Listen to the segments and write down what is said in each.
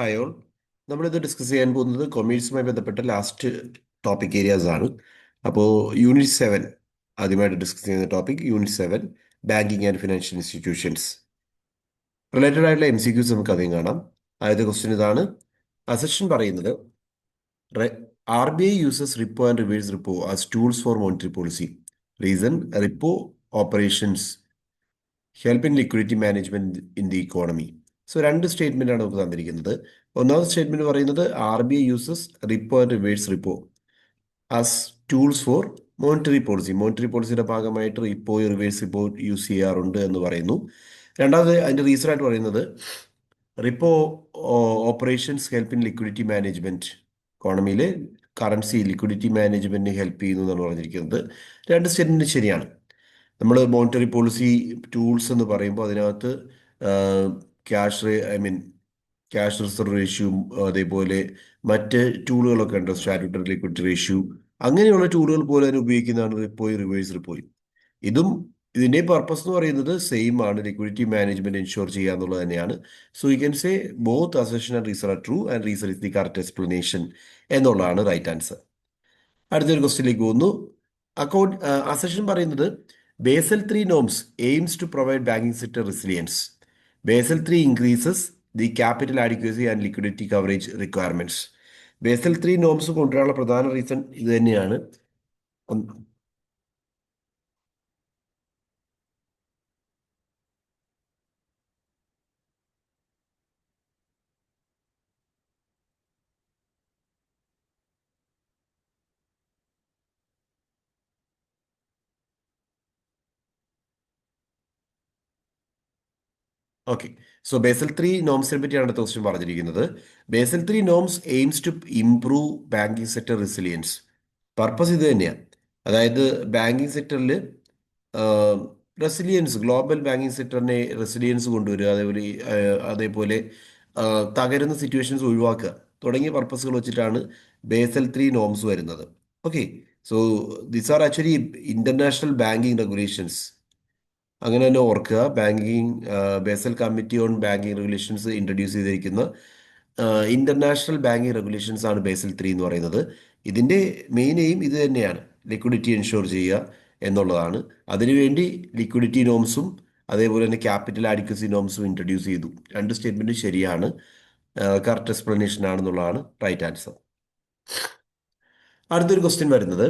Hi all. നമ്മളിത് discuss ചെയ്യാൻ പോകുന്നത് കൊമേഴ്സുമായി ബന്ധപ്പെട്ട ലാസ്റ്റ് ടോപ്പിക് ഏരിയാസ് ആണ്. അപ്പോൾ യൂണിറ്റ് 7 ആദ്യമായിട്ട് ഡിസ്കസ് ചെയ്യുന്ന topic unit 7 banking and financial institutions related ആയിട്ടുള്ള MCQs നമുക്ക് അധികം കാണാം. ആദ്യത്തെ ക്വസ്റ്റ്യൻ ഇതാണ്. അസെഷൻ പറയുന്നത് RBI uses repo and reverse repo as tools four monetary policy. Reason repo operations help in liquidity management in the economy. So രണ്ട് statement ആണ് നമുക്ക് തന്നിരിക്കുന്നത്. ഒന്നാമത്തെ സ്റ്റേറ്റ്മെന്റ് പറയുന്നത് RBI uses repo and reverse repo as tools four monetary policy. Monetary പോളിസിയുടെ ഭാഗമായിട്ട് repo reverse repo use ചെയ്യാറുണ്ട് എന്ന് പറയുന്നു. രണ്ടാമത് അതിന്റെ റീസൺ ആയിട്ട് പറയുന്നത് repo operations help in liquidity management, ഇക്കോണമിയിലെ കറൻസി ലിക്വിഡിറ്റി മാനേജ്മെന്റിന് ഹെൽപ്പ് ചെയ്യുന്നു എന്നാണ് പറഞ്ഞിരിക്കുന്നത്. രണ്ട് സ്റ്റേറ്റ്മെന്റ് ശരിയാണ്. നമ്മൾ മോണിറ്ററി പോളിസി ടൂൾസ് എന്ന് പറയുമ്പോൾ അതിനകത്ത് cash I mean cash reserve ratio, അതേപോലെ മറ്റ് ടൂളുകളൊക്കെ ഉണ്ട്, സ്റ്റാറ്റ്യൂട്ടറി ലിക്വിഡിറ്റി റേഷ്യൂ, അങ്ങനെയുള്ള ടൂളുകൾ പോലെ തന്നെ ഉപയോഗിക്കുന്നതാണ് റിപ്പോയും റിവേഴ്സ് റിപ്പോയും. ഇതും ഇതിന്റെ പർപ്പസ് എന്ന് പറയുന്നത് സെയിം ആണ്, ലിക്വിഡിറ്റി മാനേജ്മെന്റ് എൻഷുർ ചെയ്യുക എന്നുള്ളത് തന്നെയാണ്. So you can say both assertion and reason are true and reason is the correct explanation എന്നുള്ളതാണ് റൈറ്റ് ആൻസർ. അടുത്തൊരു ക്വസ്റ്റ്യനിലേക്ക് പോകുന്നു. അക്കൗണ്ട് അസെഷൻ പറയുന്നത് Basel 3 norms aims to provide banking sector resilience. Basel 3 increases the capital adequacy and liquidity coverage requirements. Basel 3 norms കൊണ്ടുവരാനുള്ള പ്രധാന reason ഇത് തന്നെയാണ്. Okay, so basal 3 നോംസിനെ പറ്റിയാണ് അടുത്ത ക്വസ്റ്റ്യൻ പറഞ്ഞിരിക്കുന്നത്. Basel 3 norms aims to improve banking sector resilience. Purpose ഇത് തന്നെയാണ്. അതായത് ബാങ്കിങ് സെക്ടറിൽ റെസിലിയൻസ്, ഗ്ലോബൽ ബാങ്കിങ് സെക്ടറിനെ റെസിലിയൻസ് കൊണ്ടുവരിക, അതേപോലെ തകരുന്ന സിറ്റുവേഷൻസ് ഒഴിവാക്കുക തുടങ്ങിയ പർപ്പസുകൾ വെച്ചിട്ടാണ് ബേസൽ 3 നോംസ് വരുന്നത്. Okay, so this are actually international banking regulations. അങ്ങനെ തന്നെ ഓർക്കുക, Basel committee on banking regulations introduce ചെയ്തിരിക്കുന്ന ഇന്റർനാഷണൽ ബാങ്കിങ് റെഗുലേഷൻസ് ആണ് ബേസൽ 3 എന്ന് പറയുന്നത്. ഇതിന്റെ മെയിൻ എയിം ഇത് തന്നെയാണ്, ലിക്വിഡിറ്റി എൻഷുർ ചെയ്യുക എന്നുള്ളതാണ്. അതിനുവേണ്ടി ലിക്വിഡിറ്റി നോംസും അതേപോലെ തന്നെ ക്യാപിറ്റൽ ആഡിക്വസി നോംസും ഇൻട്രൊഡ്യൂസ് ചെയ്തു. രണ്ട് സ്റ്റേറ്റ്മെന്റും ശരിയാണ്, കറക്റ്റ് എക്സ്പ്ലനേഷൻ ആണെന്നുള്ളതാണ് റൈറ്റ് ആൻസർ. അടുത്തൊരു ക്വസ്റ്റ്യൻ വരുന്നത്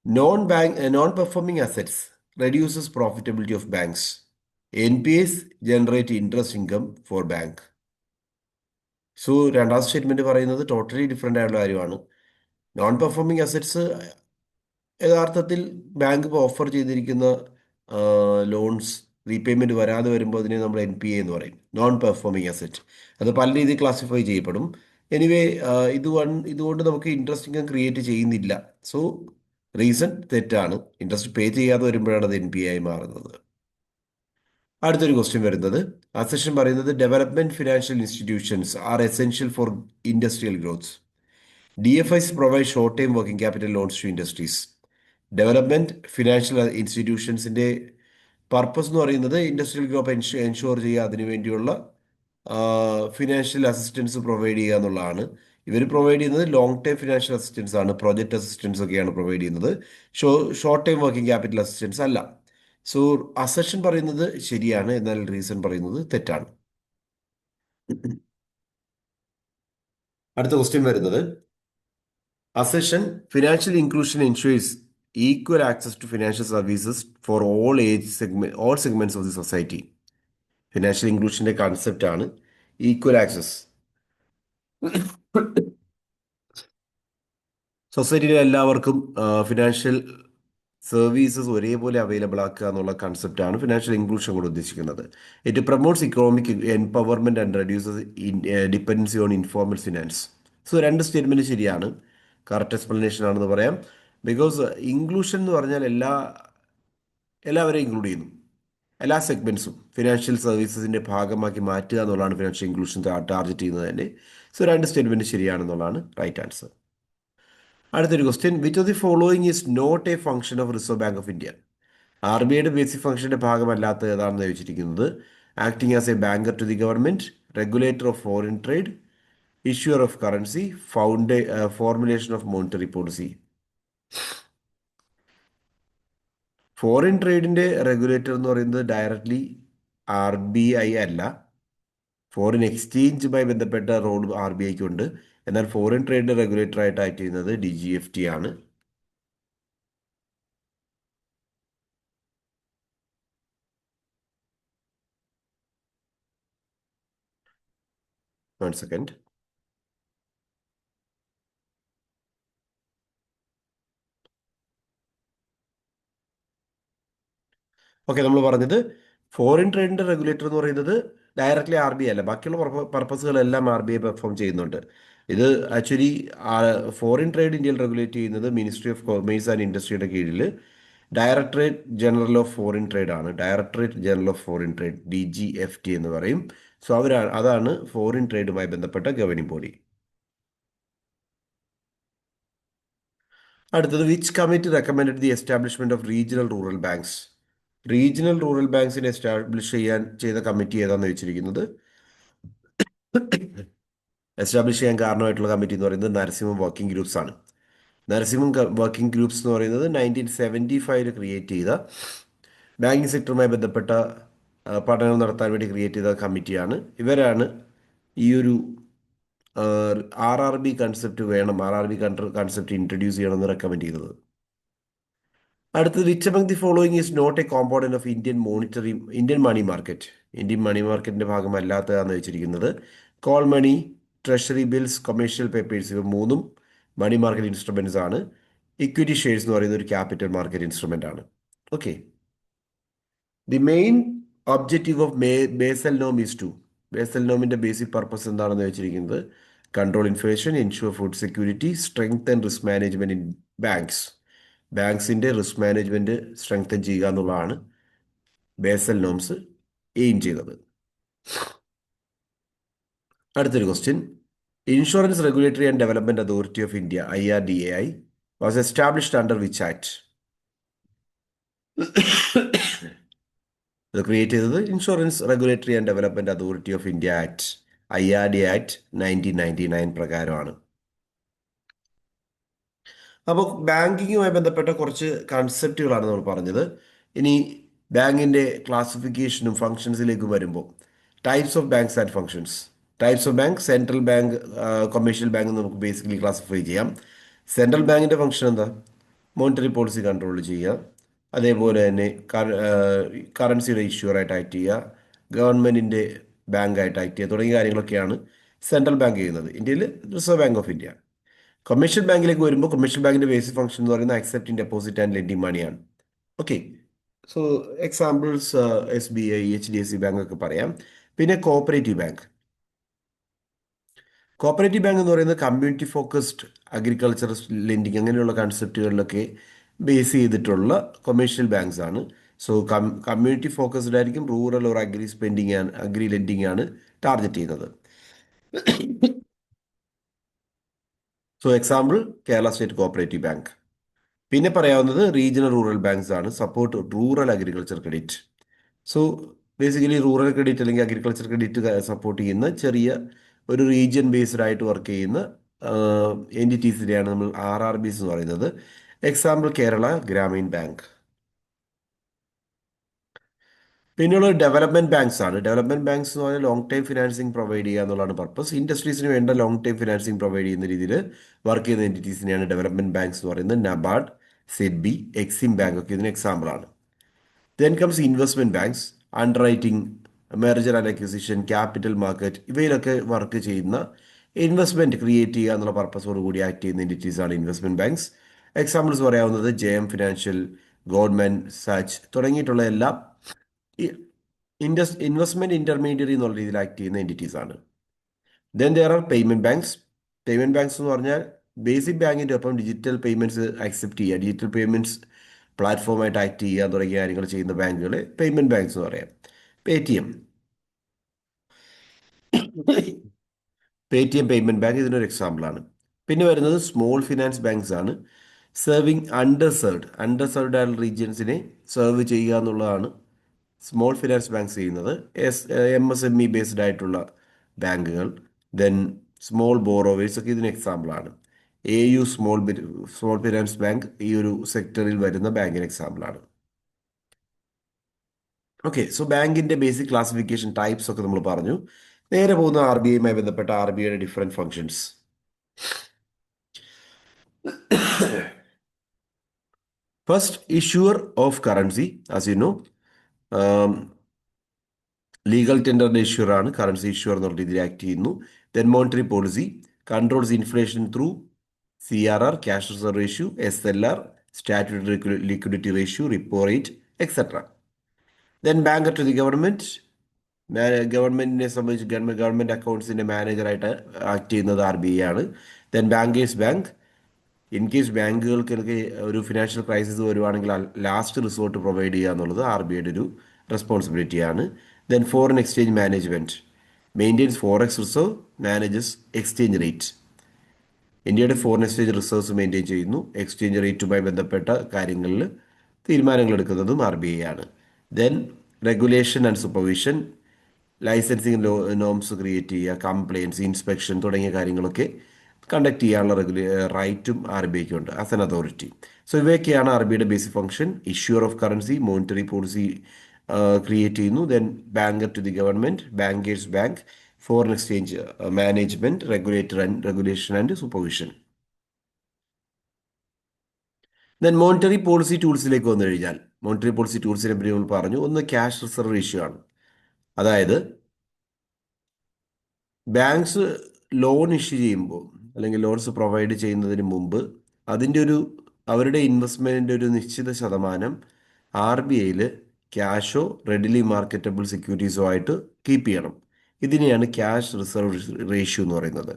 non performing assets reduces profitability of banks. NPAs generate interest income four bank. So രണ്ടാം സ്റ്റേറ്റ്മെന്റ് പറയുന്നത് ടോട്ടലി ഡിഫറെൻ്റ് ആയിട്ടുള്ള കാര്യമാണ്. നോൺ പെർഫോമിംഗ് അസറ്റ്സ് യഥാർത്ഥത്തിൽ ബാങ്ക് ഇപ്പോൾ ഓഫർ ചെയ്തിരിക്കുന്ന ലോൺസ് റീപേയ്മെന്റ് വരാതെ വരുമ്പോൾ അതിനെ നമ്മൾ NPA എന്ന് പറയും, നോൺ പെർഫോമിംഗ് അസറ്റ്. അത് പല രീതിയിൽ ക്ലാസിഫൈ ചെയ്യപ്പെടും. എനിവേ ഇതുകൊണ്ട് നമുക്ക് ഇൻട്രസ്റ്റ് ഇൻകം ക്രിയേറ്റ് ചെയ്യുന്നില്ല. സോ റീസൺ തെറ്റാണ്. ഇൻട്രസ്റ്റ് പേ ചെയ്യാതെ വരുമ്പോഴാണ് അത് NPA ആയി മാറുന്നത്. അടുത്തൊരു ക്വസ്റ്റ്യൻ വരുന്നത് അസെഷൻ പറയുന്നത് development financial institutions are essential for industrial growth. DFIs provide short time working capital loans to industries. Development financial ഇൻസ്റ്റിറ്റ്യൂഷൻസിന്റെ പർപ്പസ് എന്ന് പറയുന്നത് ഇൻഡസ്ട്രിയൽ ഗ്രോത്ത് എൻഷുർ ചെയ്യുക, അതിനുവേണ്ടിയുള്ള ഫിനാൻഷ്യൽ അസിസ്റ്റൻസ് പ്രൊവൈഡ് ചെയ്യുക എന്നുള്ളതാണ്. ഇവർ പ്രൊവൈഡ് ചെയ്യുന്നത് ലോങ് ടൈം ഫിനാൻഷ്യൽ അസിസ്റ്റൻസ് ആണ്, പ്രോജക്റ്റ് അസിസ്റ്റൻസ് ഒക്കെയാണ് പ്രൊവൈഡ് ചെയ്യുന്നത്. Short time working capital assistance അല്ല. സോ അസെഷൻ പറയുന്നത് ശരിയാണ്, എന്നാൽ റീസൺ പറയുന്നത് തെറ്റാണ്. അടുത്ത ക്വസ്റ്റ്യൻ വരുന്നത് assertion financial inclusion ensures equal access to financial services for all segments of the society. Financial ഇൻക്ലൂഷന്റെ കൺസെപ്റ്റ് ആണ് ഈക്വൽ ആക്സസ്. സൊസൈറ്റിയിലെ എല്ലാവർക്കും ഫിനാൻഷ്യൽ സർവീസസ് ഒരേപോലെ അവൈലബിൾ ആക്കുക എന്നുള്ള കൺസെപ്റ്റാണ് ഫിനാൻഷ്യൽ ഇൻക്ലൂഷൻ കൊണ്ട് ഉദ്ദേശിക്കുന്നത്. It promotes economic empowerment and reduces dependency on informal finance. So രണ്ട് സ്റ്റേറ്റ്മെന്റ് ശരിയാണ്, കറക്റ്റ് എക്സ്പ്ലനേഷൻ ആണെന്ന് പറയാം. ബിക്കോസ് ഇൻക്ലൂഷൻ എന്ന് പറഞ്ഞാൽ എല്ലാവരെയും ഇൻക്ലൂഡ് ചെയ്യുന്നു, എല്ലാ സെഗ്മെന്റ്സും ഫിനാൻഷ്യൽ സർവീസസിന്റെ ഭാഗമാക്കി മാറ്റുക എന്നുള്ളതാണ് ഫിനാൻഷ്യൽ ഇൻക്ലൂഷൻ ടാർഗറ്റ് ചെയ്യുന്നത് തന്നെ. സോ രണ്ട് സ്റ്റേറ്റ്മെന്റ് ശരിയാണെന്നുള്ളതാണ് റൈറ്റ് ആൻസർ. അടുത്തൊരു question which of the following is not a function of Reserve Bank of India. RBIയുടെ ബേസിക് ഫംഗ്ഷന്റെ ഭാഗമല്ലാത്ത ഏതാണെന്ന് ചോദിച്ചിരിക്കുന്നത്. Acting as a banker to the government, regulator of foreign trade, issuer of currency, formulation of monetary policy. Foreign ട്രേഡിന്റെ regulator എന്ന് പറയുന്നത് directly RBI അല്ല. Foreign എക്സ്ചേഞ്ചുമായി ബന്ധപ്പെട്ട റോൾ RBIക്ക് ഉണ്ട്. എന്നാൽ ഫോറിൻ ട്രേഡ് റെഗുലേറ്റർ ആയിട്ട് ആക്ട് ചെയ്യുന്നത് DGFT ആണ്. 1 second. ഓക്കെ, നമ്മൾ പറഞ്ഞത് ഫോറിൻ ട്രേഡിന്റെ റെഗുലേറ്റർ എന്ന് പറയുന്നത് ഡയറക്ട്ലി RBI അല്ല, ബാക്കിയുള്ള പർപ്പസുകളെല്ലാം RBI പെർഫോം ചെയ്യുന്നുണ്ട്. ഇത് ആക്ച്വലി ഫോറിൻ ട്രേഡ് ഇന്ത്യയിൽ റെഗുലേറ്റ് ചെയ്യുന്നത് മിനിസ്ട്രി ഓഫ് കൊമേഴ്സ് ആൻഡ് ഇൻഡസ്ട്രിയുടെ കീഴിൽ directorate general of foreign trade ആണ്. Directorate general of foreign trade, DGFT എന്ന് പറയും. സോ അതാണ് ഫോറിൻ ട്രേഡുമായി ബന്ധപ്പെട്ട ഗവേണിംഗ് ബോഡി. അടുത്തത്, which committee recommended the establishment of regional rural banks? Regional rural ബാങ്ക്സിനെ എസ്റ്റാബ്ലിഷ് ചെയ്ത കമ്മിറ്റി ഏതാണെന്ന് വെച്ചിരിക്കുന്നത്, എസ്റ്റാബ്ലിഷ് ചെയ്യാൻ കാരണമായിട്ടുള്ള കമ്മിറ്റി എന്ന് പറയുന്നത് നരസിംഹം വർക്കിംഗ് ഗ്രൂപ്പ്സ് ആണ്. നരസിംഹം വർക്കിംഗ് ഗ്രൂപ്പ്സ് എന്ന് പറയുന്നത് 1975 ക്രിയേറ്റ് ചെയ്ത ബാങ്കിങ് സെക്ടറുമായി ബന്ധപ്പെട്ട പഠനം നടത്താൻ വേണ്ടി ക്രിയേറ്റ് ചെയ്ത കമ്മിറ്റിയാണ്. ഇവരാണ് ഈ ഒരു RRB കൺസെപ്റ്റ് വേണം, RRB കൺസെപ്റ്റ് ഇൻട്രൊഡ്യൂസ് ചെയ്യണമെന്ന് റെക്കമെൻഡ് ചെയ്തത്. അടുത്തത്, which among the following is not a component of Indian money market? Indian money മാർക്കറ്റിന്റെ ഭാഗമല്ലാത്തതാണെന്ന് വെച്ചിരിക്കുന്നത് call money, treasury bills, commercial papers, ഇവ മൂന്നും മണി മാർക്കറ്റ് ഇൻസ്ട്രുമെന്റ്സ് ആണ്. ഇക്വിറ്റി ഷെയർസ് എന്ന് പറയുന്ന ഒരു ക്യാപിറ്റൽ മാർക്കറ്റ് ഇൻസ്ട്രുമെന്റ് ആണ്. Okay, the main objective of Basel നോം ഈസ് ടു. ബേസൽ നോമിന്റെ ബേസിക് പർപ്പസ് എന്താണെന്ന് വെച്ചിരിക്കുന്നത് control inflation, ensure food security, strength and risk management in banks. ബാങ്ക്സിന്റെ റിസ്ക് മാനേജ്മെന്റ് സ്ട്രെങ്തൻ ചെയ്യുക എന്നുള്ളതാണ് ബേസൽ നോംസ് എയിം ചെയ്തത്. അടുത്തൊരു question, insurance regulatory and development authority of India IRDAI was established under which act? ഇത് create ചെയ്തത് insurance regulatory and development authority of India act, IRDA act 1999 പ്രകാരമാണ്. അപ്പോൾ ബാങ്കിങ്ങുമായി ബന്ധപ്പെട്ട കുറച്ച് കൺസെപ്റ്റുകളാണ് നമ്മൾ പറഞ്ഞത്. ഇനി ബാങ്കിൻ്റെ ക്ലാസിഫിക്കേഷനും ഫങ്ഷൻസിലേക്ക് വരുമ്പോൾ, types of banks and functions. Types of bank, central bank, commercial bank നമുക്ക് ബേസിക്കലി ക്ലാസിഫൈ ചെയ്യാം. സെൻട്രൽ ബാങ്കിൻ്റെ ഫങ്ഷൻ എന്താ? മോണിറ്ററി പോളിസി കൺട്രോൾ ചെയ്യുക, അതേപോലെ തന്നെ കറൻസിയുടെ ഇഷ്യൂറായിട്ട് ആക്ട് ചെയ്യുക, ഗവൺമെൻറ്റിൻ്റെ ബാങ്കായിട്ട് ആക്ട് ചെയ്യുക, തുടങ്ങിയ കാര്യങ്ങളൊക്കെയാണ് സെൻട്രൽ ബാങ്ക് ചെയ്യുന്നത്. ഇന്ത്യയിൽ reserve Bank of India. Commercial ബാങ്കിലേക്ക് വരുമ്പോൾ കൊമേഴ്ഷ്യൽ ബാങ്കിന്റെ ബേസിക് ഫംഗ്ഷൻ എന്ന് പറയുന്നത് അക്സെപ്റ്റിംഗ് ഡെപ്പോസിറ്റ് ആൻഡ് ലെൻഡിങ് മണിയാണ്. Okay, so examples SBI, HDFC bank ഒക്കെ പറയാം. പിന്നെ കോപ്പറേറ്റീവ് ബാങ്ക്. കോപ്പറേറ്റീവ് ബാങ്ക് എന്ന് പറയുന്നത് കമ്മ്യൂണിറ്റി ഫോക്കസ്ഡ് അഗ്രികൾച്ചർ ലെൻഡിങ് അങ്ങനെയുള്ള കൺസെപ്റ്റുകളിലൊക്കെ ബേസ് ചെയ്തിട്ടുള്ള കൊമേഴ്ഷ്യൽ ബാങ്ക്സ് ആണ്. സോ കമ്മ്യൂണിറ്റി ഫോക്കസ്ഡ് ആയിരിക്കും, റൂറൽ ഓർ അഗ്രി ലെൻഡിങ് ആണ് ടാർഗറ്റ് ചെയ്യുന്നത്. So example Kerala state cooperative bank. പിന്നെ പറയാവുന്നത് റീജിയണൽ റൂറൽ ബാങ്ക്സ് ആണ്, support rural agriculture credit. So basically rural credit അല്ലെങ്കിൽ അഗ്രികൾച്ചർ ക്രെഡിറ്റ് സപ്പോർട്ട് ചെയ്യുന്ന ചെറിയ ഒരു റീജിയൻ ബേസ്ഡ് ആയിട്ട് വർക്ക് ചെയ്യുന്ന എൻറ്റിറ്റീസിനെയാണ് നമ്മൾ RRBs എന്ന് പറയുന്നത്. Example Kerala Grameen bank. പിന്നെയുള്ള ഡെവലപ്മെന്റ് ബാങ്ക്സ് ആണ്. ഡെവലപ്മെന്റ് ബാങ്ക്സ് എന്ന് പറഞ്ഞാൽ ലോങ് ടൈം ഫിനാൻസിങ് പ്രൊവൈഡ് ചെയ്യുക എന്നുള്ളതാണ് പർപ്പസ്. ഇൻഡസ്ട്രീസിന് വേണ്ട ലോങ് ടൈം ഫിനാൻസിങ് പ്രൊവൈഡ് ചെയ്യുന്ന രീതിയിൽ വർക്ക് ചെയ്യുന്ന എൻറ്റിറ്റീസിനെയാണ് ഡെവലപ്മെന്റ് ബാങ്ക്സ് എന്ന് പറയുന്നത്. നബാർഡ്, SEDBI, എക്സിം ബാങ്ക് ഒക്കെ ഇതിന് എക്സാമ്പിളാണ്. Then comes investment banks, underwriting, merger and acquisition, capital market, ഇവയിലൊക്കെ വർക്ക് ചെയ്യുന്ന ഇൻവെസ്റ്റ്മെന്റ് ക്രിയേറ്റ് ചെയ്യുക എന്നുള്ള പർപ്പസോട് കൂടി ആക്ട് ചെയ്യുന്ന എൻറ്റിറ്റീസ് ആണ് ഇൻവെസ്റ്റ്മെന്റ് ബാങ്ക്സ്. എക്സാമ്പിൾസ് പറയാവുന്നത് JM ഫിനാൻഷ്യൽ, ഗോൾഡ്മാൻ സാച്ച് തുടങ്ങിയിട്ടുള്ള എല്ലാം ഇൻവെസ്റ്റ്മെന്റ് ഇന്റർമീഡിയറി എന്നുള്ള രീതിയിൽ ആക്ട് ചെയ്യുന്ന എൻറ്റിറ്റീസ് ആണ്. Then there are payment banks. Payment banks എന്ന് പറഞ്ഞാൽ ബേസിക് ബാങ്കിന്റെ ഒപ്പം ഡിജിറ്റൽ പേയ്മെന്റ്സ് അക്സെപ്റ്റ് ചെയ്യുക, ഡിജിറ്റൽ പേയ്മെന്റ്സ് പ്ലാറ്റ്ഫോമായിട്ട് ആക്ട് ചെയ്യുക തുടങ്ങിയ കാര്യങ്ങൾ ചെയ്യുന്ന ബാങ്കുകളെ പേയ്മെന്റ് ബാങ്ക്സ് എന്ന് പറയാം. പേടിഎം പേടിഎം പേയ്മെന്റ് ബാങ്ക് ഇതിനൊരു എക്സാമ്പിളാണ്. പിന്നെ വരുന്നത് സ്മോൾ ഫിനാൻസ് ബാങ്ക്സ് ആണ്. സെർവിങ് അണ്ടർസർവ്ഡ് ആയിട്ടുള്ള റീജിയൻസിനെ സെർവ് ചെയ്യുക എന്നുള്ളതാണ് സ്മോൾ ഫിനാൻസ് ബാങ്ക്സ് ചെയ്യുന്നത്. MSME ബേസ്ഡ് ആയിട്ടുള്ള ബാങ്കുകൾ. ദെൻ സ്മോൾ ബോറോവേഴ്സ് ഒക്കെ ഇതിന് എക്സാമ്പിളാണ്. സ്മോൾ ഫിനാൻസ് ബാങ്ക് ഈ ഒരു സെക്ടറിൽ വരുന്ന ബാങ്കിന് എക്സാമ്പിളാണ്. ഓക്കെ, സോ ബാങ്കിന്റെ ബേസിക് ക്ലാസിഫിക്കേഷൻ ടൈപ്സ് ഒക്കെ നമ്മൾ പറഞ്ഞു. നേരെ പോകുന്ന ആർ ബി ഐയുമായി ബന്ധപ്പെട്ട ആർ ബി ഐയുടെ different functions. First, issuer of currency. As you know, legal ടെൻഡറിന്റെ ഇഷ്യൂർ ആണ് കറൻസി ഇഷ്യൂർ എന്നുള്ള രീതിയിൽ ആക്ട് ചെയ്യുന്നു. Then monetary policy controls inflation through CRR, cash reserve ratio, SLR, statutory liquidity ratio, repo rate, etcetera. Then banker to the government. ഗവൺമെന്റിനെ സംബന്ധിച്ച് government അക്കൗണ്ട്സിന്റെ മാനേജറായിട്ട് act ചെയ്യുന്നത് RBI ആണ്. Then bankers bank. In case ബാങ്കുകൾക്കൊക്കെ ഒരു financial crisis വരുവാണെങ്കിൽ last resort provide ചെയ്യുക എന്നുള്ളത് RBIയുടെ ഒരു റെസ്പോൺസിബിലിറ്റിയാണ്. Then foreign exchange management maintains forex reserve, manages exchange rate. ഇന്ത്യയുടെ ഫോറിൻ എക്സ്ചേഞ്ച് റിസർവ്സ് മെയിൻറ്റെയിൻ ചെയ്യുന്നു. എക്സ്ചേഞ്ച് റേറ്റുമായി ബന്ധപ്പെട്ട കാര്യങ്ങളിൽ തീരുമാനങ്ങൾ എടുക്കുന്നതും RBI ആണ്. Then regulation and supervision, licensing norms create ചെയ്യുക, കംപ്ലയിൻസ്, ഇൻസ്പെക്ഷൻ തുടങ്ങിയ കാര്യങ്ങളൊക്കെ കണ്ടക്ട് ചെയ്യാനുള്ള റൈറ്റും RBIക്ക് ഉണ്ട് ആസ് എൻ അതോറിറ്റി. സോ ഇവയൊക്കെയാണ് RBIയുടെ basic function. Issuer of currency, monetary policy create ചെയ്യുന്നു. Then banker to the government, bankers bank, foreign exchange management, regulation and supervision. Then monetary policy ടൂൾസിലേക്ക് വന്നു കഴിഞ്ഞാൽ, മോണിറ്ററി പോളിസി ടൂൾസിനെ പറ്റി നമ്മൾ പറഞ്ഞു. ഒന്ന് ക്യാഷ് റിസർവ് റേഷ്യോ ആണ്. അതായത് ബാങ്ക്സ് ലോൺ ഇഷ്യൂ ചെയ്യുമ്പോൾ അല്ലെങ്കിൽ ലോൺസ് പ്രൊവൈഡ് ചെയ്യുന്നതിന് മുമ്പ് അതിൻ്റെ അവരുടെ ഇൻവെസ്റ്റ്മെൻറ്റിൻ്റെ ഒരു നിശ്ചിത ശതമാനം RBIയിൽ ക്യാഷോ റെഡിലി മാർക്കറ്റബിൾ സെക്യൂരിറ്റീസോ ആയിട്ട് കീപ്പ് ചെയ്യണം. ഇതിനെയാണ് ക്യാഷ് റിസർവ് റേഷ്യോ എന്ന് പറയുന്നത്.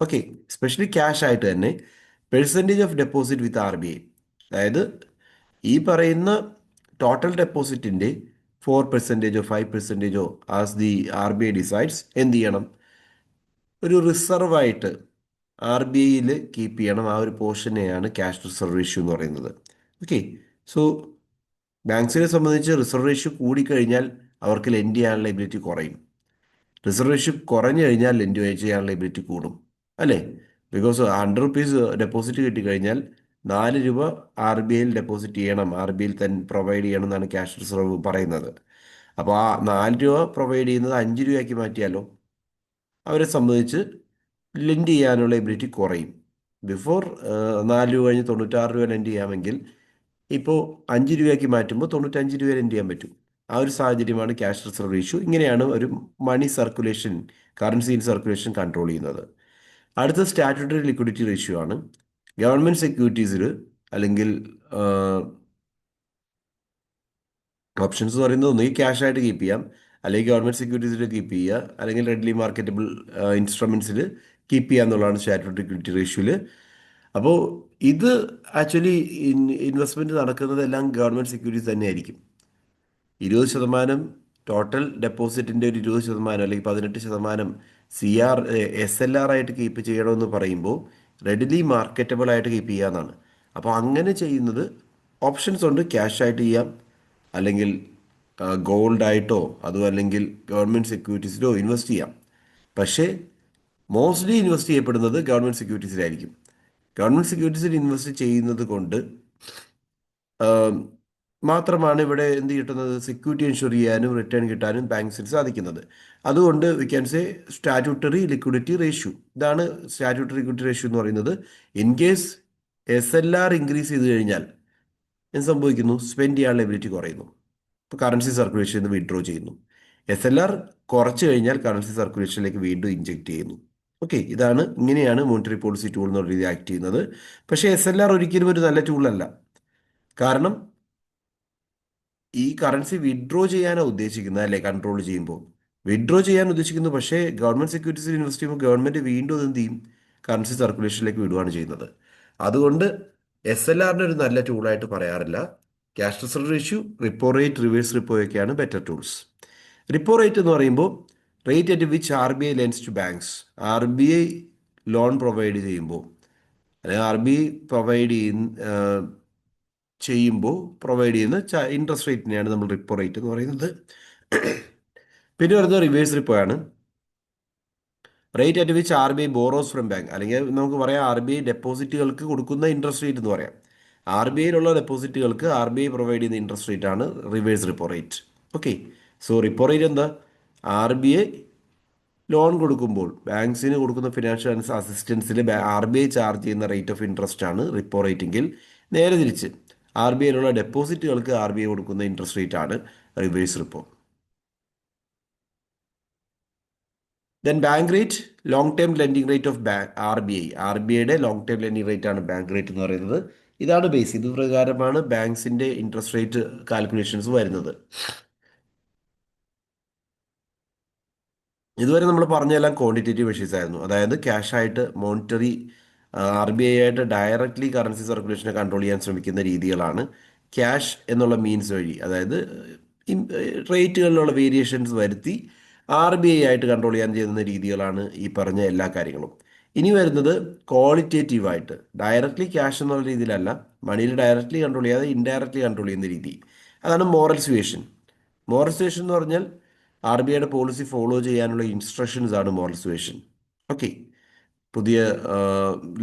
ഓക്കെ, സ്പെഷ്യലി ക്യാഷ് ആയിട്ട് തന്നെ percentage of deposit with RBI. അതായത് ഈ പറയുന്ന ടോട്ടൽ ഡെപ്പോസിറ്റിൻ്റെ 4%, 5%, ആസ് ദി RBI ഡിസൈഡ്സ് എന്ത് ചെയ്യണം, ഒരു റിസർവായിട്ട് RBIയിൽ കീപ്പ് ചെയ്യണം. ആ ഒരു പോർഷനെയാണ് ക്യാഷ് റിസർവ് റേഷ്യോ എന്ന് പറയുന്നത്. ഓക്കെ, സോ ബാങ്ക്സിനെ സംബന്ധിച്ച് റിസർവ് റേഷ്യോ കൂടിക്കഴിഞ്ഞാൽ അവർക്ക് ലെൻഡ് ചെയ്യാനുള്ള എബിലിറ്റി കുറയും. റിസർവ് റേഷ്യോ കുറഞ്ഞു കഴിഞ്ഞാൽ ലെൻഡ് ചെയ്യാനുള്ള എബിലിറ്റി കൂടും, അല്ലേ? ബിക്കോസ് 100 rupees ഡെപ്പോസിറ്റ് കിട്ടിക്കഴിഞ്ഞാൽ 4 രൂപ RBIയിൽ ഡെപ്പോസിറ്റ് ചെയ്യണം, RBIയിൽ തന്നെ പ്രൊവൈഡ് ചെയ്യണം എന്നാണ് ക്യാഷ് റിസർവ് പറയുന്നത്. അപ്പോൾ ആ 4 രൂപ പ്രൊവൈഡ് ചെയ്യുന്നത് 5 രൂപയാക്കി മാറ്റിയാലോ അവരെ സംബന്ധിച്ച് ലെൻഡ് ചെയ്യാനുള്ള എബിലിറ്റി കുറയും. ബിഫോർ 4 രൂപ കഴിഞ്ഞ് 96 രൂപ ലെൻഡ് ചെയ്യാമെങ്കിൽ ഇപ്പോൾ 5 രൂപയാക്കി മാറ്റുമ്പോൾ 95 രൂപ ലെൻഡ് ചെയ്യാൻ പറ്റും. ആ ഒരു സാഹചര്യമാണ് ക്യാഷ് റിസർവ് റേഷ്യോ. ഇങ്ങനെയാണ് ഒരു money circulation, currency in circulation control ചെയ്യുന്നത്. അടുത്ത സ്റ്റാറ്റ്യൂട്ടറി ലിക്വിഡിറ്റി റേഷ്യോ ആണ്. ഗവൺമെൻറ് സെക്യൂരിറ്റീസിൽ അല്ലെങ്കിൽ ഓപ്ഷൻസ് എന്ന് പറയുന്നത് ഒന്നുകിൽ ക്യാഷ് ആയിട്ട് കീപ്പ് ചെയ്യാം, അല്ലെങ്കിൽ ഗവൺമെൻറ് സെക്യൂരിറ്റീസിൽ കീപ്പ് ചെയ്യുക, അല്ലെങ്കിൽ റെഡ്ലി മാർക്കറ്റബിൾ ഇൻസ്ട്രുമെൻറ്റ്സിൽ കീപ്പ് ചെയ്യുക എന്നുള്ളതാണ് സ്റ്റാറ്റ്യൂട്ടറി ലിക്വിഡിറ്റി റേഷ്യോയിൽ. അപ്പോൾ ഇത് ആക്ച്വലി ഇൻവെസ്റ്റ്മെൻറ്റ് നടക്കുന്നതെല്ലാം ഗവൺമെൻറ് സെക്യൂരിറ്റീസ് തന്നെയായിരിക്കും. 20% ടോട്ടൽ ഡെപ്പോസിറ്റിൻ്റെ ഒരു 20% അല്ലെങ്കിൽ 18% SLR ആയിട്ട് കീപ്പ് ചെയ്യണമെന്ന് പറയുമ്പോൾ റെഡിലി മാർക്കറ്റബിൾ ആയിട്ട് കീപ്പ് ചെയ്യാന്നാണ്. അപ്പോൾ അങ്ങനെ ചെയ്യുന്നത് ഓപ്ഷൻസ് ഉണ്ട്. ക്യാഷ് ആയിട്ട് ചെയ്യാം, അല്ലെങ്കിൽ ഗോൾഡ് ആയിട്ടോ അതും അല്ലെങ്കിൽ ഗവൺമെൻറ് സെക്യൂരിറ്റീസിലോ ഇൻവെസ്റ്റ് ചെയ്യാം. പക്ഷേ മോസ്റ്റ്ലി ഇൻവെസ്റ്റ് ചെയ്യപ്പെടുന്നത് ഗവൺമെൻറ് സെക്യൂരിറ്റീസിലായിരിക്കും. ഗവൺമെൻറ് സെക്യൂരിറ്റീസിൽ ഇൻവെസ്റ്റ് ചെയ്യുന്നത് കൊണ്ട് മാത്രമാണ് ഇവിടെ എന്ത് കിട്ടുന്നത്, സെക്യൂരിറ്റി എൻഷുർ ചെയ്യാനും റിട്ടേൺ കിട്ടാനും ബാങ്ക്സിന് സാധിക്കുന്നത്. അതുകൊണ്ട് we can say statutory liquidity ratio. ഇതാണ് സ്റ്റാറ്റ്യൂട്ടറി ലിക്വിഡിറ്റി റേഷ്യോ എന്ന് പറയുന്നത്. ഇൻ കേസ് SLR ഇൻക്രീസ് ചെയ്ത് കഴിഞ്ഞാൽ എന്ത് സംഭവിക്കുന്നു, സ്പെൻഡ് ചെയ്യാനുള്ള എബിലിറ്റി കുറയുന്നു. ഇപ്പോൾ കറൻസി സർക്കുലേഷനിൽ നിന്ന് വിഡ്രോ ചെയ്യുന്നു. SLR കുറച്ച് കഴിഞ്ഞാൽ കറൻസി സർക്കുലേഷനിലേക്ക് വീണ്ടും ഇഞ്ചെക്ട് ചെയ്യുന്നു. ഓക്കെ, ഇങ്ങനെയാണ് മോണിറ്ററി പോളിസി ടൂൾ എന്നുള്ള രീതി ആക്ട് ചെയ്യുന്നത്. പക്ഷേ SLR ഒരിക്കലും ഒരു നല്ല ടൂളല്ല. കാരണം ഈ കറൻസി വിഡ്രോ ചെയ്യാനാണ് ഉദ്ദേശിക്കുന്നത്, അല്ലേ? കൺട്രോൾ ചെയ്യുമ്പോൾ വിഡ്രോ ചെയ്യാൻ ഉദ്ദേശിക്കുന്നു. പക്ഷേ ഗവൺമെൻറ് സെക്യൂരിറ്റീസിൽ ഇൻവെസ്റ്റ് ചെയ്യുമ്പോൾ ഗവൺമെൻറ് വീണ്ടും എന്ത് ചെയ്യും, കറൻസി സർക്കുലേഷനിലേക്ക് വിടുകയാണ് ചെയ്യുന്നത്. അതുകൊണ്ട് SLRന്റെ ഒരു നല്ല ടൂളായിട്ട് പറയാറില്ല. Cash reserve ratio, repo rate, reverse repo ഒക്കെയാണ് ബെറ്റർ ടൂൾസ്. റിപ്പോ റേറ്റ് എന്ന് പറയുമ്പോൾ rate at which RBI lends to banks. RBI loan provide ചെയ്യുമ്പോൾ അല്ലെങ്കിൽ RBI പ്രൊവൈഡ് ചെയ്യുന്ന ഇൻട്രസ്റ്റ് റേറ്റിനെയാണ് നമ്മൾ റിപ്പോ റേറ്റ് എന്ന് പറയുന്നത്. പിന്നെ വരുന്നത് റിവേഴ്സ് റിപ്പോ ആണ്. Rate at which R B I borrows from bank, അല്ലെങ്കിൽ നമുക്ക് പറയാം ആർ ബി ഐ ഡെപ്പോസിറ്റുകൾക്ക് കൊടുക്കുന്ന ഇൻട്രസ്റ്റ് റേറ്റ് എന്ന് പറയാം. ആർ ബി ഐയിലുള്ള ഡെപ്പോസിറ്റുകൾക്ക് ആർ ബി ഐ പ്രൊവൈഡ് ചെയ്യുന്ന ഇൻട്രസ്റ്റ് റേറ്റ് ആണ് reverse repo rate. Okay. So repo rate എന്താ? ആർ ബി ഐ ലോൺ കൊടുക്കുമ്പോൾ ബാങ്ക്സിന് കൊടുക്കുന്ന ഫിനാൻഷ്യൽ അസിസ്റ്റൻസിൽ ആർ ബി ഐ ചാർജ് ചെയ്യുന്ന റേറ്റ് ഓഫ് ഇൻട്രസ്റ്റ് ആണ് റിപ്പോ റേറ്റ് എങ്കിൽ, നേരെ തിരിച്ച് ആർ ബി ഐയിലുള്ള ഡെപ്പോസിറ്റുകൾക്ക് ആർ ബി ഐ കൊടുക്കുന്ന ഇൻട്രസ്റ്റ് റേറ്റ് ആണ് reverse repo. Then bank rate, long term lending rate of R B I. R B ഐയുടെ ലോങ് ടേം ലെൻഡിങ് റേറ്റ് ആണ് ബാങ്ക് റേറ്റ് എന്ന് പറയുന്നത്. ഇതാണ് ബേസ്. ഇത് പ്രകാരമാണ് ബാങ്ക്സിന്റെ ഇൻട്രസ്റ്റ് റേറ്റ് കാൽക്കുലേഷൻസ് വരുന്നത്. ഇതുവരെ നമ്മൾ പറഞ്ഞതെല്ലാം ക്വാണ്ടിറ്റേറ്റീവ് മെഷേഴ്സ് ആയിരുന്നു. അതായത് ക്യാഷ് ആയിട്ട് മോണിറ്ററി ആർ ബി ഐ ആയിട്ട് ഡയറക്റ്റ്ലി കറൻസി സർക്കുലേഷനെ കൺട്രോൾ ചെയ്യാൻ ശ്രമിക്കുന്ന രീതികളാണ് ക്യാഷ് എന്നുള്ള മീൻസ് വഴി. അതായത് റേറ്റുകളിലുള്ള വേരിയേഷൻസ് വരുത്തി ആർ ബി ഐ ആയിട്ട് കൺട്രോൾ ചെയ്യാൻ ചെയ്യുന്ന രീതികളാണ് ഈ പറഞ്ഞ എല്ലാ കാര്യങ്ങളും. ഇനി വരുന്നത് ക്വാളിറ്റേറ്റീവായിട്ട്, ഡയറക്റ്റ്ലി ക്യാഷ് എന്നുള്ള രീതിയിലല്ല, മണിയിൽ ഡയറക്റ്റ്ലി കൺട്രോൾ ചെയ്യാതെ ഇൻഡയറക്റ്റ്ലി കൺട്രോൾ ചെയ്യുന്ന രീതി. അതാണ് മോറൽ സുവേഷൻ. മോറൽ സുവേഷൻ എന്ന് പറഞ്ഞാൽ ആർ ബി ഐയുടെ പോളിസി ഫോളോ ചെയ്യാനുള്ള ഇൻസ്ട്രക്ഷൻസ് ആണ് മോറൽ സുവേഷൻ. ഓക്കെ. പുതിയ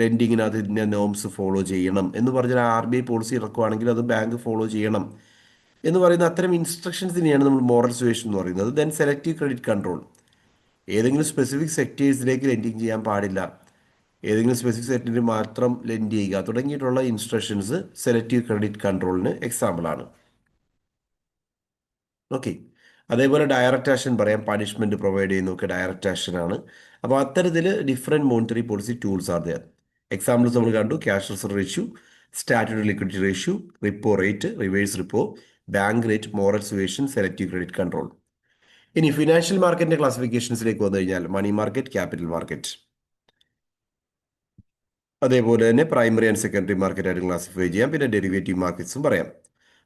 ലെൻഡിങ്ങിനകത്ത് ഇന്ന നോംസ് ഫോളോ ചെയ്യണം എന്ന് പറഞ്ഞാൽ ആർ ബി ഐ പോളിസി ഇറക്കുവാണെങ്കിൽ അത് ബാങ്ക് ഫോളോ ചെയ്യണം എന്ന് പറയുന്ന അത്തരം ഇൻസ്ട്രക്ഷൻസിനെയാണ് നമ്മൾ മോറൽ സുവേഷൻ എന്ന് പറയുന്നത്. Then selective credit control. ഏതെങ്കിലും സ്പെസിഫിക് സെക്ടേഴ്സിലേക്ക് ലെൻഡിങ് ചെയ്യാൻ പാടില്ല, ഏതെങ്കിലും സ്പെസിഫിക് സെക്ടറിൽ മാത്രം ലെൻഡ് ചെയ്യുക തുടങ്ങിയിട്ടുള്ള ഇൻസ്ട്രക്ഷൻസ് സെലക്റ്റീവ് ക്രെഡിറ്റ് കൺട്രോളിന് എക്സാമ്പിളാണ്. ഓക്കെ. അതേപോലെ ഡയറക്റ്റ് ആക്ഷൻ പറയാം, പണിഷ്മെന്റ് പ്രൊവൈഡ് ചെയ്യുന്നതൊക്കെ ഡയറക്റ്റ് ആക്ഷൻ ആണ്. അപ്പോൾ അത്തരത്തിൽ different monetary policy tools are there. Examples നമ്മൾ കണ്ടു: cash reserve ratio, statutory liquidity ratio, repo rate, reverse repo, bank rate, moral suasion, selective credit control. ഇനി ഫിനാൻഷ്യൽ മാർക്കറ്റിന്റെ ക്ലാസിഫിക്കേഷൻസിലേക്ക് വന്നു കഴിഞ്ഞാൽ മണി മാർക്കറ്റ്, ക്യാപിറ്റൽ മാർക്കറ്റ്, അതേപോലെ തന്നെ പ്രൈമറി ആൻഡ് സെക്കൻഡറി മാർക്കറ്റ് ആയിട്ട് ക്ലാസിഫൈ ചെയ്യാം. പിന്നെ ഡെറിവേറ്റീവ് മാർക്കറ്റ്സും പറയാം.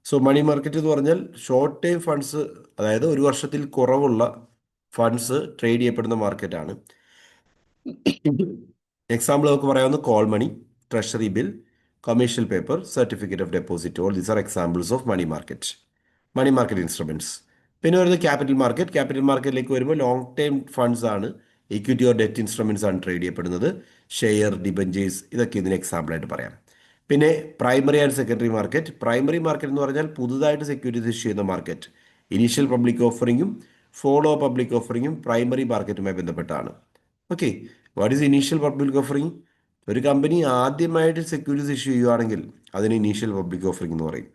സോ മണി മാർക്കറ്റ് എന്ന് പറഞ്ഞാൽ ഷോർട്ട് ടൈം ഫണ്ട്സ്, അതായത് ഒരു വർഷത്തിൽ കുറവുള്ള ഫണ്ട്സ് ട്രേഡ് ചെയ്യപ്പെടുന്ന മാർക്കറ്റാണ്. എക്സാമ്പിൾ നമുക്ക് പറയാവുന്ന call money, treasury bill, commercial paper, certificate of deposit. All these are examples of money market, money market instruments. പിന്നെ വരുന്നത് ക്യാപിറ്റൽ മാർക്കറ്റ്. ക്യാപിറ്റൽ മാർക്കറ്റിലേക്ക് വരുമ്പോൾ ലോങ് ടൈം ഫണ്ട്സ് ആണ്, ഇക്വിറ്റി ഓർ ഡെറ്റ് ഇൻസ്ട്രുമെന്റ്സ് ആണ് ട്രേഡ് ചെയ്യപ്പെടുന്നത്. ഷെയർ, ഡിബഞ്ചേഴ്സ്, ഇതൊക്കെ ഇതിന് എക്സാമ്പിൾ ആയിട്ട് പറയാം. പിന്നെ primary and secondary market. Primary market എന്ന് പറഞ്ഞാൽ പുതുതായിട്ട് സെക്യൂരിറ്റീസ് ഇഷ്യൂ ചെയ്യുന്ന മാർക്കറ്റ്. ഇനീഷ്യൽ പബ്ലിക് ഓഫറിങ്ങും ഫോളോ പബ്ലിക് ഓഫറിങ്ങും പ്രൈമറി മാർക്കറ്റുമായി ബന്ധപ്പെട്ടാണ്. Okay. What is initial public offering? ഒരു കമ്പനി ആദ്യമായിട്ട് സെക്യൂരിറ്റീസ് ഇഷ്യൂ ചെയ്യുകയാണെങ്കിൽ അതിന് ഇനീഷ്യൽ പബ്ലിക് ഓഫറിംഗ് എന്ന് പറയും.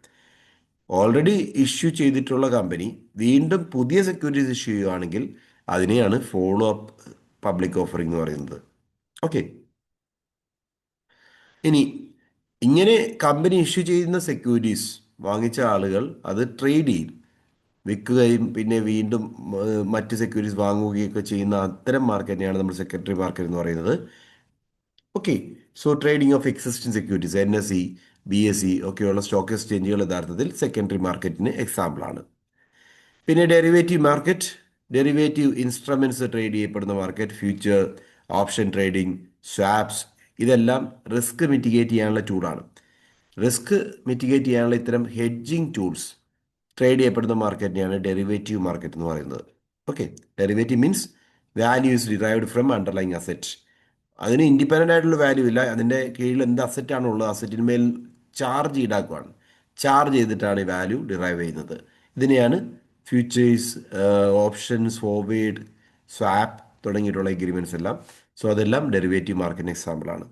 ഓൾറെഡി ഇഷ്യൂ ചെയ്തിട്ടുള്ള കമ്പനി വീണ്ടും പുതിയ സെക്യൂരിറ്റീസ് ഇഷ്യൂ ചെയ്യുകയാണെങ്കിൽ അതിനെയാണ് ഫോളോ അപ്പ് പബ്ലിക് ഓഫറിംഗ് എന്ന് പറയുന്നത്. ഓക്കെ. ഇനി ഇങ്ങനെ കമ്പനി ഇഷ്യൂ ചെയ്യുന്ന സെക്യൂരിറ്റീസ് വാങ്ങിച്ച ആളുകൾ അത് ട്രേഡ് ചെയ്യും, വിൽക്കുകയും പിന്നെ വീണ്ടും മറ്റ് സെക്യൂരിറ്റീസ് വാങ്ങുകയൊക്കെ ചെയ്യുന്ന അത്തരം മാർക്കറ്റിനെയാണ് നമ്മൾ സെക്കൻഡറി മാർക്കറ്റ് എന്ന് പറയുന്നത്. Okay. So trading of existing securities, N S E, B S E ഒക്കെയുള്ള സ്റ്റോക്ക് എക്സ്ചേഞ്ചുകൾ യഥാർത്ഥത്തിൽ സെക്കൻഡറി മാർക്കറ്റിന് എക്സാമ്പിൾ ആണ്. പിന്നെ derivative market, derivative instruments trade ചെയ്യപ്പെടുന്ന market, future, option trading, swaps, ഇതെല്ലാം റിസ്ക് മിറ്റിഗേറ്റ് ചെയ്യാനുള്ള ടൂളാണ്. റിസ്ക് മിറ്റിഗേറ്റ് ചെയ്യാനുള്ള ഇത്തരം ഹെഡ്ജിങ് ടൂൾസ് ട്രേഡ് ചെയ്യപ്പെടുന്ന മാർക്കറ്റിനെയാണ് ഡെറിവേറ്റീവ് മാർക്കറ്റ് എന്ന് പറയുന്നത്. Okay. Derivative means value is derived from underlying asset. അതിന് ഇൻഡിപെൻഡൻ്റ് ആയിട്ടുള്ള വാല്യൂ ഇല്ല, അതിൻ്റെ കീഴിൽ എന്ത് അസറ്റാണോ ഉള്ളത് അസറ്റിന്മേൽ ചാർജ് ഈടാക്കുവാണ്. ചാർജ് ചെയ്തിട്ടാണ് ഈ വാല്യൂ ഡിറൈവ് ചെയ്യുന്നത്. ഇതിനെയാണ് ഫ്യൂച്ചേഴ്സ്, ഓപ്ഷൻസ്, ഫോർവേഡ്, സ്വാപ്പ് തുടങ്ങിയിട്ടുള്ള എഗ്രിമെൻറ്റ്സ് എല്ലാം. സോ അതെല്ലാം ഡെറിവേറ്റീവ് മാർക്കറ്റിന് എക്സാമ്പിളാണ്.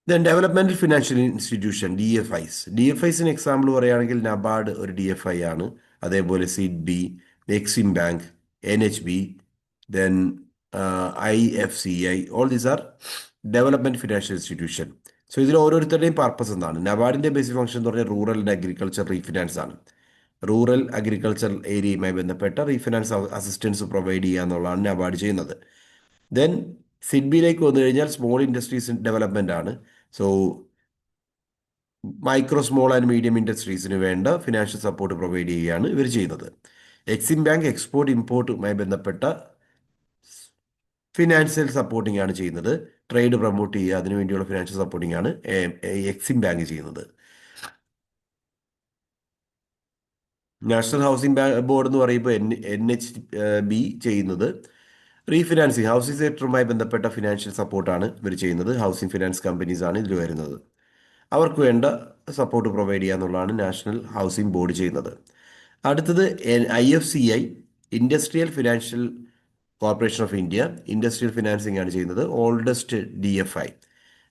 Then developmental financial institution, D F Is. D F ഐസിന് എക്സാമ്പിൾ പറയുകയാണെങ്കിൽ നബാർഡ് ഒരു ഡി എഫ് ഐ ആണ്. അതേപോലെ SIDBI, EXIM bank, N H B, then I F C I, all these are development financial institution. So ഇതിൽ ഓരോരുത്തരുടെയും പർപ്പസ് എന്താണ്? നബാർഡിന്റെ ബേസിക് ഫംഗ്ഷൻ എന്ന് പറഞ്ഞാൽ റൂറൽ ആൻഡ് അഗ്രികൾച്ചർ റീഫിനാൻസ് ആണ്. റൂറൽ അഗ്രികൾച്ചർ ഏരിയയുമായി ബന്ധപ്പെട്ട റീഫിനാൻസ് അസിസ്റ്റൻസ് പ്രൊവൈഡ് ചെയ്യുക എന്നുള്ളതാണ് നബാർഡ് ചെയ്യുന്നത്. ദെൻ സിഡ്ബിയിലേക്ക് വന്നു കഴിഞ്ഞാൽ സ്മോൾ ഇൻഡസ്ട്രീസ് ഡെവലപ്മെന്റ് ആണ്. So micro, small and medium ഇൻഡസ്ട്രീസിന് വേണ്ട ഫിനാൻഷ്യൽ സപ്പോർട്ട് പ്രൊവൈഡ് ചെയ്യുകയാണ് ഇവർ ചെയ്യുന്നത്. എക്സിം ബാങ്ക് എക്സ്പോർട്ട് ഇമ്പോർട്ടുമായി ബന്ധപ്പെട്ട ഫിനാൻഷ്യൽ സപ്പോർട്ടിംഗ് ആണ് ചെയ്യുന്നത്. ട്രേഡ് പ്രൊമോട്ട് ചെയ്യുക, അതിനുവേണ്ടിയുള്ള ഫിനാൻഷ്യൽ സപ്പോർട്ടിംഗ് ആണ് എക്സിം ബാങ്ക് ചെയ്യുന്നത്. നാഷണൽ ഹൗസിംഗ് ബോർഡ് എന്ന് പറയുമ്പോൾ എൻ എച്ച് ബി ചെയ്യുന്നത് റീഫിനാൻസിങ് ഹൗസിംഗ് സെക്ടറുമായി ബന്ധപ്പെട്ട ഫിനാൻഷ്യൽ സപ്പോർട്ടാണ് ഇവർ ചെയ്യുന്നത്. ഹൗസിംഗ് ഫിനാൻസ് കമ്പനീസ് ആണ് ഇതിൽ വരുന്നത്. അവർക്ക് വേണ്ട സപ്പോർട്ട് പ്രൊവൈഡ് ചെയ്യുക എന്നുള്ളതാണ് നാഷണൽ ഹൗസിംഗ് ബോർഡ് ചെയ്യുന്നത്. അടുത്തത് IFCI, industrial financial corporation of India, industrial financing ആണ് ചെയ്യുന്നത്. ഓൾഡസ്റ്റ് DFI,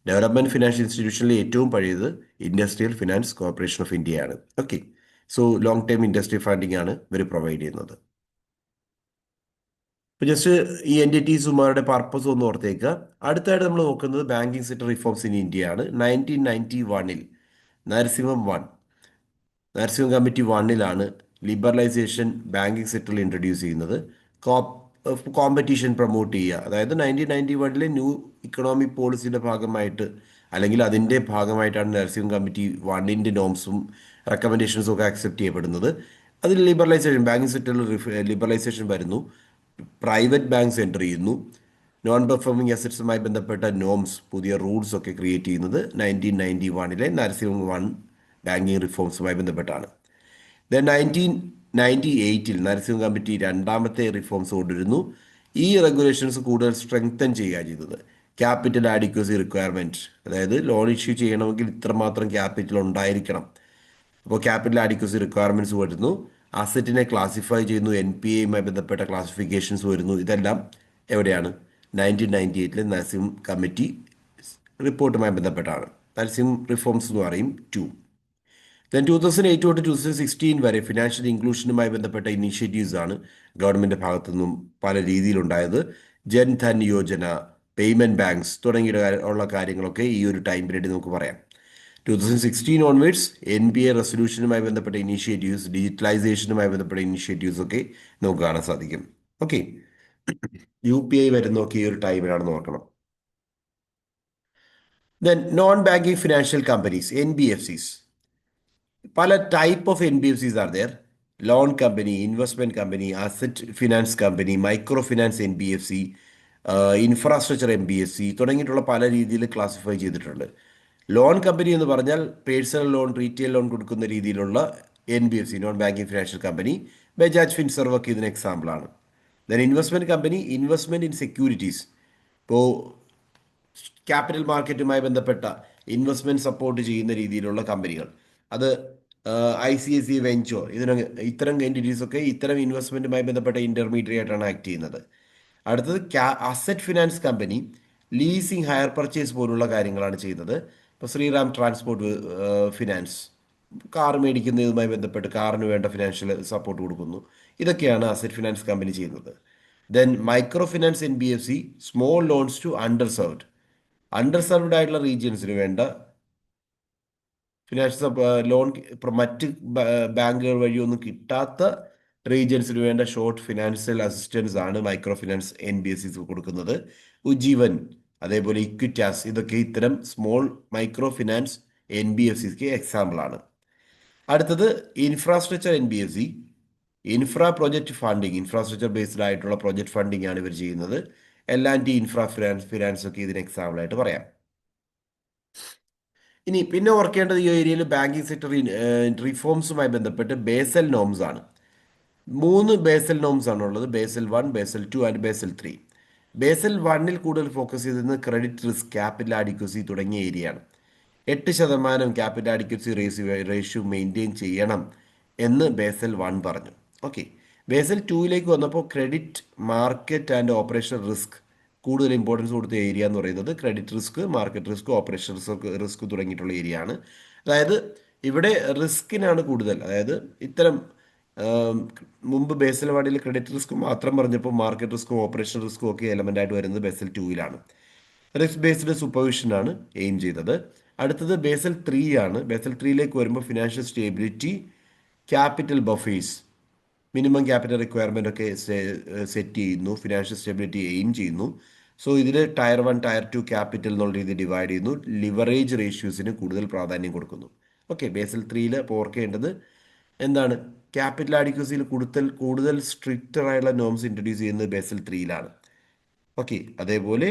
ഡെവലപ്മെന്റ് ഫിനാൻഷ്യൽ ഇൻസ്റ്റിറ്റ്യൂഷനിൽ ഏറ്റവും പഴയത് ഇൻഡസ്ട്രിയൽ ഫിനാൻസ് കോർപ്പറേഷൻ ഓഫ് ഇന്ത്യയാണ്. Okay, so long time industry funding ആണ് ഇവർ പ്രൊവൈഡ് ചെയ്യുന്നത്. ഇപ്പൊ ജസ്റ്റ് ഈ എൻറ്റിറ്റീസുമാരുടെ പർപ്പസ് ഒന്ന് ഓർത്തേക്കുക. അടുത്തായിട്ട് നമ്മൾ നോക്കുന്നത് banking sector reforms in India. 1991 Narasimham one Narasimham committee വണ്ണിലാണ് ലിബറലൈസേഷൻ ബാങ്കിങ് സെക്ടറിൽ ഇൻട്രൊഡ്യൂസ് ചെയ്യുന്നത്. കോമ്പറ്റീഷൻ പ്രൊമോട്ട് ചെയ്യുക, അതായത് 1991 ന്യൂ ഇക്കണോമിക് പോളിസിയുടെ ഭാഗമായിട്ട് അല്ലെങ്കിൽ അതിൻ്റെ ഭാഗമായിട്ടാണ് നരസിംഹം കമ്മിറ്റി വണ്ണിൻ്റെ നോംസും റെക്കമെൻഡേഷൻസും ഒക്കെ അക്സെപ്റ്റ് ചെയ്യപ്പെടുന്നത്. അതിൽ ലിബറലൈസേഷൻ ബാങ്കിങ് സെക്ടറിൽ ലിബറലൈസേഷൻ വരുന്നു. പ്രൈവറ്റ് ബാങ്ക്സ് എൻ്റർ ചെയ്യുന്നു. നോൺ പെർഫോമിംഗ് അസറ്റ്സുമായി ബന്ധപ്പെട്ട നോംസ്, പുതിയ റൂൾസ് ഒക്കെ ക്രിയേറ്റ് ചെയ്യുന്നത് 1991 നരസിംഹം വൺ ബാങ്കിങ് റിഫോംസുമായി ബന്ധപ്പെട്ടാണ്. ദെൻ 1998 നരസിംഹം കമ്മിറ്റി രണ്ടാമത്തെ റിഫോംസ് കൊണ്ടുവരുന്നു. ഈ റെഗുലേഷൻസ് കൂടുതൽ സ്ട്രെങ്തൻ ചെയ്യുക ചെയ്തത്. ക്യാപിറ്റൽ ആഡിക്വസി റിക്വയർമെൻറ്റ്, അതായത് ലോൺ ഇഷ്യൂ ചെയ്യണമെങ്കിൽ ഇത്രമാത്രം ക്യാപിറ്റൽ ഉണ്ടായിരിക്കണം. അപ്പോൾ ക്യാപിറ്റൽ ആഡിക്വസി റിക്വയർമെൻറ്റ്സ് വരുന്നു. അസറ്റിനെ ക്ലാസിഫൈ ചെയ്യുന്നു. NPAയുമായി ബന്ധപ്പെട്ട ക്ലാസിഫിക്കേഷൻസ് വരുന്നു. ഇതെല്ലാം എവിടെയാണ്? 1998 നരസിംഹം കമ്മിറ്റി റിപ്പോർട്ടുമായി ബന്ധപ്പെട്ടാണ്. നരസിംഹം റിഫോംസ് എന്ന് പറയും 2. ദെൻ 2008 തൊട്ട് 2016 വരെ ഫിനാൻഷ്യൽ ഇൻക്ലൂഷനുമായി ബന്ധപ്പെട്ട ഇനീഷ്യേറ്റീവ്സ് ആണ് ഗവൺമെൻറ് ഭാഗത്തു നിന്നും പല രീതിയിലുണ്ടായത്. ജൻധൻ യോജന, പേയ്മെൻറ്റ് ബാങ്ക്സ് തുടങ്ങിയ ഉള്ള കാര്യങ്ങളൊക്കെ ഈ ഒരു ടൈം പീരീഡ് നമുക്ക് പറയാം. 2016 ഓൺവേഡ്സ് NBA റെസൊല്യൂഷനുമായി ബന്ധപ്പെട്ട ഇനീഷ്യേറ്റീവ്സ്, ഡിജിറ്റലൈസേഷനുമായി ബന്ധപ്പെട്ട ഇനീഷ്യേറ്റീവ്സ് ഒക്കെ നമുക്ക് കാണാൻ സാധിക്കും. ഓക്കെ, UPI വരുന്നൊക്കെ ഈ ഒരു ടൈമിലാണെന്ന് ഓർക്കണം. Then non banking financial companies, NBFCs. പല type of NBFCs are there. Loan company, investment company, asset finance company, micro finance NBFC, infrastructure MBFC തുടങ്ങിയിട്ടുള്ള പല രീതിയിൽ ക്ലാസിഫൈ ചെയ്തിട്ടുണ്ട്. ലോൺ കമ്പനി എന്ന് പറഞ്ഞാൽ പേഴ്സണൽ ലോൺ, റീറ്റെയിൽ ലോൺ കൊടുക്കുന്ന രീതിയിലുള്ള NBFC, non banking financial company. Bajaj Finserv ഒക്കെ ഇതിന് എക്സാമ്പിളാണ്. Then investment company, investment in securities. ഇപ്പോൾ ക്യാപിറ്റൽ മാർക്കറ്റുമായി ബന്ധപ്പെട്ട ഇൻവെസ്റ്റ്മെന്റ് സപ്പോർട്ട് ചെയ്യുന്ന രീതിയിലുള്ള കമ്പനികൾ, അത് ICICI വെഞ്ചർ, ഇത്തരം എൻറ്റിറ്റീസ് ഒക്കെ ഇത്തരം ഇൻവെസ്റ്റ്മെന്റുമായി ബന്ധപ്പെട്ട ഇന്റർമീഡിയറ്റ് ആയിട്ടാണ് ആക്ട് ചെയ്യുന്നത്. അടുത്തത് asset finance company, leasing, hire purchase പോലുള്ള കാര്യങ്ങളാണ് ചെയ്യുന്നത്. ഇപ്പോൾ ശ്രീറാം ട്രാൻസ്പോർട്ട് ഫിനാൻസ്, കാർ മേടിക്കുന്നതുമായി ബന്ധപ്പെട്ട് കാറിന് വേണ്ട ഫിനാൻഷ്യൽ സപ്പോർട്ട് കൊടുക്കുന്നു. ഇതൊക്കെയാണ് അസറ്റ് ഫിനാൻസ് കമ്പനി ചെയ്യുന്നത്. ദെൻ micro finance NBFC, small loans to underserved ആയിട്ടുള്ള റീജിയൻസിന് വേണ്ട ഫിനാൻഷ്യൽ ലോൺ, മറ്റ് ബാങ്കുകൾ വഴിയൊന്നും കിട്ടാത്ത റീജിയൻസിന് വേണ്ട ഷോർട്ട് ഫിനാൻഷ്യൽ അസിസ്റ്റൻസ് ആണ് മൈക്രോ ഫിനാൻസ് NBFCs കൊടുക്കുന്നത്. ഉജ്ജീവൻ, അതേപോലെ ഇക്വിറ്റാസ്, ഇതൊക്കെ ഇത്തരം സ്മോൾ മൈക്രോ ഫിനാൻസ് NBFCക്ക് എക്സാമ്പിളാണ്. അടുത്തത് ഇൻഫ്രാസ്ട്രക്ചർ NBFC, ഇൻഫ്രാസ്ട്രക്ചർ ബേസ്ഡ് ആയിട്ടുള്ള പ്രൊജക്ട് ഫണ്ടിങ് ആണ് ഇവർ ചെയ്യുന്നത്. L&T ഇൻഫ്രാ ഫിനാൻസ് ഒക്കെ ഇതിന് എക്സാമ്പിളായിട്ട് പറയാം. ഇനി പിന്നെ ഓർക്കേണ്ടത് ഈ ഏരിയയിൽ ബാങ്കിങ് സെക്ടർ റിഫോംസുമായി ബന്ധപ്പെട്ട് ബേസൽ നോംസ് ആണ്. 3 ബേസൽ നോംസ് ആണുള്ളത്: Basel 1, Basel 2 and Basel 3. Basel 1ൽ കൂടുതൽ ഫോക്കസ് ചെയ്തിരുന്നത് ക്രെഡിറ്റ് റിസ്ക്, ക്യാപിറ്റൽ ആഡിക്വസി തുടങ്ങിയ ഏരിയയാണ്. 8% ക്യാപിറ്റൽ ആഡിക്വസി റേഷ്യോ മെയിൻറ്റെയിൻ ചെയ്യണം എന്ന് ബേസൽ 1 പറഞ്ഞു. ഓക്കെ, ബേസൽ 2ലേക്ക് വന്നപ്പോൾ credit, market and operational risk കൂടുതൽ ഇമ്പോർട്ടൻസ് കൊടുത്ത ഏരിയ എന്ന് പറയുന്നത് credit risk, market risk, operation risk തുടങ്ങിയിട്ടുള്ള ഏരിയ ആണ്. അതായത് ഇവിടെ റിസ്കിനാണ് കൂടുതൽ. അതായത് ഇത്തരം മുമ്പ് ബേസൽ 1ൽ ക്രെഡിറ്റ് റിസ്ക് മാത്രം പറഞ്ഞപ്പോൾ മാർക്കറ്റ് റിസ്ക്കും ഓപ്പറേഷൻ റിസ്ക്കും ഒക്കെ എലമെന്റ് ആയിട്ട് വരുന്നത് ബേസൽ 2ലാണ്. റിസ്ക് ബേസ്ഡ് സൂപ്പർവിഷൻ ആണ് എയിം ചെയ്തത്. അടുത്തത് ബേസൽ 3 ആണ്. ബേസൽ 3ലേക്ക് വരുമ്പോൾ financial stability, capital buffers, minimum capital requirement ഒക്കെ സെറ്റ് ചെയ്യുന്നു, ഫിനാൻഷ്യൽ സ്റ്റെബിലിറ്റി എയിം ചെയ്യുന്നു. സോ ഇതിൽ ടയർ 1, ടയർ 2 ക്യാപിറ്റൽ എന്നുള്ള രീതിയിൽ ഡിവൈഡ് ചെയ്യുന്നു. ലിവറേജ് റേഷ്യൂസിന് കൂടുതൽ പ്രാധാന്യം കൊടുക്കുന്നു. ഓക്കെ, ബേസൽ 3ൽ ഇപ്പോൾ ഓർക്കേണ്ടത് എന്താണ്? ക്യാപിറ്റൽ ആഡിക്വസിയിൽ കൂടുതൽ സ്ട്രിക്റ്റർ ആയിട്ടുള്ള നോംസ് ഇൻട്രൊഡ്യൂസ് ചെയ്യുന്നത് ബേസൽ 3ലാണ്. ഓക്കെ, അതേപോലെ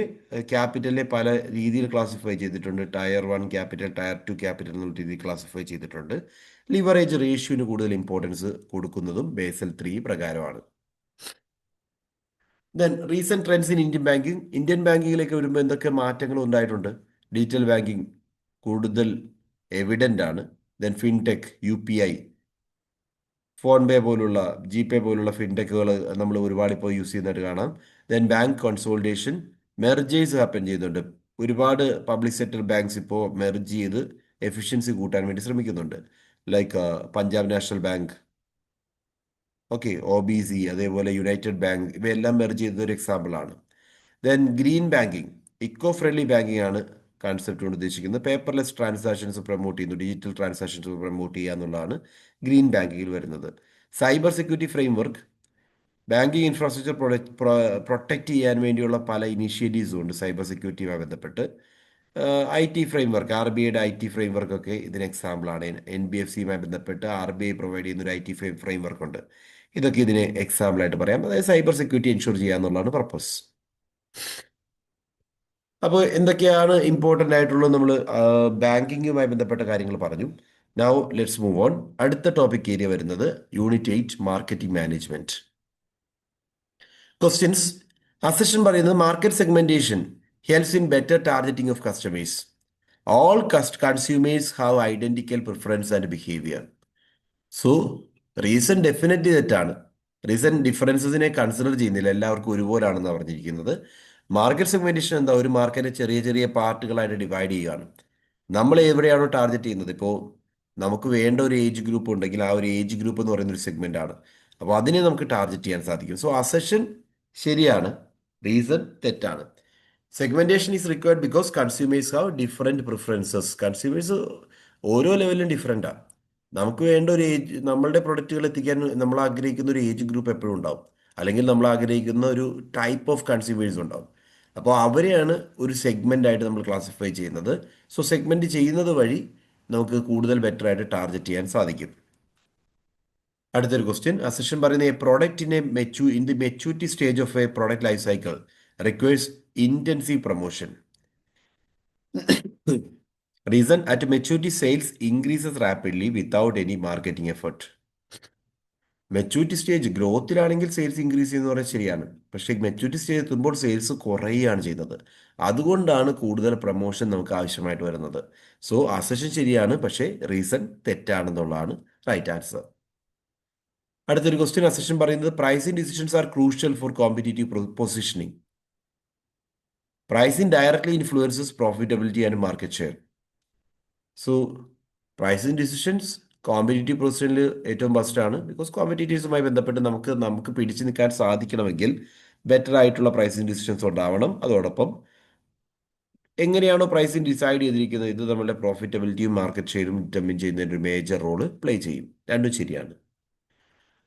ക്യാപിറ്റലിനെ പല രീതിയിൽ ക്ലാസിഫൈ ചെയ്തിട്ടുണ്ട്. ടയർ 1 ക്യാപിറ്റൽ, ടയർ 2 ക്യാപിറ്റൽ എന്നുള്ള രീതിയിൽ ക്ലാസിഫൈ ചെയ്തിട്ടുണ്ട്. ലിവറേജ് റേഷ്യോന് കൂടുതൽ ഇമ്പോർട്ടൻസ് കൊടുക്കുന്നതും ബേസൽ 3 പ്രകാരമാണ്. Then recent trends in Indian ബാങ്കിങ്ങിലേക്ക് വരുമ്പോൾ എന്തൊക്കെ മാറ്റങ്ങൾ ഉണ്ടായിട്ടുണ്ട്? ഡിജിറ്റൽ ബാങ്കിങ് കൂടുതൽ എവിഡന്റ് ആണ്. Then fintech, UPI, PhonePe പോലുള്ള, GPay പോലുള്ള ഫിൻടെക്കുകൾ നമ്മൾ ഒരുപാട് ഇപ്പോൾ യൂസ് ചെയ്യുന്നതായിട്ട് കാണാം. Then bank consolidation, mergers happen ചെയ്യുന്നുണ്ട്. ഒരുപാട് പബ്ലിക് സെക്ടർ ബാങ്ക്സ് ഇപ്പോൾ മെർജ് ചെയ്ത് എഫിഷ്യൻസി കൂട്ടാൻ വേണ്ടി ശ്രമിക്കുന്നുണ്ട്. Like Punjab national bank, okay, OBC, അതേപോലെ യുണൈറ്റഡ് ബാങ്ക്, ഇവയെല്ലാം മെർജ് ചെയ്തത് ഒരു എക്സാമ്പിൾ ആണ്. Then green banking, eco friendly banking ആണ് കൺസെപ്റ്റ് കൊണ്ട് ഉദ്ദേശിക്കുന്നത്. പേപ്പർലെസ് ട്രാൻസാക്ഷൻസ് പ്രൊമോട്ട് ചെയ്യുന്നു, ഡിജിറ്റൽ ട്രാൻസാക്ഷൻസ് പ്രൊമോട്ട് ചെയ്യുക എന്നുള്ളതാണ് ഗ്രീൻ ബാങ്കിങ്ങിൽ വരുന്നത്. Cyber security framework, banking infrastructure protect ചെയ്യാൻ വേണ്ടിയുള്ള പല ഇനീഷ്യേറ്റീവ്സും ഉണ്ട് സൈബർ സെക്യൂരിറ്റിയുമായി ബന്ധപ്പെട്ട്. IT ഫ്രെയിംവർക്ക്, RBIയുടെ IT ഫ്രെയിംവർക്ക് ഒക്കെ ഇതിന് എക്സാമ്പിളാണ്. NBFCയുമായി ബന്ധപ്പെട്ട് RBI പ്രൊവൈഡ് ചെയ്യുന്ന ഒരു IT ഫ്രെയിംവർക്ക് ഉണ്ട്. ഇതൊക്കെ ഇതിന് എക്സാമ്പിളായിട്ട് പറയാം. അതായത് സൈബർ സെക്യൂരിറ്റി എൻഷുർ ചെയ്യുക എന്നുള്ളതാണ് പർപ്പസ്. അപ്പോൾ എന്തൊക്കെയാണ് ഇമ്പോർട്ടൻ്റ് ആയിട്ടുള്ളത്? നമ്മൾ ബാങ്കിങ്ങുമായി ബന്ധപ്പെട്ട കാര്യങ്ങൾ പറഞ്ഞു. Now let's move on. അടുത്ത ടോപ്പിക് ഏരിയ വരുന്നത് unit 8 marketing management. Questions. Assertion പറയുന്നത് market segmentation helps in better targeting of customers. All consumers have identical preference and behaviour. So reason definitely തെറ്റാണ്. റീസൺ ഡിഫറൻസസിനെ കൺസിഡർ ചെയ്യുന്നില്ല, എല്ലാവർക്കും ഒരുപോലാണെന്ന് പറഞ്ഞിരിക്കുന്നത്. Market segmentation എന്താ? ഒരു മാർക്കറ്റ് ചെറിയ ചെറിയ പാർട്ടുകളായിട്ട് ഡിവൈഡ് ചെയ്യുകയാണ്. നമ്മൾ എവിടെയാണോ ടാർഗറ്റ് ചെയ്യുന്നത്, ഇപ്പോൾ നമുക്ക് വേണ്ട ഒരു ഏജ് ഗ്രൂപ്പ് ഉണ്ടെങ്കിൽ ആ ഒരു ഏജ് ഗ്രൂപ്പ് എന്ന് പറയുന്ന ഒരു സെഗ്മെന്റ് ആണ്. അപ്പോൾ അതിനെ നമുക്ക് ടാർഗറ്റ് ചെയ്യാൻ സാധിക്കും. സോ അസഷൻ ശരിയാണ്, റീസൺ തെറ്റാണ്. Segmentation is required because consumers have different preferences. Consumers ഓരോ ലെവലിലും ഡിഫറെൻറ്റാണ്. നമുക്ക് വേണ്ട ഒരു ഏജ്, നമ്മളുടെ പ്രൊഡക്റ്റുകൾ എത്തിക്കാൻ നമ്മൾ ആഗ്രഹിക്കുന്ന ഒരു ഏജ് ഗ്രൂപ്പ് എപ്പോഴും ഉണ്ടാവും, അല്ലെങ്കിൽ നമ്മൾ ആഗ്രഹിക്കുന്ന ഒരു ടൈപ്പ് ഓഫ് കൺസ്യൂമേഴ്സ് ഉണ്ടാവും. അപ്പോൾ അവരെയാണ് ഒരു സെഗ്മെന്റ് ആയിട്ട് നമ്മൾ ക്ലാസിഫൈ ചെയ്യുന്നത്. സോ സെഗ്മെന്റ് ചെയ്യുന്നത് വഴി നമുക്ക് കൂടുതൽ ബെറ്റർ ആയിട്ട് ടാർഗറ്റ് ചെയ്യാൻ സാധിക്കും. അടുത്തൊരു ക്വസ്റ്റ്യൻ. അസഷൻ പറയുന്ന a product in the maturity stage of a product life cycle requires intensive promotion. Reason at maturity sales increases rapidly without any marketing effort. Maturity stage ഗ്രോത്തിലാണെങ്കിൽ സെയിൽസ് ഇൻക്രീസ് ചെയ്യുന്ന പറയാൻ ശരിയാണ്, പക്ഷേ maturity stage എത്തുമ്പോൾ sales കുറയുകയാണ് ചെയ്യുന്നത്. അതുകൊണ്ടാണ് കൂടുതൽ പ്രൊമോഷൻ നമുക്ക് ആവശ്യമായിട്ട് വരുന്നത്. സോ അസഷൻ ശരിയാണ്, പക്ഷേ റീസൺ തെറ്റാണെന്നുള്ളതാണ് റൈറ്റ് ആൻസർ. അടുത്തൊരു ക്വസ്റ്റ്യൻ. അസഷൻ പറയുന്നത് pricing decisions are crucial for competitive positioning. Pricing directly influences profitability and market share. So pricing decisions competitive പൊസിഷനിൽ ഏറ്റവും ബെസ്റ്റ് ആണ്. ബിക്കോസ് കോമ്പറ്റീറ്റീവ്സുമായി ബന്ധപ്പെട്ട് നമുക്ക് പിടിച്ചു നിൽക്കാൻ സാധിക്കണമെങ്കിൽ ബെറ്റർ ആയിട്ടുള്ള പ്രൈസിംഗ് ഡിസിഷൻസ് ഉണ്ടാവണം. അതോടൊപ്പം എങ്ങനെയാണോ പ്രൈസിംഗ് ഡിസൈഡ് ചെയ്തിരിക്കുന്നത്, ഇത് നമ്മുടെ പ്രോഫിറ്റബിലിറ്റിയും മാർക്കറ്റ് ഷെയറും ഡിറ്റർമിൻ ചെയ്യുന്നതിന് ഒരു മേജർ റോള് പ്ലേ ചെയ്യും. രണ്ടും ശരിയാണ്.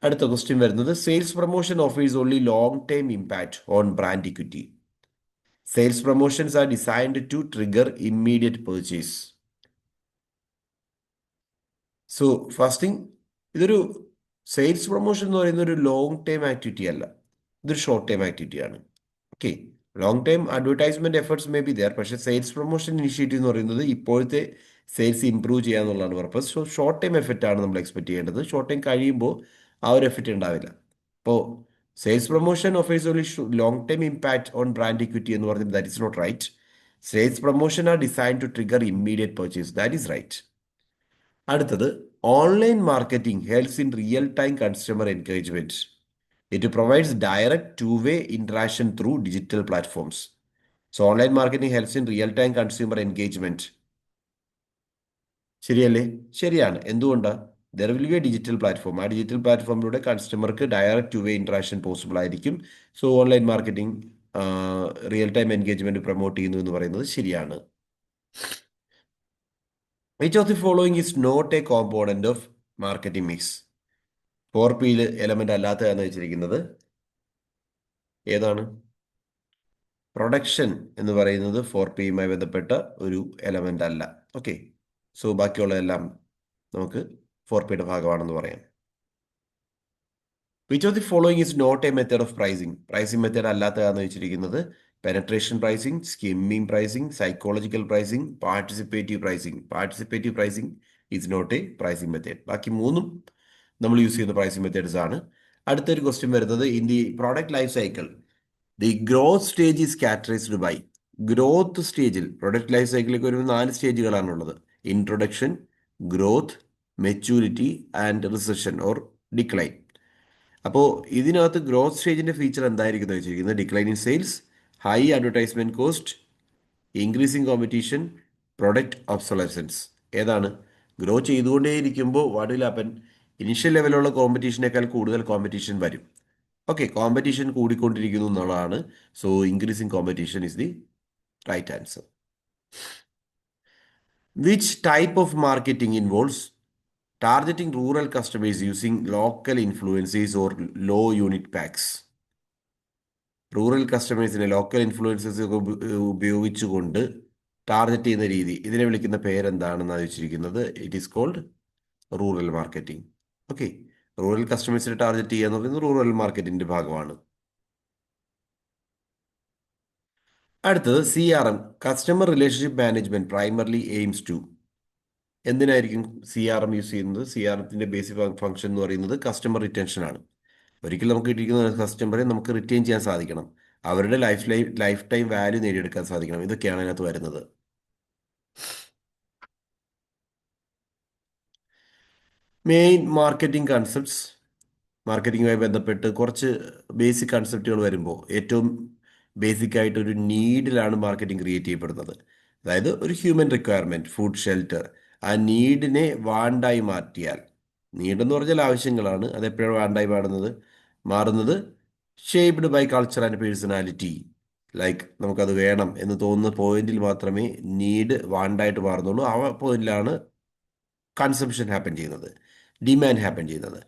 അടുത്ത ക്വസ്റ്റ്യൻ വരുന്നത് sales promotion offers only long time impact on brand equity. Sales promotions are designed to trigger immediate purchase. So first thing, ഇതൊരു സെയിൽസ് പ്രൊമോഷൻ എന്ന് പറയുന്ന ഒരു ലോങ് ടൈം ആക്ടിവിറ്റി അല്ല, ഇതൊരു ഷോർട്ട് ടൈം ആക്ടിവിറ്റിയാണ്. Okay, long time advertisement efforts may be there, പക്ഷേ sales promotion initiative എന്ന് പറയുന്നത് ഇപ്പോഴത്തെ സെയിൽസ് ഇംപ്രൂവ് ചെയ്യുക എന്നുള്ളതാണ് purpose. So short time effect ആണ് നമ്മൾ എക്സ്പെക്ട് ചെയ്യേണ്ടത്. ഷോർട്ട് ടൈം കഴിയുമ്പോൾ ആ ഒരു എഫക്റ്റ് ഉണ്ടാവില്ല. അപ്പോൾ sales promotion offers only long time impact on brand equity എന്ന് പറയുന്നത് that is not right. Sales promotion are design to trigger immediate purchase, that is right. അടുത്തത് online marketing helps in real time consumer engagement. It provides direct two way interaction through digital platforms. So online marketing helps in real time consumer engagement. ശരിയല്ലേ? ശരിയാണ്. എന്തുകൊണ്ടാണ്? There will be a digital platform. ആ digital പ്ലാറ്റ്ഫോമിലൂടെ കസ്റ്റമർക്ക് direct two way interaction possible ആയിരിക്കും. So online marketing real time engagement promote ചെയ്യുന്നു എന്ന് പറയുന്നത് ശരിയാണ്. Which of the following is not a component of marketing mix? 4P element അല്ലാത്തതാണ് വെച്ചിരിക്കുന്നത്. ഏതാണ്? പ്രൊഡക്ഷൻ എന്ന് പറയുന്നത് 4Pയുമായി ബന്ധപ്പെട്ട ഒരു എലമെന്റ് അല്ല. ഓക്കെ, സോ ബാക്കിയുള്ളതെല്ലാം നമുക്ക് 4Pയുടെ ഭാഗമാണെന്ന് പറയാം. Which of the following is not a method of pricing? Pricing method അല്ലാത്തതാണ് വെച്ചിരിക്കുന്നത്. Penetration pricing, skimming pricing, psychological pricing, participative pricing. Participative pricing is not a pricing method. ബാക്കി മൂന്നും നമ്മൾ യൂസ് ചെയ്യുന്ന പ്രൈസിംഗ് മെത്തേഡ്സ് ആണ്. അടുത്തൊരു ക്വസ്റ്റ്യൻ വരുന്നത് in the product life cycle the growth stage is characterised by growth സ്റ്റേജിൽ product life സൈക്കിളിലേക്ക് ഒരു 4 സ്റ്റേജുകളാണുള്ളത്. Introduction, growth, maturity and recession or decline. അപ്പോൾ ഇതിനകത്ത് ഗ്രോത്ത് സ്റ്റേജിൻ്റെ ഫീച്ചർ എന്തായിരിക്കും വെച്ചിരിക്കുന്നത്? Decline in sales, high advertisement cost, increasing competition, product obsolescence. ഏതാണ്? ഗ്രോ ചെയ്തുകൊണ്ടേയിരിക്കുമ്പോൾ വാട്ട് വിൽ ഹാപ്പൻ? ഇനിഷ്യൽ ലെവലുള്ള കോമ്പറ്റീഷനേക്കാൾ കൂടുതൽ കോമ്പറ്റീഷൻ വരും. ഓക്കെ, കോമ്പറ്റീഷൻ കൂടിക്കൊണ്ടിരിക്കുന്നു എന്നുള്ളതാണ്. So increasing competition is the right answer. Which type of marketing involves targeting rural customers using local influencers or low unit packs? Rural കസ്റ്റമേഴ്സിനെ local influencers ഒക്കെ ഉപയോഗിച്ചുകൊണ്ട് target ചെയ്യുന്ന രീതി, ഇതിനെ വിളിക്കുന്ന പേരെന്താണെന്നാണ് വെച്ചിരിക്കുന്നത്? It is called rural marketing. Okay, rural കസ്റ്റമേഴ്സിനെ ടാർഗറ്റ് ചെയ്യുക എന്ന് പറയുന്നത് റൂറൽ മാർക്കറ്റിംഗിന്റെ ഭാഗമാണ്. അടുത്തത് CRM, customer relationship management primarily aims to. എന്തിനായിരിക്കും CRM യൂസ് ചെയ്യുന്നത്? CRMത്തിന്റെ ബേസിക് ഫംഗ്ഷൻ എന്ന് പറയുന്നത് കസ്റ്റമർ റിറ്റൻഷൻ ആണ്. ഒരിക്കലും നമുക്ക് കിട്ടിയിരിക്കുന്ന കസ്റ്റമറെ നമുക്ക് റിറ്റെയിൻ ചെയ്യാൻ സാധിക്കണം, അവരുടെ ലൈഫ് ടൈം വാല്യൂ നേടിയെടുക്കാൻ സാധിക്കണം. ഇതൊക്കെയാണ് അതിനകത്ത് വരുന്നത്. Main marketing concepts. മാർക്കറ്റിങ്ങുമായി ബന്ധപ്പെട്ട് കുറച്ച് ബേസിക് കൺസെപ്റ്റുകൾ വരുമ്പോൾ ഏറ്റവും ബേസിക് ആയിട്ട് ഒരു നീഡിലാണ് മാർക്കറ്റിംഗ് ക്രിയേറ്റ് ചെയ്യപ്പെടുന്നത്. അതായത് ഒരു ഹ്യൂമൻ റിക്വയർമെൻറ്റ്, ഫുഡ്, ഷെൽട്ടർ. ആ നീഡിനെ വാണ്ടായി മാറ്റിയാൽ, നീഡെന്ന് പറഞ്ഞാൽ ആവശ്യങ്ങളാണ്, അതെപ്പോഴാണ് വാണ്ടായി മാറുന്നത്? Shaped by culture and personality. Like നമുക്കത് വേണം എന്ന് തോന്നുന്ന പോയിന്റിൽ മാത്രമേ നീഡ് വാണ്ടായിട്ട് മാറുന്നുള്ളൂ. ആ പോയിന്റിലാണ് കൺസംഷൻ ഹാപ്പൻ ചെയ്യുന്നത്, ഡിമാൻഡ് ഹാപ്പൻ ചെയ്യുന്നത്.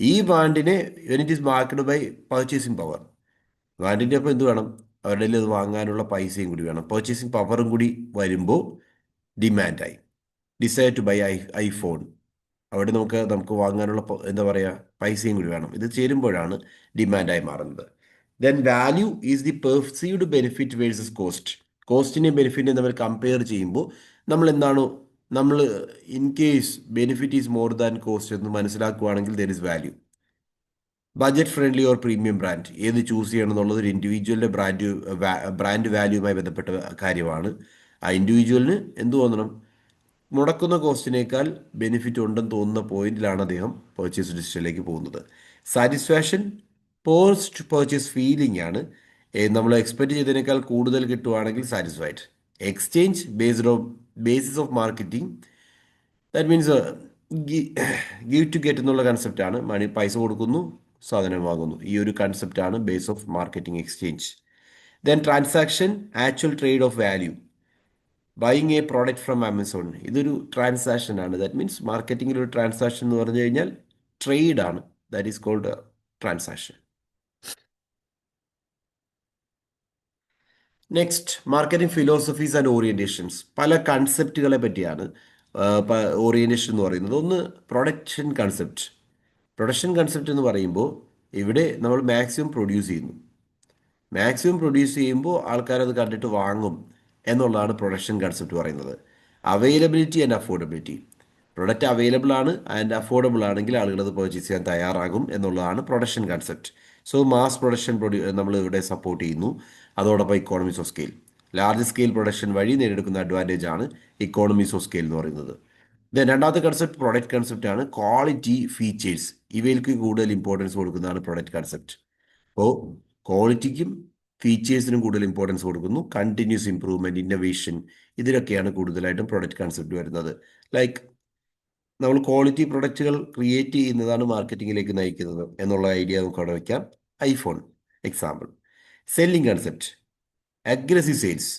ഈ വാണ്ടിനെ when it is marked by purchasing power, വാണ്ടിൻ്റെ ഒപ്പം എന്ത് വേണം? അവരുടെ കയ്യിൽ അത് വാങ്ങാനുള്ള പൈസയും കൂടി വേണം. പർച്ചേസിങ് പവറും കൂടി വരുമ്പോൾ ഡിമാൻഡായി. ഡിസൈഡ് ടു ബൈ ഐഫോൺ, അവിടെ നമുക്ക് വാങ്ങാനുള്ള എന്താ പറയുക, പൈസയും കൂടി വേണം. ഇത് ചേരുമ്പോഴാണ് ഡിമാൻഡായി മാറുന്നത്. Then value is the perceived benefit versus cost. കോസ്റ്റിനെയും ബെനിഫിറ്റിനെയും തമ്മിൽ കമ്പയർ ചെയ്യുമ്പോൾ നമ്മൾ in case benefit is more than cost എന്ന് മനസ്സിലാക്കുകയാണെങ്കിൽ there is value. Budget friendly or premium brand, ഏത് ചൂസ് ചെയ്യണം എന്നുള്ളത് ഒരു ഇൻഡിവിജ്വലിൻ്റെ ബ്രാൻഡ് വാല്യൂവുമായി ബന്ധപ്പെട്ട കാര്യമാണ്. ആ ഇൻഡിവിജ്വലിന് എന്ത് തോന്നണം? മുടക്കുന്ന കോസ്റ്റിനേക്കാൾ ബെനിഫിറ്റ് ഉണ്ടെന്ന് തോന്നുന്ന പോയിന്റിലാണ് അദ്ദേഹം പർച്ചേസ് ഡിസിഷനിലേക്ക് പോകുന്നത്. സാറ്റിസ്ഫാക്ഷൻ പോസ്റ്റ് പർച്ചേസ് ഫീലിംഗ് ആണ്. നമ്മൾ എക്സ്പെക്ട് ചെയ്തതിനേക്കാൾ കൂടുതൽ കിട്ടുവാണെങ്കിൽ satisfied. Exchange basis of marketing, that means give to get എന്നുള്ള കൺസെപ്റ്റാണ്. പൈസ കൊടുക്കുന്നു, സാധനം വാങ്ങുന്നു. ഈ ഒരു കൺസെപ്റ്റാണ് base of marketing exchange. Then transaction, actual trade of value. Buying a product from Amazon, ഇതൊരു ട്രാൻസാക്ഷൻ ആണ്. ദാറ്റ് മീൻസ് മാർക്കറ്റിംഗിൽ ഒരു ട്രാൻസാക്ഷൻ എന്ന് പറഞ്ഞു കഴിഞ്ഞാൽ ട്രേഡ് ആണ്. That is called transaction. Next, marketing philosophies and orientations. പല കൺസെപ്റ്റുകളെ പറ്റിയാണ് ഓറിയന്റേഷൻ എന്ന് പറയുന്നത്. ഒന്ന് പ്രൊഡക്ഷൻ കൺസെപ്റ്റ്. പ്രൊഡക്ഷൻ കൺസെപ്റ്റ് എന്ന് പറയുമ്പോൾ ഇവിടെ നമ്മൾ മാക്സിമം പ്രൊഡ്യൂസ് ചെയ്യുമ്പോൾ ആൾക്കാരത് കണ്ടിട്ട് വാങ്ങും എന്നുള്ളതാണ് പ്രൊഡക്ഷൻ കൺസെപ്റ്റ് പറയുന്നത്. Availability and affordability. Product available ആണ് ആൻഡ് അഫോർഡബിൾ ആണെങ്കിൽ ആളുകൾ അത് പർച്ചേസ് ചെയ്യാൻ തയ്യാറാകും എന്നുള്ളതാണ് production concept. So mass production നമ്മൾ ഇവിടെ സപ്പോർട്ട് ചെയ്യുന്നു. അതോടൊപ്പം economies of scale, large scale production വഴി നേടിയെടുക്കുന്ന അഡ്വാൻറ്റേജ് ആണ് ഇക്കോണമീസ് ഓഫ് സ്കെയിൽ എന്ന് പറയുന്നത്. ദെൻ രണ്ടാമത്തെ കൺസെപ്റ്റ് പ്രൊഡക്റ്റ് കൺസെപ്റ്റ് ആണ്. ക്വാളിറ്റി, ഫീച്ചേഴ്സ്, ഇവയിലേക്ക് കൂടുതൽ ഇമ്പോർട്ടൻസ് കൊടുക്കുന്നതാണ് പ്രൊഡക്റ്റ് കൺസെപ്റ്റ്. അപ്പോൾ ക്വാളിറ്റിക്കും ഫീച്ചേഴ്സിനും കൂടുതൽ ഇമ്പോർട്ടൻസ് കൊടുക്കുന്നു. കണ്ടിന്യൂസ് ഇംപ്രൂവ്മെൻറ്റ്, ഇന്നൊവേഷൻ, ഇതിലൊക്കെയാണ് കൂടുതലായിട്ടും പ്രൊഡക്റ്റ് കൺസെപ്റ്റ് വരുന്നത്. ലൈക്ക് നമ്മൾ ക്വാളിറ്റി പ്രൊഡക്റ്റുകൾ ക്രിയേറ്റ് ചെയ്യുന്നതാണ് മാർക്കറ്റിങ്ങിലേക്ക് നയിക്കുന്നത് എന്നുള്ള ഐഡിയ നമുക്ക് അവിടെ വയ്ക്കാം. IPhone example. Selling concept, aggressive sales,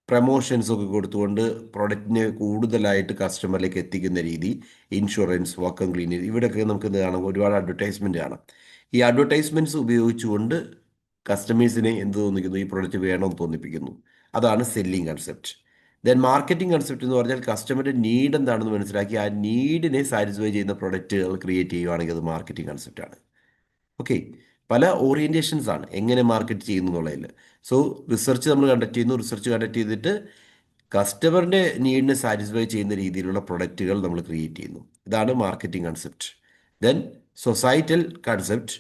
promotions ഒക്കെ കൊടുത്തുകൊണ്ട് പ്രൊഡക്റ്റിനെ കൂടുതലായിട്ട് കസ്റ്റമറിലേക്ക് എത്തിക്കുന്ന രീതി. ഇൻഷുറൻസ്, വാക്വം ക്ലീനർ, ഇവിടെയൊക്കെ നമുക്ക് എന്ത് കാണാം? ഒരുപാട് അഡ്വർടൈസ്മെൻറ്റ് കാണാം. ഈ അഡ്വർടൈസ്മെൻറ്റ്സ് ഉപയോഗിച്ചുകൊണ്ട് കസ്റ്റമേഴ്സിനെ എന്ത് തോന്നിക്കുന്നു? ഈ പ്രൊഡക്റ്റ് വേണമെന്ന് തോന്നിപ്പിക്കുന്നു. അതാണ് selling concept. Then marketing concept എന്ന് പറഞ്ഞാൽ കസ്റ്റമറുടെ നീഡ് എന്താണെന്ന് മനസ്സിലാക്കി ആ നീഡിനെ സാറ്റിസ്ഫൈ ചെയ്യുന്ന പ്രൊഡക്റ്റുകൾ ക്രിയേറ്റ് ചെയ്യുകയാണെങ്കിൽ അത് മാർക്കറ്റിംഗ് കൺസെപ്റ്റാണ്. ഓക്കെ, പല ഓറിയൻറ്റേഷൻസ് ആണ് എങ്ങനെ മാർക്കറ്റ് ചെയ്യുന്നു എന്നുള്ളതിൽ. സോ റിസർച്ച് നമ്മൾ കണ്ടക്ട് ചെയ്യുന്നു. റിസർച്ച് കണ്ടക്ട് ചെയ്തിട്ട് കസ്റ്റമറിൻ്റെ നീഡിനെ സാറ്റിസ്ഫൈ ചെയ്യുന്ന രീതിയിലുള്ള പ്രൊഡക്റ്റുകൾ നമ്മൾ ക്രിയേറ്റ് ചെയ്യുന്നു. ഇതാണ് marketing concept. Then societal concept,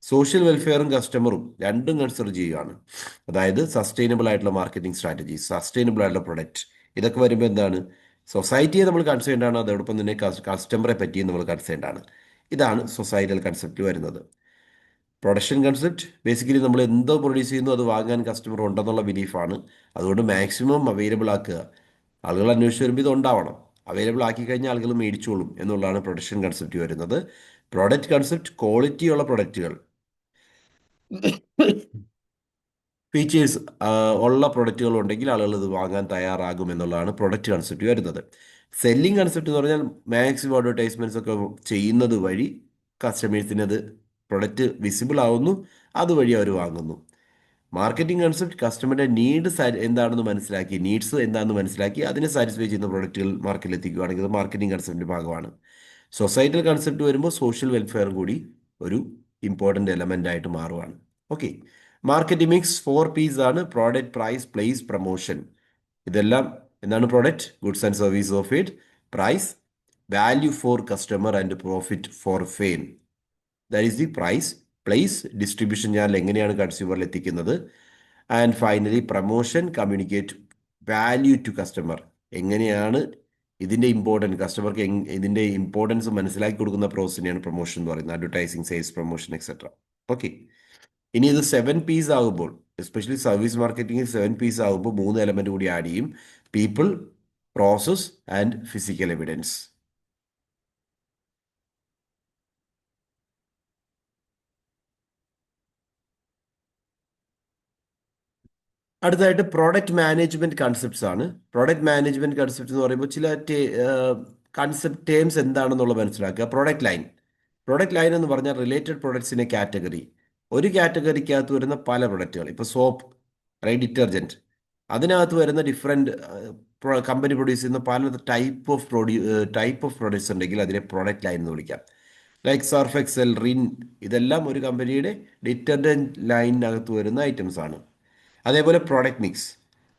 social വെൽഫെയറും കസ്റ്റമറും രണ്ടും കൺസിഡർ ചെയ്യുകയാണ്. അതായത് സസ്റ്റൈനബിൾ ആയിട്ടുള്ള മാർക്കറ്റിംഗ് സ്ട്രാറ്റജി, സസ്റ്റൈനബിൾ ആയിട്ടുള്ള പ്രൊഡക്റ്റ്, ഇതൊക്കെ വരുമ്പോൾ എന്താണ്, സൊസൈറ്റിയെ നമ്മൾ കൺസേൺഡ് ആണ്, അതോടൊപ്പം തന്നെ കസ്റ്റമറെ പറ്റിയും നമ്മൾ കൺസേൺഡ് ആണ്. ഇതാണ് സൊസൈറ്റൽ കൺസെപ്റ്റ് വരുന്നത്. പ്രൊഡക്ഷൻ കൺസെപ്റ്റ് ബേസിക്കലി നമ്മൾ എന്തോ പ്രൊഡ്യൂസ് ചെയ്യുന്നു അത് വാങ്ങാൻ കസ്റ്റമർ ഉണ്ടെന്നുള്ള ബിലീഫാണ്. അതുകൊണ്ട് മാക്സിമം അവൈലബിൾ ആക്കുക. ആളുകൾ അന്വേഷിച്ച് വരുമ്പോൾ ഇത് ഉണ്ടാവണം. അവൈലബിൾ ആക്കി കഴിഞ്ഞാൽ ആളുകൾ മേടിച്ചോളും എന്നുള്ളതാണ് പ്രൊഡക്ഷൻ കൺസെപ്റ്റ് വരുന്നത്. പ്രൊഡക്റ്റ് കൺസെപ്റ്റ് ക്വാളിറ്റിയുള്ള പ്രൊഡക്റ്റുകൾ, ഫീച്ചേഴ്സ് ഉള്ള പ്രൊഡക്റ്റുകൾ ഉണ്ടെങ്കിൽ ആളുകൾ ഇത് വാങ്ങാൻ തയ്യാറാകും എന്നുള്ളതാണ് പ്രൊഡക്റ്റ് കൺസെപ്റ്റ് വരുന്നത്. സെല്ലിംഗ് കൺസെപ്റ്റ് എന്ന് പറഞ്ഞാൽ മാക്സിമം അഡ്വർടൈസ്മെൻറ്റ്സ് ഒക്കെ ചെയ്യുന്നത് വഴി കസ്റ്റമേഴ്സിന് അത് പ്രൊഡക്റ്റ് വിസിബിൾ ആവുന്നു, അതുവഴി അവർ വാങ്ങുന്നു. മാർക്കറ്റിംഗ് കൺസെപ്റ്റ് കസ്റ്റമറുടെ എന്താണെന്ന് മനസ്സിലാക്കി, നീഡ്സ് എന്താണെന്ന് മനസ്സിലാക്കി അതിനെ സാറ്റിസ്ഫൈ ചെയ്യുന്ന പ്രൊഡക്റ്റുകൾ മാർക്കറ്റിൽ എത്തിക്കുകയാണെങ്കിൽ അത് മാർക്കറ്റിംഗ് കൺസെപ്റ്റിൻ്റെ ഭാഗമാണ്. സൊസൈറ്റൽ കൺസെപ്റ്റ് വരുമ്പോൾ സോഷ്യൽ വെൽഫെയർ കൂടി ഒരു ഇമ്പോർട്ടൻ്റ് എലമെൻ്റ് ആയിട്ട് മാറുകയാണ്. ഓക്കെ, മാർക്കറ്റിംഗ് മിക്സ് 4 P's ആണ്: പ്രോഡക്റ്റ്, പ്രൈസ്, പ്ലേസ്, പ്രൊമോഷൻ. ഇതെല്ലാം എന്താണ്? Product, goods and service of it; price, value for customer and profit for fame. That is the price. Place, distribution channel എങ്ങനെയാണ് കൺസ്യൂമറിൽ എത്തിക്കുന്നത്. And finally promotion, communicate value to customer. എങ്ങനെയാണ് ഇതിൻ്റെ importance കസ്റ്റമർക്ക് ഇതിൻ്റെ importance മനസ്സിലാക്കി കൊടുക്കുന്ന പ്രോസസ്സിനെയാണ് പ്രൊമോഷൻ എന്ന് പറയുന്നത്. Advertising, sales promotion, etcetera. Okay, ഇനി ഇത് 7 P's ആകുമ്പോൾ, എസ്പെഷ്യലി സർവീസ് മാർക്കറ്റിംഗിൽ 7 P's ആകുമ്പോൾ 3 എലമെന്റ് കൂടി ആഡ് ചെയ്യും: people, process and physical evidence. അടുത്തതായിട്ട് പ്രോഡക്റ്റ് മാനേജ്മെന്റ് കൺസെപ്റ്റ്സ് ആണ്. പ്രോഡക്റ്റ് മാനേജ്മെന്റ് കൺസെപ്റ്റ് എന്ന് പറയുമ്പോൾ ചില കൺസെപ്റ്റ് ടേംസ് എന്താണെന്നുള്ളത് മനസ്സിലാക്കുക. Product line. പ്രോഡക്റ്റ് ലൈൻ എന്ന് പറഞ്ഞാൽ റിലേറ്റഡ് പ്രൊഡക്ട്സിൻ്റെ കാറ്റഗറി. ഒരു കാറ്റഗറിക്കകത്ത് വരുന്ന പല പ്രൊഡക്റ്റുകൾ, ഇപ്പോൾ സോപ്പ്, റൈറ്റ്, ഡിറ്റർജൻറ്റ്, അതിനകത്ത് വരുന്ന ഡിഫറെൻറ്റ് കമ്പനി പ്രൊഡ്യൂസ് ചെയ്യുന്ന പല ടൈപ്പ് ഓഫ് പ്രൊഡക്ട്സ് ഉണ്ടെങ്കിൽ അതിനെ പ്രോഡക്റ്റ് ലൈൻ എന്ന് വിളിക്കാം. ലൈക്ക് സർഫ് എക്സൽ, റിൻ, ഇതെല്ലാം ഒരു കമ്പനിയുടെ ഡിറ്റർജൻറ്റ് ലൈനിനകത്ത് വരുന്ന ഐറ്റംസ് ആണ്. അതേപോലെ product mix,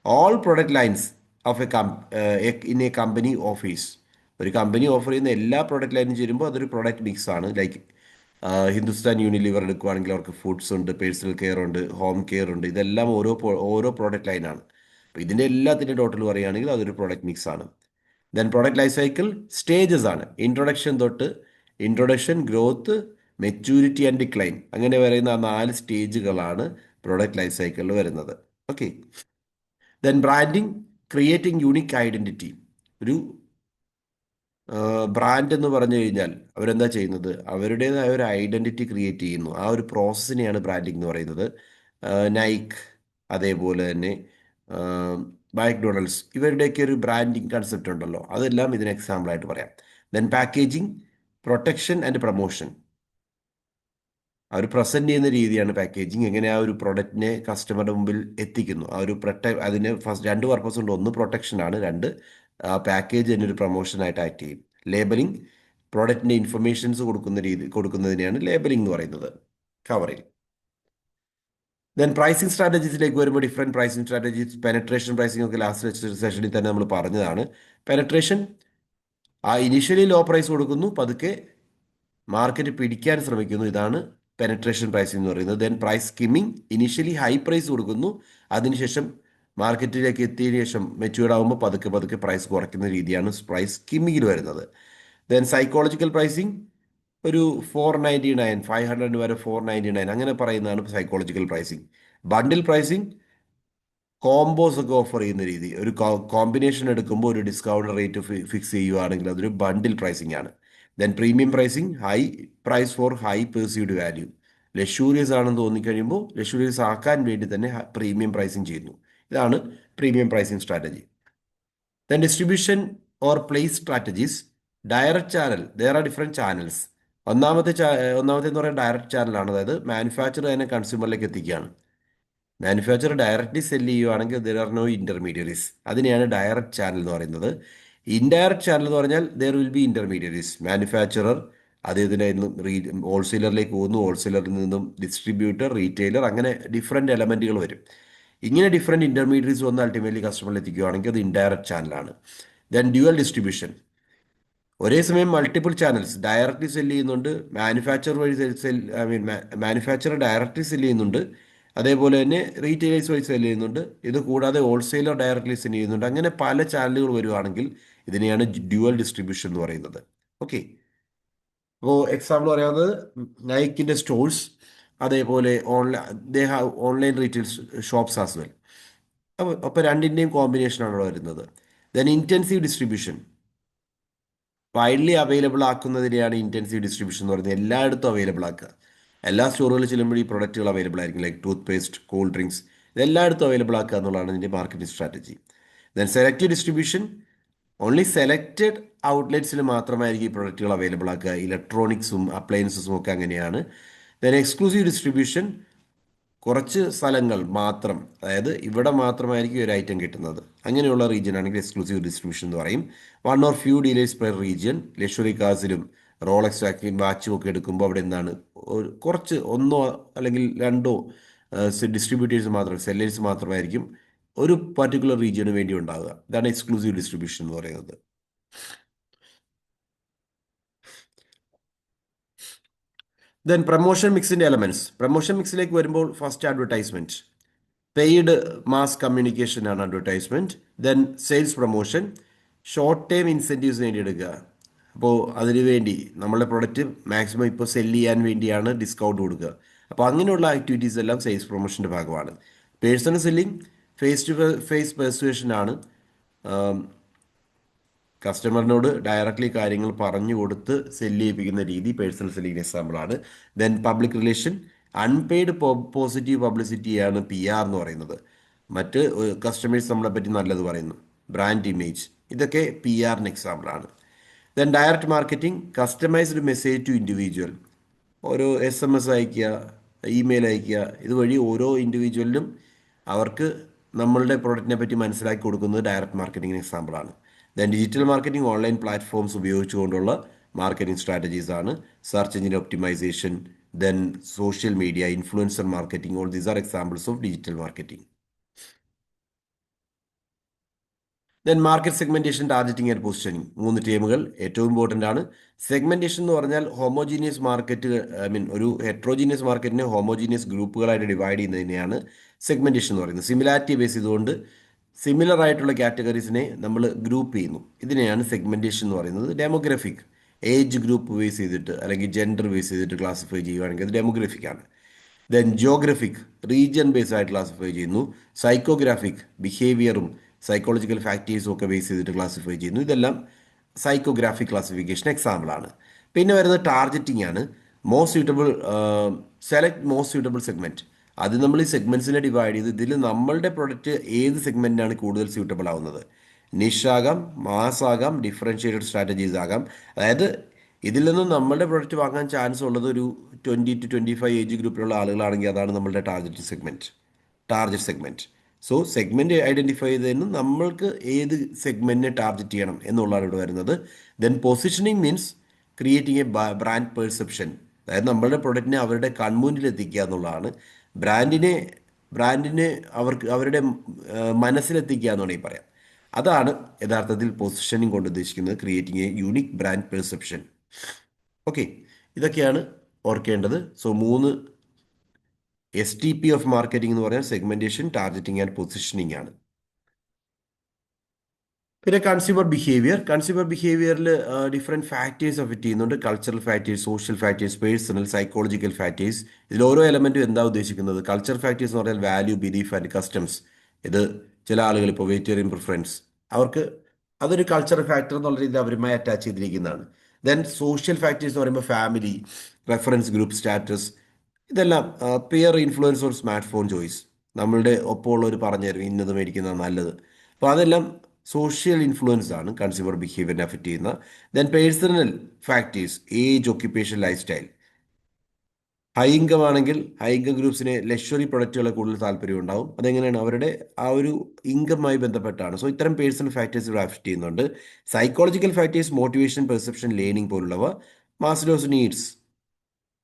all product lines of in A company office. ഒരു കമ്പനി ഓഫർ ചെയ്യുന്ന എല്ലാ പ്രോഡക്റ്റ് ലൈനും ചേരുമ്പോൾ അതൊരു പ്രോഡക്റ്റ് മിക്സ് ആണ്. ലൈക്ക് ഹിന്ദുസ്ഥാൻ യൂണിലിവർ എടുക്കുകയാണെങ്കിൽ അവർക്ക് ഫുഡ്സ് ഉണ്ട്, പേഴ്സണൽ കെയർ ഉണ്ട്, ഹോം കെയർ ഉണ്ട്. ഇതെല്ലാം ഓരോ പ്രോഡക്റ്റ് ലൈനാണ്. അപ്പോൾ ഇതിൻ്റെ എല്ലാത്തിൻ്റെ ടോട്ടൽ പറയുകയാണെങ്കിൽ അതൊരു പ്രോഡക്റ്റ് മിക്സ് ആണ്. Then product life cycle stages ആണ്. Introduction, growth, maturity and decline, അങ്ങനെ പറയുന്ന ആ 4 സ്റ്റേജുകളാണ് പ്രോഡക്റ്റ് ലൈഫ് സൈക്കിളിൽ വരുന്നത്. Okay, then branding, creating unique identity. ഒരു ബ്രാൻഡ് എന്ന് പറഞ്ഞു കഴിഞ്ഞാൽ അവരെന്താ ചെയ്യുന്നത്? അവരുടേതായ ഒരു ഐഡൻറ്റിറ്റി ക്രിയേറ്റ് ചെയ്യുന്നു. ആ ഒരു പ്രോസസ്സിനെയാണ് ബ്രാൻഡിങ് എന്ന് പറയുന്നത്. നൈക്ക്, അതേപോലെ തന്നെ മാക്ഡൊണാൾഡ്സ്, ഇവരുടെയൊക്കെ ഒരു ബ്രാൻഡിങ് കൺസെപ്റ്റ് ഉണ്ടല്ലോ, അതെല്ലാം ഇതിന് എക്സാമ്പിളായിട്ട് പറയാം. Then packaging, protection and promotion. അവർ പ്രസൻറ്റ് ചെയ്യുന്ന രീതിയാണ് പാക്കേജിങ്. എങ്ങനെ ആ ഒരു പ്രൊഡക്റ്റിനെ കസ്റ്റമറുടെ മുമ്പിൽ എത്തിക്കുന്നു. ആ ഒരു അതിന് ഫസ്റ്റ് 2 പർപ്പസ് ഉണ്ട്. ഒന്ന് പ്രൊട്ടക്ഷനാണ്, 2 പാക്കേജ് തന്നെ ഒരു പ്രൊമോഷനായിട്ട് ആക്ട് ചെയ്യും. ലേബലിംഗ്, പ്രോഡക്റ്റിൻ്റെ ഇൻഫർമേഷൻസ് കൊടുക്കുന്നതിനെയാണ് ലേബലിംഗ് എന്ന് പറയുന്നത്, കവറിൽ. ദെൻ പ്രൈസിങ് സ്ട്രാറ്റജീസിലേക്ക് വരുമ്പോൾ different pricing strategies, penetration pricing ഒക്കെ ലാസ്റ്റ് സെഷനിൽ തന്നെ നമ്മൾ പറഞ്ഞതാണ്. പെനട്രേഷൻ, ആ ഇനിഷ്യലി ലോ പ്രൈസ് കൊടുക്കുന്നു, പതുക്കെ മാർക്കറ്റ് പിടിക്കാൻ ശ്രമിക്കുന്നു. ഇതാണ് പെനട്രേഷൻ പ്രൈസിംഗ് എന്ന് പറയുന്നത്. Then price skimming, initially high price കൊടുക്കുന്നു, അതിനുശേഷം മാർക്കറ്റിലേക്ക് എത്തിയതിനു ശേഷം മെച്യൂർഡ് ആകുമ്പോൾ പതുക്കെ പ്രൈസ് കുറയ്ക്കുന്ന രീതിയാണ് പ്രൈസ് സ്കിമ്മിങ്ങിൽ വരുന്നത്. ദെൻ സൈക്കോളജിക്കൽ പ്രൈസിങ്, ഒരു 499, 500 വരെ 499 അങ്ങനെ പറയുന്നതാണ് സൈക്കോളജിക്കൽ പ്രൈസിങ്. ബണ്ടിൽ പ്രൈസിങ്, കോംബോസ് ഒക്കെ ഓഫർ ചെയ്യുന്ന രീതി. ഒരു കോമ്പിനേഷൻ എടുക്കുമ്പോൾ ഒരു ഡിസ്കൗണ്ട് റേറ്റ് ഫിക്സ് ചെയ്യുകയാണെങ്കിൽ അതൊരു ബണ്ടിൽ പ്രൈസിംഗ് ആണ്. Then premium pricing, high price for high perceived value. Luxurious ആണെന്ന് തോന്നിക്കഴിയുമ്പോൾ ലക്ഷൂറിയസ് ആക്കാൻ വേണ്ടി തന്നെ പ്രീമിയം പ്രൈസിങ് ചെയ്യുന്നു. ഇതാണ് premium pricing strategy. Then distribution or place strategies. Direct channel, there are different channels. ഒന്നാമത്തെ എന്ന് പറയുന്നത് ഡയറക്റ്റ് ചാനലാണ്. അതായത് മാനുഫാക്ചർ തന്നെ കൺസ്യൂമറിലേക്ക് എത്തിക്കുകയാണ്. മാനുഫാക്ചർ ഡയറക്റ്റ്ലി സെല് ചെയ്യുകയാണെങ്കിൽ ദർ ആർ നോ ഇൻ്റർമീഡിയറീസ്. അതിനെയാണ് ഡയറക്റ്റ് ചാനൽ എന്ന് പറയുന്നത്. ഇൻഡയറക്റ്റ് ചാനൽ എന്ന് പറഞ്ഞാൽ there will be intermediaries. Manufacturer അദ്ദേഹത്തിൻ്റെ ഹോൾസെയിലറിലേക്ക് പോകുന്നു, ഹോൾസെയിലറിൽ നിന്നും ഡിസ്ട്രിബ്യൂട്ടർ, റീറ്റെയിലർ, അങ്ങനെ ഡിഫറെൻറ്റ് എലമെൻറ്റുകൾ വരും. ഇങ്ങനെ ഡിഫറെൻറ്റ് ഇൻ്റർമീഡിയറീസ് വന്ന് അൾട്ടിമേറ്റ്ലി കസ്റ്റമറിൽ എത്തിക്കുകയാണെങ്കിൽ അത് ഇൻഡയറക്റ്റ് ചാനലാണ്. ദെൻ ഡ്യുവൽ ഡിസ്ട്രിബ്യൂഷൻ, ഒരേ സമയം മൾട്ടിപ്പിൾ ചാനൽസ് ഡയറക്റ്റ്ലി സെല് ചെയ്യുന്നുണ്ട്, മാനുഫാക്ചർ വഴി sell I mean manufacture directly sell ചെയ്യുന്നുണ്ട്, അതേപോലെ തന്നെ റീറ്റെയിലേഴ്സ് വഴി സെല് ചെയ്യുന്നുണ്ട്. ഇത് കൂടാതെ ഹോൾസെയിലർ ഡയറക്റ്റ്ലി സെല് ചെയ്യുന്നുണ്ട്. അങ്ങനെ പല ചാനലുകൾ വരുവാണെങ്കിൽ ഇതിനെയാണ് ഡ്യുവൽ ഡിസ്ട്രിബ്യൂഷൻ എന്ന് പറയുന്നത്. ഓക്കെ. അപ്പോൾ എക്സാമ്പിൾ പറയാവുന്നത് നൈക്കിൻ്റെ സ്റ്റോഴ്സ്, അതേപോലെ online retail shops as well. അപ്പോൾ രണ്ടിൻ്റെയും കോമ്പിനേഷനാണ് ഇവിടെ വരുന്നത്. Then intensive distribution, widely available ആക്കുന്നതിനെയാണ് ഇൻറ്റൻസീവ് ഡിസ്ട്രിബ്യൂഷൻ എന്ന് പറയുന്നത്. എല്ലായിടത്തും അവൈലബിൾ ആക്കുക. എല്ലാ സ്റ്റോറുകളിൽ ചെല്ലുമ്പോൾ ഈ പ്രൊഡക്റ്റുകൾ അവൈലബിൾ ആയിരിക്കും. Like toothpaste, cool drinks, ഇതെല്ലായിടത്തും അവൈലബിൾ ആക്കുക എന്നുള്ളതാണ് ഇതിൻ്റെ marketing strategy. Then selective distribution, only selected ഔട്ട്ലെറ്റ്സിൽ മാത്രമായിരിക്കും ഈ പ്രൊഡക്റ്റുകൾ അവൈലബിൾ ആക്കുക. ഇലക്ട്രോണിക്സും അപ്ലയൻസസും ഒക്കെ അങ്ങനെയാണ്. ദെൻ എക്സ്ക്ലൂസീവ് ഡിസ്ട്രിബ്യൂഷൻ, കുറച്ച് സ്ഥലങ്ങൾ മാത്രം, അതായത് ഇവിടെ മാത്രമായിരിക്കും ഒരു ഐറ്റം കിട്ടുന്നത്. അങ്ങനെയുള്ള റീജിയൻ ആണെങ്കിൽ എക്സ്ക്ലൂസീവ് ഡിസ്ട്രിബ്യൂഷൻ എന്ന് പറയും. One or few dealers per region. Luxury കാർസിലും റോളക്സ് വാച്ചും ഒക്കെ എടുക്കുമ്പോൾ അവിടെ എന്താണ് കുറച്ച് ഒന്നോ അല്ലെങ്കിൽ രണ്ടോ ഡിസ്ട്രിബ്യൂട്ടേഴ്സ് മാത്രം, സെല്ലേഴ്സ് മാത്രമായിരിക്കും ഒരു പർട്ടിക്കുലർ റീജിയന് വേണ്ടി ഉണ്ടാകുക. ഇതാണ് എക്സ്ക്ലൂസീവ് ഡിസ്ട്രിബ്യൂഷൻ എന്ന് പറയുന്നത്. ദെൻ പ്രൊമോഷൻ മിക്സിൻ്റെ എലമെന്റ്സ്. പ്രൊമോഷൻ മിക്സിലേക്ക് വരുമ്പോൾ first advertisement, paid mass communication ആണ് advertisement. Then sales promotion, short term incentives നേടിയെടുക്കുക. അപ്പോൾ അതിനുവേണ്ടി നമ്മളുടെ പ്രൊഡക്റ്റ് മാക്സിമം ഇപ്പോൾ സെല് ചെയ്യാൻ വേണ്ടിയാണ് ഡിസ്കൗണ്ട് കൊടുക്കുക. അപ്പോൾ അങ്ങനെയുള്ള ആക്ടിവിറ്റീസ് എല്ലാം സെയിൽസ് പ്രൊമോഷൻ്റെ ഭാഗമാണ്. Personal selling, face to face persuasion ആണ്. കസ്റ്റമറിനോട് ഡയറക്റ്റ്ലി കാര്യങ്ങൾ പറഞ്ഞു കൊടുത്ത് സെല് ചെയ്യിപ്പിക്കുന്ന രീതി പേഴ്സണൽ സെല്ലിംഗ് എക്സാമ്പിളാണ്. Then public relation, unpaid positive പബ്ലിസിറ്റിയാണ് PR എന്ന് പറയുന്നത്. മറ്റ് കസ്റ്റമേഴ്സ് നമ്മളെ പറ്റി നല്ലത് പറയുന്നു, ബ്രാൻഡ് ഇമേജ്, ഇതൊക്കെ PR എക്സാമ്പിളാണ്. Then direct marketing, customised message to individual, ഓരോ SMS അയക്കുക, ഇമെയിൽ അയക്കുക, ഇതുവഴി ഓരോ ഇൻഡിവിജ്വലിനും അവർക്ക് നമ്മളുടെ പ്രോഡക്റ്റിനെ പറ്റി മനസ്സിലാക്കി കൊടുക്കുന്നത് ഡയറക്റ്റ് മാർക്കറ്റിംഗിന് എക്സാമ്പിളാണ്. Then digital marketing, online platforms ഉപയോഗിച്ചുകൊണ്ടുള്ള മാർക്കറ്റിംഗ് സ്ട്രാറ്റജീസ് ആണ്. Search engine optimisation, then social media, influencer marketing, all these are examples of digital marketing. Then market segmentation, targeting and positioning, 3 ടീമുകൾ ഏറ്റവും ഇമ്പോർട്ടൻ്റ് ആണ്. സെഗ്മെന്റേഷൻ എന്ന് പറഞ്ഞാൽ ഹോമോജീനിയസ് മാർക്കറ്റ്, ഒരു heterogeneous മാർക്കറ്റിനെ homogeneous ഗ്രൂപ്പുകളായിട്ട് ഡിവൈഡ് ചെയ്യുന്നതിനെയാണ് സെഗ്മെന്റേഷൻ എന്ന് പറയുന്നത്. സിമിലാരിറ്റി ബേസ് ചെയ്തുകൊണ്ട് സിമിലർ ആയിട്ടുള്ള കാറ്റഗറീസിനെ നമ്മൾ ഗ്രൂപ്പ് ചെയ്യുന്നു. ഇതിനെയാണ് സെഗ്മെന്റേഷൻ എന്ന് പറയുന്നത്. ഡെമോഗ്രഫിക്, ഏജ് ഗ്രൂപ്പ് ബേസ് ചെയ്തിട്ട് അല്ലെങ്കിൽ ജെൻഡർ ബേസ് ചെയ്തിട്ട് ക്ലാസിഫൈ ചെയ്യുകയാണെങ്കിൽ അത് ഡെമോഗ്രഫിക് ആണ്. ദെൻ ജിയോഗ്രഫിക്, റീജിയൻ ബേസ് ആയിട്ട് ക്ലാസിഫൈ ചെയ്യുന്നു. സൈക്കോഗ്രാഫിക്, ബിഹേവിയറും സൈക്കോളജിക്കൽ ഫാക്ടേഴ്സും ഒക്കെ ബേസ് ചെയ്തിട്ട് ക്ലാസിഫൈ ചെയ്യുന്നു. ഇതെല്ലാം സൈക്കോഗ്രാഫിക് ക്ലാസിഫിക്കേഷൻ എക്സാമ്പിളാണ്. പിന്നെ വരുന്നത് ടാർഗറ്റിംഗ് ആണ്. Most suitable, select most suitable segment. അത് നമ്മൾ ഈ സെഗ്മെന്റ്സിനെ ഡിവൈഡ് ചെയ്ത് ഇതിൽ നമ്മളുടെ പ്രൊഡക്റ്റ് ഏത് സെഗ്മെന്റിനാണ് കൂടുതൽ സ്യൂട്ടബിൾ ആവുന്നത്. നിഷ് ആകാം, മാസ് ആകാം, ഡിഫറൻഷ്യേറ്റഡ് സ്ട്രാറ്റജീസ് ആകാം. അതായത് ഇതിൽ നിന്നും നമ്മളുടെ പ്രൊഡക്റ്റ് വാങ്ങാൻ ചാൻസ് ഉള്ളത് ഒരു 20 to 25 ഏജ് ഗ്രൂപ്പിലുള്ള ആളുകളാണെങ്കിൽ അതാണ് നമ്മളുടെ target segment. So segment identify ചെയ്തതിന് നമ്മൾക്ക് ഏത് സെഗ്മെന്റിനെ ടാർഗറ്റ് ചെയ്യണം എന്നുള്ളതാണ് ഇവിടെ വരുന്നത്. Then positioning means creating A brand perception, അതായത് നമ്മളുടെ പ്രൊഡക്റ്റിനെ അവരുടെ കൺമുന്നിൽ എത്തിക്കുക എന്നുള്ളതാണ്. ബ്രാൻഡിനെ ബ്രാൻഡിനെ അവരുടെ മനസ്സിലെത്തിക്കുക എന്ന് വേണമെങ്കിൽ പറയാം. അതാണ് യഥാർത്ഥത്തിൽ പൊസിഷനിങ് കൊണ്ട് ഉദ്ദേശിക്കുന്നത്, creating A unique brand perception. Okay, ഇതൊക്കെയാണ് ഓർക്കേണ്ടത്. സോ 3 STP ഓഫ് മാർക്കറ്റിംഗ് എന്ന് പറഞ്ഞാൽ സെഗ്മെന്റേഷൻ, ടാർഗറ്റിംഗ് ആൻഡ് പൊസിഷനിങ് ആണ്. പിന്നെ കൺസ്യൂമർ ബിഹേവിയറിൽ ഡിഫറെൻറ്റ് ഫാക്ടേഴ്സ് അഫക്റ്റ് ചെയ്യുന്നുണ്ട്. Cultural factors, social factors, personal, psychological factors. ഇതിൽ ഓരോ എലമെൻറ്റും എന്താ ഉദ്ദേശിക്കുന്നത്? കൾച്ചറൽ ഫാക്ടേഴ്സ് എന്ന് പറഞ്ഞാൽ വാല്യൂ, ബിലീഫ് ആൻഡ് കസ്റ്റംസ്. ഇത് ചില ആളുകൾ ഇപ്പോൾ വെജിറ്റേറിയൻ പ്രിഫറൻസ്, അവർക്ക് അതൊരു കൾച്ചറൽ ഫാക്ടർ എന്നുള്ള രീതിയിൽ അവരുമായി അറ്റാച്ച് ചെയ്തിരിക്കുന്നതാണ്. ദെൻ സോഷ്യൽ ഫാക്ടേഴ്സ് എന്ന് പറയുമ്പോൾ ഫാമിലി, റെഫറൻസ് ഗ്രൂപ്പ്, സ്റ്റാറ്റസ്, ഇതെല്ലാം peer influence or smart phone choice. നമ്മളുടെ ഒപ്പമുള്ളവർ പറഞ്ഞു തരും ഇന്നത് മേടിക്കുന്നതാണ് നല്ലത്. അപ്പോൾ അതെല്ലാം സോഷ്യൽ ഇൻഫ്ലുവൻസ് ആണ് കൺസ്യൂമർ ബിഹേവിയറിനെ അഫക്റ്റ് ചെയ്യുന്ന. Then personal factors, age, occupation, life style. High income ആണെങ്കിൽ ഹൈ ഇൻകം ഗ്രൂപ്പ്സിന് ലക്ഷറി പ്രൊഡക്റ്റുകളെ കൂടുതൽ താല്പര്യം ഉണ്ടാവും. അതെങ്ങനെയാണ്? അവരുടെ ആ ഒരു ഇൻകമായി ബന്ധപ്പെട്ടാണ്. സോ ഇത്തരം പേഴ്സണൽ ഫാക്ടേഴ്സ് ഇവിടെ അഫക്റ്റ് ചെയ്യുന്നുണ്ട്. Psychological factors, motivation, perception, learning പോലുള്ളവ. മാസ്ലോസ് നീഡ്സ്,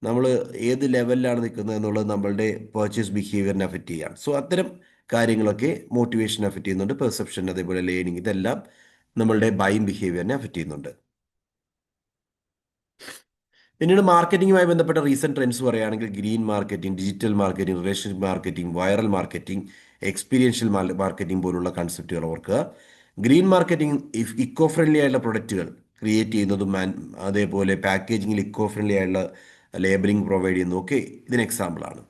നമ്മൾ ഏത് ലെവലിലാണ് നിൽക്കുന്നത് എന്നുള്ളത് നമ്മളുടെ പർച്ചേസ് ബിഹേവിയറിനെ അഫക്റ്റ് ചെയ്യാം. സോ അത്തരം കാര്യങ്ങളൊക്കെ മോട്ടിവേഷൻ അഫക്റ്റ് ചെയ്യുന്നുണ്ട്, പെർസെപ്ഷൻ, അതേപോലെ ലേണിംഗ്, ഇതെല്ലാം നമ്മളുടെ ബൈയിങ് ബിഹേവിയറിനെ അഫക്റ്റ് ചെയ്യുന്നുണ്ട്. പിന്നീട് മാർക്കറ്റിംഗുമായി ബന്ധപ്പെട്ട റീസെന്റ് ട്രെൻഡ്സ് പറയുകയാണെങ്കിൽ green marketing, digital marketing, relationship marketing, viral marketing, experiential marketing പോലുള്ള കൺസെപ്റ്റുകൾ ഓർക്കുക. ഗ്രീൻ മാർക്കറ്റിംഗ് ഇക്കോ ഫ്രണ്ട്ലി ആയിട്ടുള്ള പ്രൊഡക്റ്റുകൾ ക്രിയേറ്റ് ചെയ്യുന്നതും അതേപോലെ പാക്കേജിങ്ങിൽ ഇക്കോ ഫ്രണ്ട്ലി ആയിട്ടുള്ള ലേബലിംഗ് പ്രൊവൈഡ് ചെയ്യുന്നതും ഒക്കെ ഇതിന് എക്സാമ്പിളാണ്.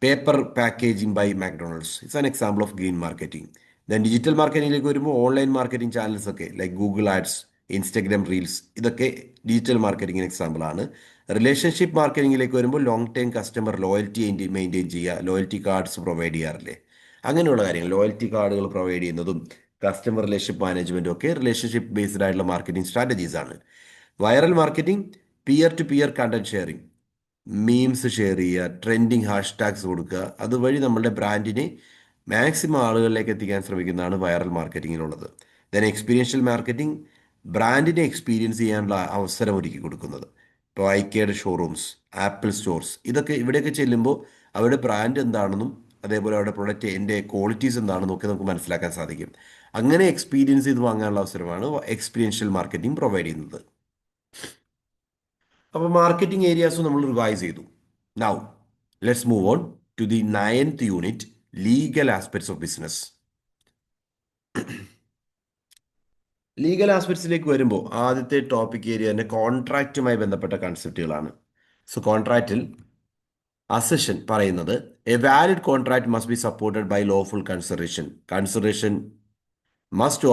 Paper packaging by McDonald's it's an example of green marketing. Then digital മാർക്കറ്റിംഗിലേക്ക് വരുമ്പോൾ ഓൺലൈൻ മാർക്കറ്റിംഗ് ചാനൽസ് ഒക്കെ like Google ads, Instagram reels, ഇതൊക്കെ ഡിജിറ്റൽ മാർക്കറ്റിംഗിന് എക്സാമ്പിൾ ആണ്. റിലേഷൻഷിപ്പ് മാർക്കറ്റിംഗിലേക്ക് വരുമ്പോൾ long time customer loyalty maintain ചെയ്യുക, ലോയൽറ്റി കാർഡ്സ് പ്രൊവൈഡ് ചെയ്യാറില്ലേ, അങ്ങനെയുള്ള കാര്യങ്ങൾ, ലോയൽറ്റി കാർഡുകൾ പ്രൊവൈഡ് ചെയ്യുന്നതും കസ്റ്റമർ റിലേഷൻഷിപ്പ് മാനേജ്മെൻറ്റും ഒക്കെ റിലേഷൻഷിപ്പ് ബേസ്ഡ് ആയിട്ടുള്ള മാർക്കറ്റിംഗ് സ്ട്രാറ്റജീസ് ആണ്. Viral marketing peer to peer content sharing, memes share ചെയ്യുക, ട്രെൻഡിങ് ഹാഷ്ടാഗ്സ് കൊടുക്കുക, അതുവഴി നമ്മളുടെ ബ്രാൻഡിനെ മാക്സിമം ആളുകളിലേക്ക് എത്തിക്കാൻ ശ്രമിക്കുന്നതാണ് വൈറൽ മാർക്കറ്റിങ്ങിനുള്ളത്. ദെൻ എക്സ്പീരിയൻഷ്യൽ മാർക്കറ്റിംഗ്, ബ്രാൻഡിനെ എക്സ്പീരിയൻസ് ചെയ്യാനുള്ള അവസരം ഒരുക്കി കൊടുക്കുന്നത്. ഇപ്പോൾ ഐക്കയുടെ ഷോറൂംസ്, ആപ്പിൾ സ്റ്റോർസ്, ഇതൊക്കെ ഇവിടെയൊക്കെ ചെല്ലുമ്പോൾ അവരുടെ ബ്രാൻഡ് എന്താണെന്നും അതേപോലെ അവരുടെ പ്രൊഡക്റ്റ് എൻ്റെ ക്വാളിറ്റീസ് എന്താണെന്നും ഒക്കെ നമുക്ക് മനസ്സിലാക്കാൻ സാധിക്കും. അങ്ങനെ എക്സ്പീരിയൻസ് ചെയ്ത് വാങ്ങാനുള്ള അവസരമാണ് എക്സ്പീരിയൻഷ്യൽ മാർക്കറ്റിംഗ് പ്രൊവൈഡ് ചെയ്യുന്നത്. അപ്പോൾ മാർക്കറ്റിംഗ് ഏരിയാസ് നമ്മൾ റിവൈസ് ചെയ്തു. Now let's move on to the 9th unit, legal aspects of business. Legal ആസ്പെക്ട്സിലേക്ക് വരുമ്പോൾ ആദ്യത്തെ ടോപ്പിക് ഏരിയ തന്നെ കോൺട്രാക്റ്റുമായി ബന്ധപ്പെട്ട കൺസെപ്റ്റുകളാണ്. സോ കോൺട്രാക്റ്റിൽ അസഷൻ പറയുന്നത് a valid contract must be supported by lawful consideration. Consideration must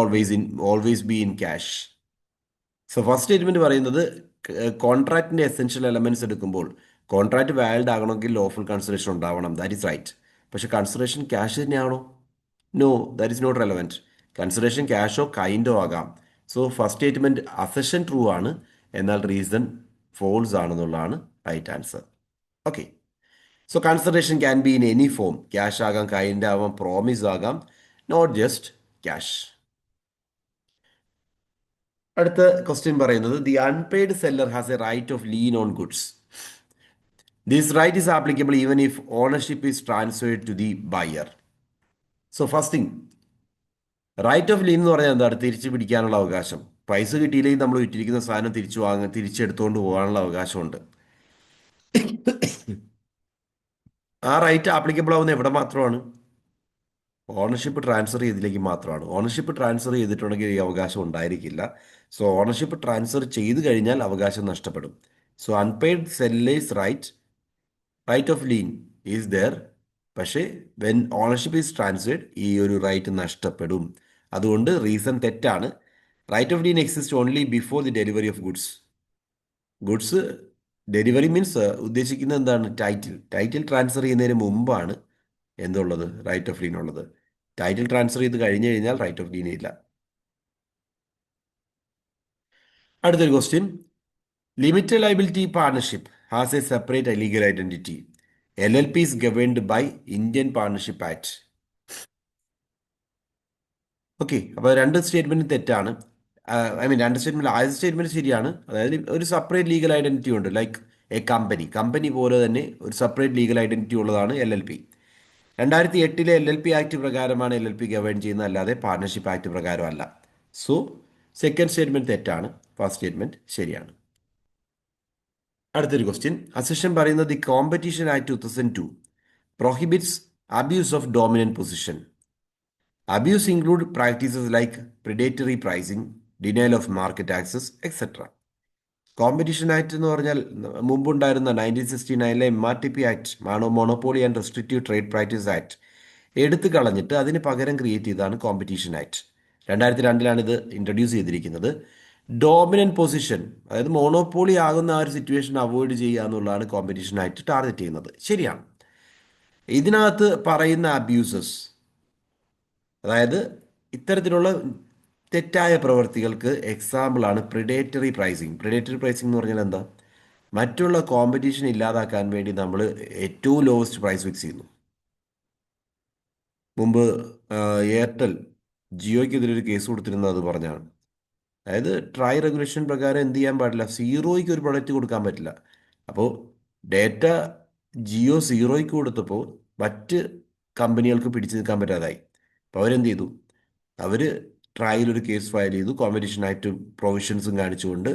always be in cash. So first statement പറയുന്നത് കോൺട്രാക്ടിന്റെ എസെൻഷ്യൽ എലമെന്റ്സ് എടുക്കുമ്പോൾ കോൺട്രാക്ട് വാലിഡ് ആകണമെങ്കിൽ ലോഫുൾ കൺസിഡറേഷൻ ഉണ്ടാവണം, ദാറ്റ് ഇസ് റൈറ്റ്. പക്ഷെ കൺസിഡറേഷൻ ക്യാഷ് തന്നെയാണോ? No, that is not relevant. Consideration ക്യാഷോ കൈൻഡോ ആകാം. So first statement assertion true ആണ്, എന്നാൽ റീസൺ ഫോൾസ് ആണെന്നുള്ളതാണ് right answer. Okay, so consideration can be in any form. Cash ആകാം, കൈൻഡ് ആവാം, പ്രോമിസ് ആകാം, നോട്ട് ജസ്റ്റ് ക്യാഷ്. അടുത്ത ക്വസ്റ്റ്യൻ പറയുന്നത് the unpaid seller has a right of lien on goods. This right is applicable even if ownership is transferred to the buyer. So first thing, right of lean എന്ന് പറഞ്ഞാൽ എന്താണ്? തിരിച്ചു പിടിക്കാനുള്ള അവകാശം. പൈസ കിട്ടിയില്ലെങ്കിൽ നമ്മൾ വിറ്റിരിക്കുന്ന സാധനം തിരിച്ചെടുത്തുകൊണ്ട് പോകാനുള്ള അവകാശമുണ്ട്. ആ റൈറ്റ് ആപ്ലിക്കബിൾ ആവുന്ന എവിടെ മാത്രമാണ്? ഓണർഷിപ്പ് ട്രാൻസ്ഫർ ചെയ്തില്ലെങ്കിൽ മാത്രമാണ്. ഓണർഷിപ്പ് ട്രാൻസ്ഫർ ചെയ്തിട്ടുണ്ടെങ്കിൽ ഈ അവകാശം ഉണ്ടായിരിക്കില്ല. സോ ഓണർഷിപ്പ് ട്രാൻസ്ഫർ ചെയ്ത് കഴിഞ്ഞാൽ അവകാശം നഷ്ടപ്പെടും. So unpaid sellers right of lien is there. പക്ഷേ വെൻ ഓണർഷിപ്പ് ഈസ് ട്രാൻസ്ഫേർഡ് ഈ ഒരു റൈറ്റ് നഷ്ടപ്പെടും. അതുകൊണ്ട് റീസൺ തെറ്റാണ്. Right of lien exist only before the delivery of goods. Delivery means ഉദ്ദേശിക്കുന്നത് എന്താണ്? ടൈറ്റിൽ ട്രാൻസ്ഫർ ചെയ്യുന്നതിന് മുമ്പാണ് എന്തുള്ളത്? റൈറ്റ് ഓഫ് ലീൻ ഉള്ളത്. ടൈറ്റിൽ ട്രാൻസ്ഫർ ചെയ്ത് കഴിഞ്ഞു കഴിഞ്ഞാൽ റൈറ്റ് ഓഫ് ലീൻ ഇല്ല. അടുത്തൊരു question, limited liability partnership has a separate legal identity. LLP is governed by Indian partnership act. Okay, അപ്പോൾ രണ്ട് സ്റ്റേറ്റ്മെന്റ് തെറ്റാണ്. രണ്ട് സ്റ്റേറ്റ്മെന്റ്, ആദ്യത്തെ സ്റ്റേറ്റ്മെന്റ് ശരിയാണ്. അതായത് ഒരു സെപ്പറേറ്റ് ലീഗൽ ഐഡന്റിറ്റി ഉണ്ട്. ലൈക്ക് എ കമ്പനി പോലെ തന്നെ ഒരു സെപ്പറേറ്റ് ലീഗൽ ഐഡന്റിറ്റി ഉള്ളതാണ് LLP. 2008 LLP ആക്ട് പ്രകാരമാണ് LLP ഗവേൺ ചെയ്യുന്നത്, അല്ലാതെ പാർട്ണർഷിപ്പ് ആക്ട് പ്രകാരമല്ല. സോ സെക്കൻഡ് സ്റ്റേറ്റ്മെന്റ് തെറ്റാണ്, ഫസ്റ്റ് സ്റ്റേറ്റ്മെന്റ് ശരിയാണ്. അടുത്തൊരു ക്വസ്റ്റ്യൻ, അസഷൻ പറയുന്നത് the competition act 2002 prohibits abuse of dominant position. Abuse include practices like predatory pricing, denial of market access, etc. Competition act എന്ന് പറഞ്ഞാൽ മുമ്പുണ്ടായിരുന്ന 1969 MRTP act, monopoly and restrictive trade practice act എടുത്തു കളഞ്ഞിട്ട് അതിന് പകരം create ചെയ്തതാണ് competition act. 2002 ഇത് introduce ചെയ്തിരിക്കുന്നത്. ഡോമിനന്റ് പൊസിഷൻ, അതായത് മോണോപോളി ആകുന്ന ആ ഒരു സിറ്റുവേഷൻ അവോയ്ഡ് ചെയ്യുക എന്നുള്ളതാണ് കോമ്പറ്റീഷൻ ആക്ട് ടാർഗറ്റ് ചെയ്യുന്നത്. ശരിയാണ്. ഇതിനകത്ത് പറയുന്ന അബ്യൂസസ്, അതായത് ഇത്തരത്തിലുള്ള തെറ്റായ പ്രവൃത്തികൾക്ക് എക്സാമ്പിളാണ് പ്രിഡേറ്ററി പ്രൈസിങ്. പ്രിഡേറ്ററി പ്രൈസിങ് എന്ന് പറഞ്ഞാൽ എന്താ? മറ്റുള്ള കോമ്പറ്റീഷൻ ഇല്ലാതാക്കാൻ വേണ്ടി നമ്മൾ ഏറ്റവും ലോവസ്റ്റ് പ്രൈസ് ഫിക്സ് ചെയ്യുന്നു. മുമ്പ് എയർടെൽ ജിയോയ്ക്കെതിരെ ഒരു കേസ് കൊടുത്തിരുന്നത് അത് പറഞ്ഞാണ്. അതായത് ട്രൈ റെഗുലേഷൻ പ്രകാരം എന്ത് ചെയ്യാൻ പാടില്ല? സീറോയ്ക്ക് ഒരു പ്രൊഡക്റ്റ് കൊടുക്കാൻ പറ്റില്ല. അപ്പോൾ ഡേറ്റ ജിയോ സീറോയ്ക്ക് കൊടുത്തപ്പോൾ മറ്റ് കമ്പനികൾക്ക് പിടിച്ചു നിൽക്കാൻ പറ്റാതായി. അപ്പോൾ അവരെന്ത് ചെയ്തു? അവർ ട്രയൽ ഒരു കേസ് ഫയൽ ചെയ്തു, കോമ്പറ്റീഷൻ ആക്ട് പ്രൊവിഷൻസും കാണിച്ചുകൊണ്ട്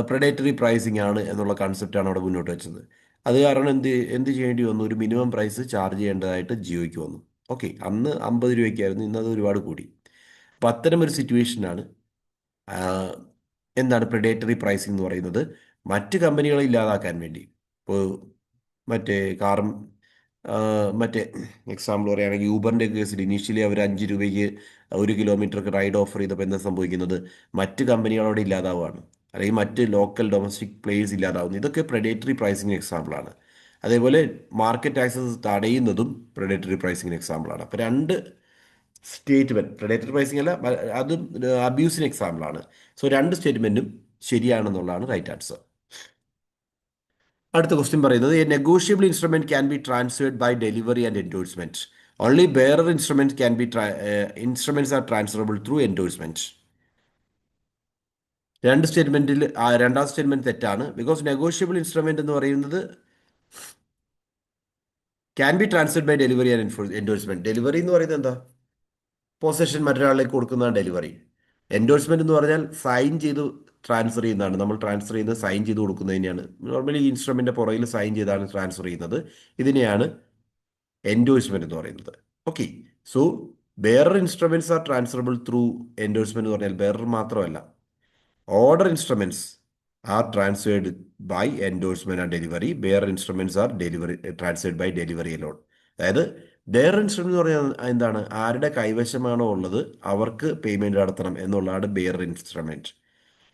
പ്രഡേറ്ററി പ്രൈസിംഗ് ആണ് എന്നുള്ള കൺസെപ്റ്റാണ് അവിടെ മുന്നോട്ട് വെച്ചത്. അത് കാരണം എന്ത് ചെയ്യേണ്ടി വന്നു, ഒരു മിനിമം പ്രൈസ് ചാർജ് ചെയ്യേണ്ടതായിട്ട് ജിയോയ്ക്ക് വന്നു. ഓക്കെ, അന്ന് 50 രൂപയ്ക്കായിരുന്നു, ഇന്നത് ഒരുപാട് കൂടി. അപ്പം അത്തരം ഒരു സിറ്റുവേഷനാണ് എന്താണ് പ്രഡേറ്ററി പ്രൈസിംഗ് എന്ന് പറയുന്നത്. മറ്റ് കമ്പനികളെ ഇല്ലാതാക്കാൻ വേണ്ടി, ഇപ്പോൾ മറ്റേ കാറും മറ്റേ എക്സാമ്പിൾ പറയുകയാണെങ്കിൽ യൂബറിൻ്റെ കേസിൽ ഇനീഷ്യലി അവർ 5 രൂപയ്ക്ക് 1 കിലോമീറ്റർക്ക് റൈഡ് ഓഫർ ചെയ്തപ്പോൾ എന്താ സംഭവിക്കുന്നത്, മറ്റ് കമ്പനികളവിടെ ഇല്ലാതാവുകയാണ്, അല്ലെങ്കിൽ മറ്റ് ലോക്കൽ ഡൊമസ്റ്റിക് പ്ലേയേഴ്സ് ഇല്ലാതാവുന്നു. ഇതൊക്കെ പ്രഡേറ്ററി പ്രൈസിംഗ് എക്സാമ്പിളാണ്. അതേപോലെ മാർക്കറ്റ് ആക്സസ് തടയുന്നതും പ്രഡേറ്ററി പ്രൈസിംഗിന് എക്സാമ്പിളാണ്. അപ്പോൾ രണ്ട് സ്റ്റേറ്റ്മെൻറ്റ്, പ്രഡേറ്ററി പ്രൈസിംഗ് അല്ല, അതും അബ്യൂസിന് എക്സാമ്പിളാണ്. സോ രണ്ട് സ്റ്റേറ്റ്മെൻറ്റും ശരിയാണെന്നുള്ളതാണ് റൈറ്റ് ആൻസർ. അടുത്ത ക്വസ്റ്റ്യൻ പറയുന്നത്, a negotiable instrument can be transferred by delivery and endorsement. Only bearer instrument can be instruments are transferable through endorsement. രണ്ട് സ്റ്റേറ്റ്മെന്റിൽ രണ്ടാം സ്റ്റേറ്റ്മെന്റ് തെറ്റാണ്. ബിക്കോസ് നെഗോഷ്യബിൾ ഇൻസ്ട്രുമെന്റ് എന്ന് പറയുന്നത് can be transferred by delivery and endorsement. Delivery എന്ന് പറയുന്നത് എന്താ, possession മറ്റൊരാളിലേക്ക് കൊടുക്കുന്നതാണ് ഡെലിവറി. എൻഡോഴ്സ്മെന്റ് എന്ന് പറഞ്ഞാൽ സൈൻ ചെയ്ത് ട്രാൻസ്ഫർ ചെയ്യുന്നതാണ്. നമ്മൾ ട്രാൻസ്ഫർ ചെയ്യുന്നത് സൈൻ ചെയ്ത് കൊടുക്കുന്നതിനെയാണ്. നോർമലി ഈ ഇൻസ്ട്രുമെന്റ് പുറകിൽ സൈൻ ചെയ്താണ് ട്രാൻസ്ഫർ ചെയ്യുന്നത്. ഇതിനെയാണ് എൻഡോഴ്സ്മെന്റ് എന്ന് പറയുന്നത്. Okay, so bearer instruments are transferable through endorsement എന്ന് പറഞ്ഞാൽ ബെയറർ മാത്രമല്ല, order instruments are transferred by endorsement and delivery. Bear instruments are delivery transferred by delivery alone. അതായത് ബെയർ ഇൻസ്ട്രുമെന്റ് എന്ന് പറഞ്ഞാൽ എന്താണ്, ആരുടെ കൈവശമാണോ ഉള്ളത് അവർക്ക് പേയ്മെന്റ് നടത്തണം എന്നുള്ളതാണ് ബെയർ ഇൻസ്ട്രുമെന്റ്.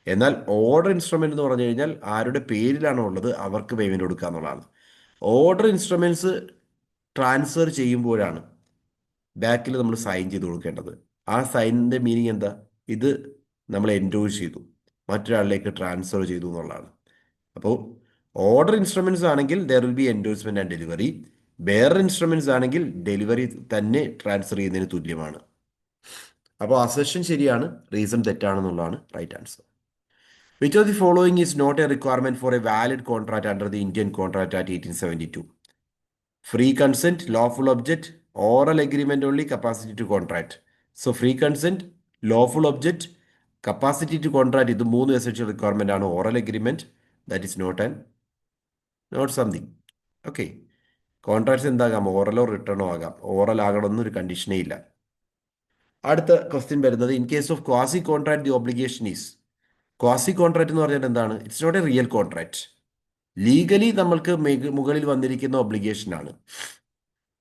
എന്നാൽ ഓർഡർ ഇൻസ്ട്രുമെന്റ് എന്ന് പറഞ്ഞു കഴിഞ്ഞാൽ ആരുടെ പേരിലാണോ ഉള്ളത് അവർക്ക് പേയ്മെന്റ് കൊടുക്കുക എന്നുള്ളതാണ്. ഓർഡർ ഇൻസ്ട്രുമെന്റ്സ് ട്രാൻസ്ഫർ ചെയ്യുമ്പോഴാണ് ബാക്കിൽ നമ്മൾ സൈൻ ചെയ്ത് കൊടുക്കേണ്ടത്. ആ സൈനിൻ്റെ മീനിങ് എന്താ, ഇത് നമ്മൾ എൻഡോഴ്സ് ചെയ്തു, മറ്റൊരാളിലേക്ക് ട്രാൻസ്ഫർ ചെയ്തു എന്നുള്ളതാണ്. അപ്പോൾ ഓർഡർ ഇൻസ്ട്രുമെന്റ്സ് ആണെങ്കിൽ there will be endorsement and delivery. Bear instruments ആണെങ്കിൽ ഡെലിവറി തന്നെ ട്രാൻസ്ഫർ ചെയ്യുന്നതിന് തുല്യമാണ്. അപ്പോൾ അസെഷൻ ശരിയാണ്, റീസൺ തെറ്റാണെന്നുള്ളതാണ് right answer. Which of the following is not a requirement for a valid contract under the Indian contract act 1872? Free consent, lawful object, oral agreement only, capacity to contract. So free consent, lawful object, capacity to contract, ഇത് മൂന്ന് essential requirement ആണ്. Oral agreement, that is not something. Okay, contracts എന്താകാം, ഓറലോ റിട്ടേണോ ആകാം. Oral ആകണമെന്നൊരു കണ്ടീഷനേ ഇല്ല. അടുത്ത ക്വസ്റ്റ്യൻ വരുന്നത്, in case of quasi contract the obligation is. Quasi contract എന്ന് പറഞ്ഞാൽ എന്താണ്, it's not a real contract. Legally നമ്മൾക്ക് മുകളിൽ വന്നിരിക്കുന്ന ഒബ്ലിഗേഷൻ ആണ്.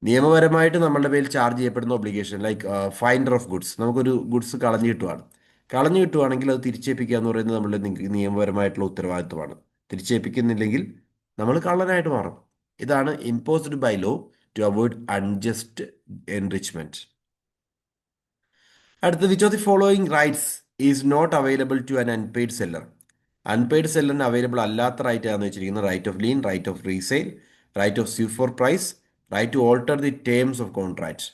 നിയമപരമായിട്ട് നമ്മളുടെ പേരിൽ ചാർജ് ചെയ്യപ്പെടുന്ന obligation, like finder of goods. നമുക്കൊരു ഗുഡ്സ് കളഞ്ഞു കിട്ടുവാണെങ്കിൽ അത് തിരിച്ചേൽപ്പിക്കുക എന്ന് പറയുന്നത് നമ്മളുടെ നിയമപരമായിട്ടുള്ള ഉത്തരവാദിത്വമാണ്. തിരിച്ചേൽപ്പിക്കുന്നില്ലെങ്കിൽ നമ്മൾ കള്ളനായിട്ട് മാറും. ഇതാണ് imposed by law to avoid unjust enrichment. അടുത്ത, which of the following rights is not available to an unpaid seller? Unpaid സെല്ലറിന് അവൈലബിൾ അല്ലാത്ത റൈറ്റ് ആണെന്ന് വെച്ചിരിക്കുന്നത് right of lien, right of resale, right of sue for price, right to alter the terms of contract.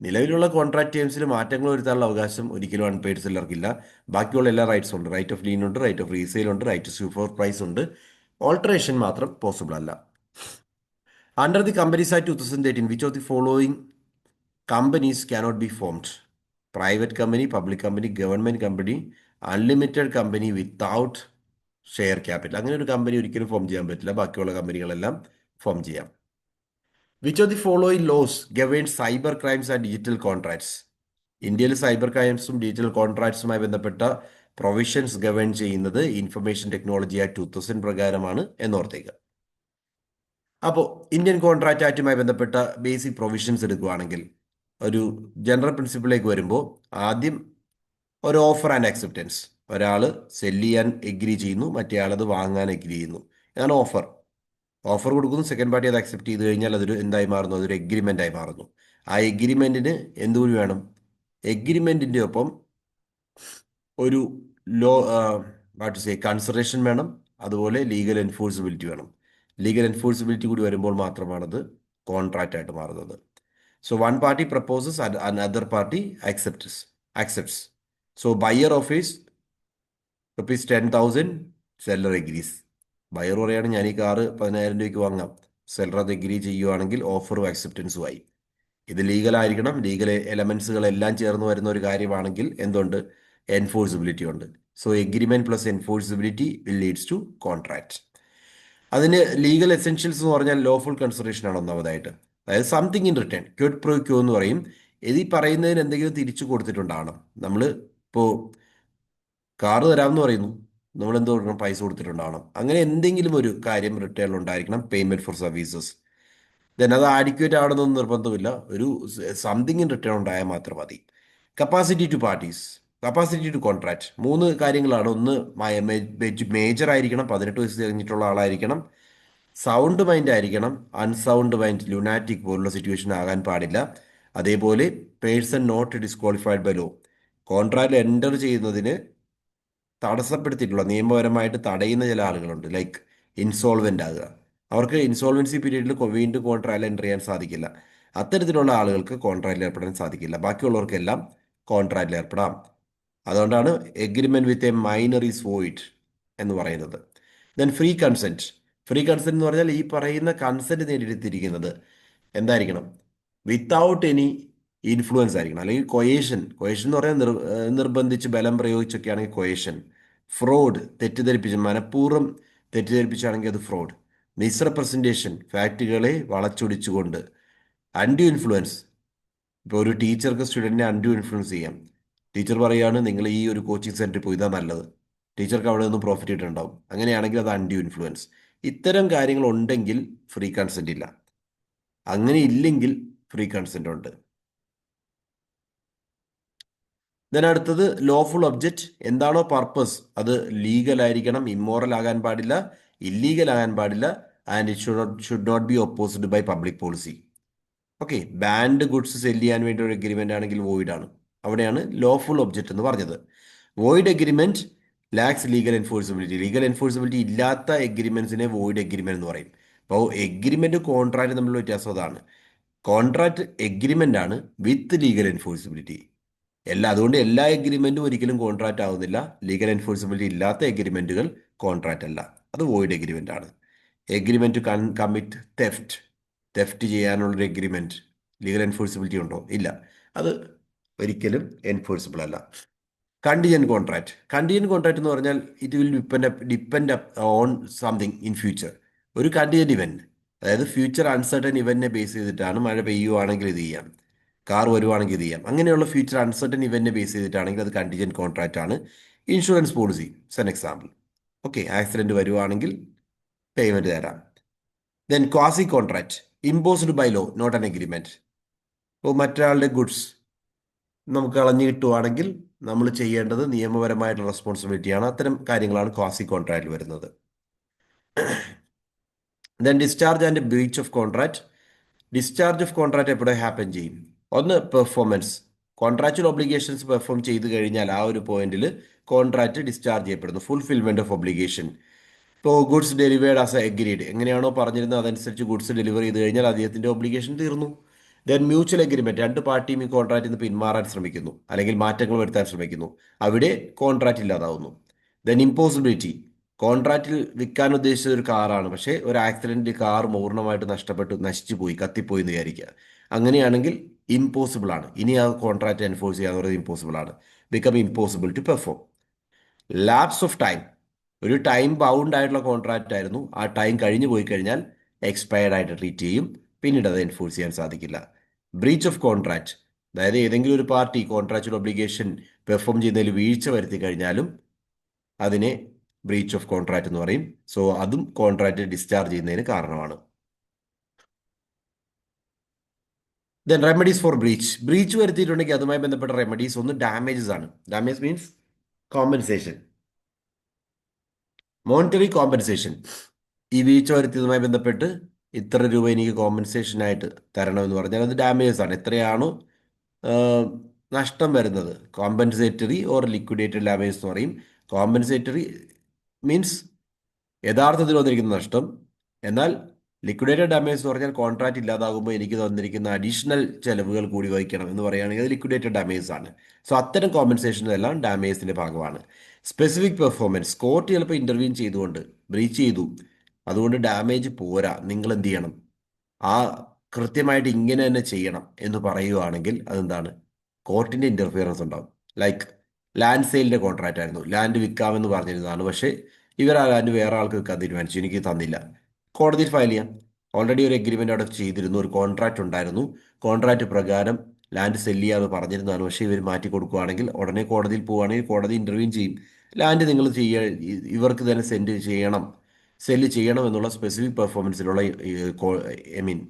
നിലവിലുള്ള contract ടേംസിൽ മാറ്റങ്ങൾ വരുത്താനുള്ള അവകാശം ഒരിക്കലും അൺപെയ്ഡ് സെല്ലർക്കില്ല. ബാക്കിയുള്ള എല്ലാ റൈറ്റ്സും ഉണ്ട്. റൈറ്റ് ഓഫ് ലീൻ ഉണ്ട്, റൈറ്റ് ഓഫ് റീസെയിൽ ഉണ്ട്, right to sue for price ഉണ്ട്. ഓൾട്ടറേഷൻ മാത്രം പോസിബിൾ അല്ല. Under the companies act 2013, which of the following companies cannot be formed? Private company, public company, government company, unlimited company without share capital. അങ്ങനെ ഒരു company ഒരിക്കലും form ചെയ്യാൻ പറ്റില്ല. ബാക്കിയുള്ള കമ്പനികളെല്ലാം ഫോം ചെയ്യാം. Which of the following laws govern cyber crimes and digital contracts? ഇന്ത്യയിൽ cyber ക്രൈംസും digital കോൺട്രാക്ട്സുമായി ബന്ധപ്പെട്ട പ്രൊവിഷൻസ് ഗവേൺ ചെയ്യുന്നത് ഇൻഫർമേഷൻ ടെക്നോളജി ആക്ട് 2000 പ്രകാരമാണ് എന്നോർത്തേക്ക്. അപ്പോൾ ഇന്ത്യൻ കോൺട്രാക്ട് ആക്റ്റുമായി ബന്ധപ്പെട്ട ബേസിക് പ്രൊവിഷൻസ് എടുക്കുകയാണെങ്കിൽ, ഒരു ജനറൽ പ്രിൻസിപ്പിളിലേക്ക് വരുമ്പോൾ ആദ്യം ഒരു ഓഫർ ആൻഡ് അക്സെപ്റ്റൻസ്. ഒരാൾ സെല് ചെയ്യാൻ എഗ്രി ചെയ്യുന്നു, മറ്റേ ആളത് വാങ്ങാൻ എഗ്രി ചെയ്യുന്നു. ഇതാണ് ഓഫർ. ഓഫർ കൊടുക്കുന്നു, സെക്കൻഡ് പാർട്ടി അത് അക്സെപ്റ്റ് ചെയ്ത് കഴിഞ്ഞാൽ അതൊരു എന്തായി മാറുന്നു, അതൊരു എഗ്രിമെൻ്റ് ആയി മാറുന്നു. ആ എഗ്രിമെൻറ്റിന് എന്തുകൂടി വേണം, എഗ്രിമെൻറ്റിൻ്റെ ഒപ്പം ഒരു ലോ വാട്ട് സേ കൺസിഡറേഷൻ വേണം, അതുപോലെ ലീഗൽ എൻഫോഴ്സിബിലിറ്റി വേണം. ലീഗൽ എൻഫോഴ്സിബിലിറ്റി കൂടി വരുമ്പോൾ മാത്രമാണത് കോൺട്രാക്റ്റ് ആയിട്ട് മാറുന്നത്. So one party proposes and another party accepts. So buyer offers ₹10,000, seller agrees. Buyer പറയുകയാണ് ഞാൻ ഈ കാറ് 10,000 രൂപയ്ക്ക് വാങ്ങാം. സെല്ലർ അത് എഗ്രി ചെയ്യുവാണെങ്കിൽ ഓഫറും അക്സെപ്റ്റൻസും ആയി. ഇത് ലീഗലായിരിക്കണം. ലീഗൽ എലമെന്റ്സുകളെല്ലാം ചേർന്ന് വരുന്ന ഒരു കാര്യമാണെങ്കിൽ എന്തുണ്ട്, എൻഫോഴ്സിബിലിറ്റി ഉണ്ട്. So agreement plus enforceability will leads to contract. അതിന് ലീഗൽ എസെൻഷ്യൽസ് എന്ന് പറഞ്ഞാൽ ലോഫുൾ കൺസിഡറേഷൻ ആണ് ഒന്നാമതായിട്ട്. അതായത് something in return, quid pro quo എന്ന് പറയും. ഇത് ഈ പറയുന്നതിന് എന്തെങ്കിലും തിരിച്ചു കൊടുത്തിട്ടുണ്ടാകണം. നമ്മൾ ഇപ്പോൾ കാറ് തരാമെന്ന് പറയുന്നു, നമ്മൾ എന്ത് കൊടുക്കണം? പൈസ കൊടുത്തിട്ടുണ്ടാവണം. അങ്ങനെ എന്തെങ്കിലും ഒരു കാര്യം റിട്ടേൺ ഉണ്ടായിരിക്കണം. Payment for services. ദെൻ അത് ആഡിക്വേറ്റ് ആവണമെന്നൊന്നും നിർബന്ധമില്ല. ഒരു സംതിങ് ഇൻ റിട്ടേൺ ഉണ്ടായാൽ മാത്രം മതി. Capacity to parties, capacity to contract, മൂന്ന് കാര്യങ്ങളാണ്. ഒന്ന് മേജർ ആയിരിക്കണം, 18 വയസ്സ് കഴിഞ്ഞിട്ടുള്ള ആളായിരിക്കണം. സൗണ്ട് മൈൻഡ് ആയിരിക്കണം. അൺസൗണ്ട് മൈൻഡ് ലുനാറ്റിക് പോലുള്ള സിറ്റുവേഷൻ ആകാൻ പാടില്ല. അതേപോലെ person not disqualified by law, കോൺട്രാക്റ്റിൽ എൻ്റർ ചെയ്യുന്നതിന് തടസ്സപ്പെടുത്തിയിട്ടുള്ള, നിയമപരമായിട്ട് തടയുന്ന ചില ആളുകളുണ്ട്. ലൈക്ക് ഇൻസോൾവെൻ്റ് ആകുക, അവർക്ക് ഇൻസോൾവൻസി പീരീഡിൽ വീണ്ടും കോൺട്രാക്റ്റിൽ എൻ്റർ ചെയ്യാൻ സാധിക്കില്ല. അത്തരത്തിലുള്ള ആളുകൾക്ക് കോൺട്രാക്റ്റിൽ ഏർപ്പെടാൻ സാധിക്കില്ല. ബാക്കിയുള്ളവർക്കെല്ലാം കോൺട്രാക്റ്റിൽ ഏർപ്പെടാം. അതുകൊണ്ടാണ് agreement with a minor is void എന്ന് പറയുന്നത്. Then free consent. Free consent എന്ന് പറഞ്ഞാൽ ഈ പറയുന്ന കൺസെന്റ് നേടിയെടുത്തിരിക്കുന്നത് എന്തായിരിക്കണം? വിത്തൗട്ട് എനി ഇൻഫ്ലുവൻസ് ആയിരിക്കണം. അല്ലെങ്കിൽ കൊയേഷൻ, കൊയേഷൻ എന്ന് പറഞ്ഞാൽ നിർബന്ധിച്ച് ബലം പ്രയോഗിച്ചൊക്കെ ആണെങ്കിൽ കൊയേഷൻ. ഫ്രോഡ്, തെറ്റിദ്ധരിപ്പിച്ച്, മനഃപൂർവ്വം തെറ്റിദ്ധരിപ്പിച്ചാണെങ്കിൽ അത് ഫ്രോഡ്. മിസ്റെപ്രസെൻറ്റേഷൻ, ഫാക്റ്റുകളെ വളച്ചൊടിച്ചുകൊണ്ട്. അൺഡ്യൂ ഇൻഫ്ലുവൻസ്, ഇപ്പോൾ ഒരു ടീച്ചർക്ക് സ്റ്റുഡൻറ്റിനെ അൺഡ്യൂ ഇൻഫ്ലുവൻസ് ചെയ്യാം. ടീച്ചർ പറയുകയാണ് നിങ്ങൾ ഈ ഒരു കോച്ചിങ് സെൻറ്ററിൽ പോയി ഇതാ നല്ലത്, ടീച്ചർക്ക് അവിടെ നിന്നും പ്രോഫിറ്റ് കിട്ടുന്നുണ്ടാവും. അങ്ങനെയാണെങ്കിൽ അത് അൺഡ്യൂ ഇൻഫ്ലുവൻസ്. ഇത്തരം കാര്യങ്ങൾ ഉണ്ടെങ്കിൽ ഫ്രീ കൺസെന്റ് ഇല്ല. അങ്ങനെ ഇല്ലെങ്കിൽ ഫ്രീ കൺസെന്റ് ഉണ്ട്. ദെൻ അടുത്തത് ലോഫുൾ ഒബ്ജക്റ്റ്. എന്താണോ പർപ്പസ് അത് ലീഗൽ ആയിരിക്കണം, ഇമ്മോറൽ ആകാൻ പാടില്ല, ഇല്ലീഗൽ ആകാൻ പാടില്ല. And it should not be opposed by public policy. Okay, banned goods sell ചെയ്യാൻ വേണ്ടി ഒരു എഗ്രിമെന്റ് ആണെങ്കിൽ വോയിഡ് ആണ്. അവിടെയാണ് ലോഫുൾ ഒബ്ജക്റ്റ് എന്ന് പറഞ്ഞത്. Void agreement lakhs legal enforceability. Legal enforceability ഇല്ലാത്ത എഗ്രിമെന്റ്സിനെ വോയിഡ് എഗ്രിമെന്റ് എന്ന് പറയും. അപ്പോൾ എഗ്രിമെന്റ് കോൺട്രാക്ട് തമ്മിലുള്ള വ്യത്യാസം അതാണ്. കോൺട്രാക്ട് എഗ്രിമെന്റ് ആണ് വിത്ത് ലീഗൽ എൻഫോഴ്സിബിലിറ്റി. അതുകൊണ്ട് എല്ലാ എഗ്രിമെന്റും ഒരിക്കലും കോൺട്രാക്ട് ആവുന്നില്ല. ലീഗൽ എൻഫോഴ്സിബിലിറ്റി ഇല്ലാത്ത എഗ്രിമെന്റുകൾ കോൺട്രാക്ട് അല്ല, അത് വോയിഡ് എഗ്രിമെന്റ് ആണ്. എഗ്രിമെന്റ് കമ്മിറ്റ് തെഫ്റ്റ്, തെഫ്റ്റ് ചെയ്യാനുള്ളൊരു എഗ്രിമെന്റ് ലീഗൽ എൻഫോഴ്സിബിലിറ്റി ഉണ്ടോ? ഇല്ല, അത് ഒരിക്കലും എൻഫോഴ്സിബിൾ അല്ല. Contingent contract. കണ്ടിജന്റ് കോൺട്രാക്ട് എന്ന് പറഞ്ഞാൽ it will depend on something in future. ഒരു കണ്ടിജന്റ് ഇവന്റ്, അതായത് ഫ്യൂച്ചർ അൺസർട്ടൻ ഇവന്റിനെ ബേസ് ചെയ്തിട്ടാണ്. മഴ പെയ്യുവാണെങ്കിൽ ഇത് ചെയ്യാം, കാർ വരുവാണെങ്കിൽ ഇത് ചെയ്യാം. അങ്ങനെയുള്ള ഫ്യൂച്ചർ അൺസർട്ടൻ ഇവന്റിനെ ബേസ് ചെയ്തിട്ടാണെങ്കിൽ അത് കണ്ടിജന്റ് കോൺട്രാക്ട് ആണ്. ഇൻഷുറൻസ് പോളിസി സെൻ എക്സാമ്പിൾ. ഓക്കെ, ആക്സിഡന്റ് വരുവാണെങ്കിൽ പേയ്മെന്റ് തരാം. Then quasi contract, imposed by law, not an agreement. ഇപ്പോൾ മറ്റൊരാളുടെ ഗുഡ്സ് നമുക്ക് കളഞ്ഞു കിട്ടുവാണെങ്കിൽ നമ്മൾ ചെയ്യേണ്ടത് നിയമപരമായിട്ടുള്ള റെസ്പോൺസിബിലിറ്റിയാണ്. അത്തരം കാര്യങ്ങളാണ് ക്വാസി കോൺട്രാക്റ്റിൽ വരുന്നത്. Then discharge and breach of contract. Discharge of contract എപ്പോഴും ഹാപ്പൻ ചെയ്യും? ഒന്ന്, പെർഫോമൻസ്. കോൺട്രാക്ച്വൽ ഒബ്ലിഗേഷൻസ് പെർഫോം ചെയ്ത് കഴിഞ്ഞാൽ ആ ഒരു പോയിന്റിൽ കോൺട്രാക്ട് ഡിസ്ചാർജ് ചെയ്യപ്പെടുന്നു. Fulfilment of obligation. ഇപ്പോൾ ഗുഡ്സ് ഡെലിവേർഡ് ആസ് എഗ്രീഡ്, എങ്ങനെയാണോ പറഞ്ഞിരുന്നത് അതനുസരിച്ച് ഗുഡ്സ് ഡെലിവറി ചെയ്ത് കഴിഞ്ഞാൽ അദ്ദേഹത്തിന്റെ ഒബ്ലിഗേഷൻ തീർന്നു. ദെൻ മ്യൂച്വൽ എഗ്രിമെന്റ്, രണ്ട് പാർട്ടിയും ഈ കോൺട്രാക്റ്റിൽ നിന്ന് പിന്മാറാൻ ശ്രമിക്കുന്നു അല്ലെങ്കിൽ മാറ്റങ്ങൾ വരുത്താൻ ശ്രമിക്കുന്നു, അവിടെ കോൺട്രാക്റ്റ് ഇല്ലാതാവുന്നു. ദെൻ ഇമ്പോസിബിലിറ്റി, കോൺട്രാക്റ്റിൽ വിൽക്കാൻ ഉദ്ദേശിച്ചത് ഒരു കാറാണ്, പക്ഷേ ഒരു ആക്സിഡന്റിൽ കാർ പൂർണ്ണമായിട്ട് നഷ്ടപ്പെട്ടു, നശിച്ചു പോയി, കത്തിപ്പോയി എന്ന് വിചാരിക്കുക. അങ്ങനെയാണെങ്കിൽ ഇമ്പോസിബിൾ ആണ്. ഇനി ആ കോൺട്രാക്റ്റ് എൻഫോഴ്സ് ചെയ്യാന്ന് പറയുന്നത് ഇമ്പോസിബിൾ ആണ്. Become impossible to perform. Lapse of time, ഒരു ടൈം ബൗണ്ട് ആയിട്ടുള്ള കോൺട്രാക്റ്റ് ആയിരുന്നു, ആ ടൈം കഴിഞ്ഞു പോയി കഴിഞ്ഞാൽ എക്സ്പയർഡ് ആയിട്ട് ട്രീറ്റ് ചെയ്യും, പിന്നീട് അത് എൻഫോഴ്സ് ചെയ്യാൻ സാധിക്കില്ല. ബ്രീച്ച് ഓഫ് കോൺട്രാക്ട്, അതായത് ഏതെങ്കിലും ഒരു പാർട്ടി കോൺട്രാക്ച്വൽ ഒബ്ലിഗേഷൻ പെർഫോം ചെയ്യുന്നതിൽ വീഴ്ച വരുത്തി കഴിഞ്ഞാലും അതിനെ ബ്രീച്ച് ഓഫ് കോൺട്രാക്ട് എന്ന് പറയും. സോ അതും കോൺട്രാക്റ്റ് ഡിസ്ചാർജ് ചെയ്യുന്നതിന് കാരണമാണ്. Then remedies for breach. Breach വരുത്തിയിട്ടുണ്ടെങ്കിൽ അതുമായി ബന്ധപ്പെട്ട റെമഡീസ് ഒന്ന് ഡാമേജസ് ആണ്. Damage means compensation, monetary compensation. ഈ വീഴ്ച വരുത്തിയതുമായി ബന്ധപ്പെട്ട് ഇത്ര രൂപ എനിക്ക് കോമ്പൻസേഷൻ ആയിട്ട് തരണമെന്ന് പറഞ്ഞാൽ അത് ഡാമേജസ് ആണ്. എത്രയാണോ നഷ്ടം വരുന്നത്, കോമ്പൻസേറ്ററി ഓർ ലിക്വിഡേറ്റഡ് ഡാമേജ് എന്ന് പറയും. കോമ്പൻസേറ്ററി മീൻസ് യഥാർത്ഥത്തിൽ വന്നിരിക്കുന്ന നഷ്ടം. എന്നാൽ ലിക്വിഡേറ്റഡ് ഡാമേജ് എന്ന് പറഞ്ഞാൽ കോൺട്രാക്റ്റ് ഇല്ലാതാകുമ്പോൾ എനിക്ക് തന്നിരിക്കുന്ന അഡീഷണൽ ചെലവുകൾ കൂടി വഹിക്കണം എന്ന് പറയുകയാണെങ്കിൽ അത് ലിക്വിഡേറ്റഡ് ഡാമേജ് ആണ്. സോ അത്തരം കോമ്പൻസേഷൻ എല്ലാം ഡാമേജിന്റെ ഭാഗമാണ്. സ്പെസിഫിക് പെർഫോമൻസ്, കോർട്ട് ചിലപ്പോൾ ഇന്റർവ്യൂ ചെയ്തുകൊണ്ട് ബ്രീച്ച് ചെയ്തു, അതുകൊണ്ട് ഡാമേജ് പോരാ, നിങ്ങൾ എന്ത് ചെയ്യണം, ആ കൃത്യമായിട്ട് ഇങ്ങനെ തന്നെ ചെയ്യണം എന്ന് പറയുകയാണെങ്കിൽ അതെന്താണ്, കോർട്ടിന്റെ ഇന്റർഫിയറൻസ് ഉണ്ടാവും. ലൈക്ക് ലാൻഡ് സെയിലിൻ്റെ കോൺട്രാക്റ്റ് ആയിരുന്നു. ലാൻഡ് വിൽക്കാമെന്ന് പറഞ്ഞിരുന്നതാണ്. പക്ഷേ ഇവർ ആ ലാൻഡ് വേറെ ആൾക്ക് വിൽക്കാൻ തീരുമാനിച്ചു. എനിക്ക് തന്നില്ല. കോടതിയിൽ ഫയൽ ചെയ്യാം. ഓൾറെഡി ഒരു എഗ്രിമെൻ്റ് അവിടെ ചെയ്തിരുന്നു. ഒരു കോൺട്രാക്റ്റ് ഉണ്ടായിരുന്നു. കോൺട്രാക്റ്റ് പ്രകാരം ലാൻഡ് സെല് ചെയ്യാമെന്ന് പറഞ്ഞിരുന്നതാണ്. പക്ഷേ ഇവർ മാറ്റി കൊടുക്കുകയാണെങ്കിൽ ഉടനെ കോടതിയിൽ പോവുകയാണെങ്കിൽ കോടതി ഇൻ്റർവ്യൂ ചെയ്യും. ലാൻഡ് നിങ്ങൾ ഇവർക്ക് തന്നെ സെല്ല് ചെയ്യണം എന്നുള്ള സ്പെസിഫിക് പെർഫോമൻസിലുള്ള ഐ മീൻ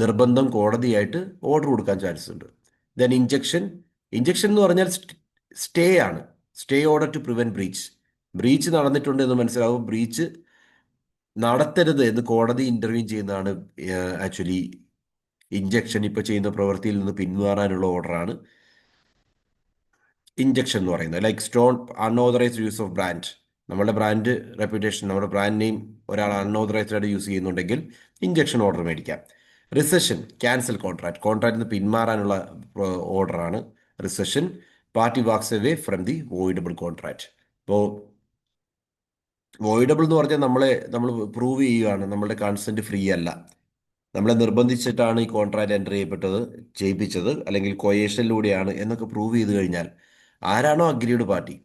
നിർബന്ധം കോടതിയായിട്ട് ഓർഡർ കൊടുക്കാൻ ചാൻസ് ഉണ്ട്. ദെൻ ഇഞ്ചക്ഷൻ എന്ന് പറഞ്ഞാൽ സ്റ്റേ ആണ്. Stay order to prevent breach. Breach നടന്നിട്ടുണ്ട് എന്ന് മനസ്സിലാവും. ബ്രീച്ച് നടത്തരുത് എന്ന് കോടതി ഇന്റർവ്യൂ ചെയ്യുന്നതാണ് ആക്ച്വലി ഇഞ്ചക്ഷൻ. ഇപ്പോൾ ചെയ്യുന്ന പ്രവൃത്തിയിൽ നിന്ന് പിന്മാറാനുള്ള ഓർഡറാണ് ഇഞ്ചക്ഷൻ എന്ന് പറയുന്നത്. Like stone unauthorized use of brand. നമ്മുടെ ബ്രാൻഡ് റെപ്യൂട്ടേഷൻ, നമ്മുടെ ബ്രാൻഡ് നെയിം ഒരാൾ അൺഓതറൈസ്ഡ് ആയിട്ട് യൂസ് ചെയ്യുന്നുണ്ടെങ്കിൽ ഇഞ്ചക്ഷൻ ഓർഡർ മേടിക്കാം. Rescission, cancel contract. കോൺട്രാക്റ്റിൽ നിന്ന് പിന്മാറാനുള്ള ഓർഡറാണ് rescission. Party walks away from the voidable contract. ഇപ്പോൾ വോയിഡബിൾ എന്ന് പറഞ്ഞാൽ നമ്മൾ പ്രൂവ് ചെയ്യുകയാണ് നമ്മളുടെ കൺസെന്റ് ഫ്രീ അല്ല, നമ്മളെ നിർബന്ധിച്ചിട്ടാണ് ഈ കോൺട്രാക്ട് എൻ്റർ ചെയ്യിപ്പിച്ചത്, അല്ലെങ്കിൽ കൊയേഷനിലൂടെയാണ് എന്നൊക്കെ പ്രൂവ് ചെയ്ത് കഴിഞ്ഞാൽ ആരാണോ അഗ്രീഡ് പാർട്ടി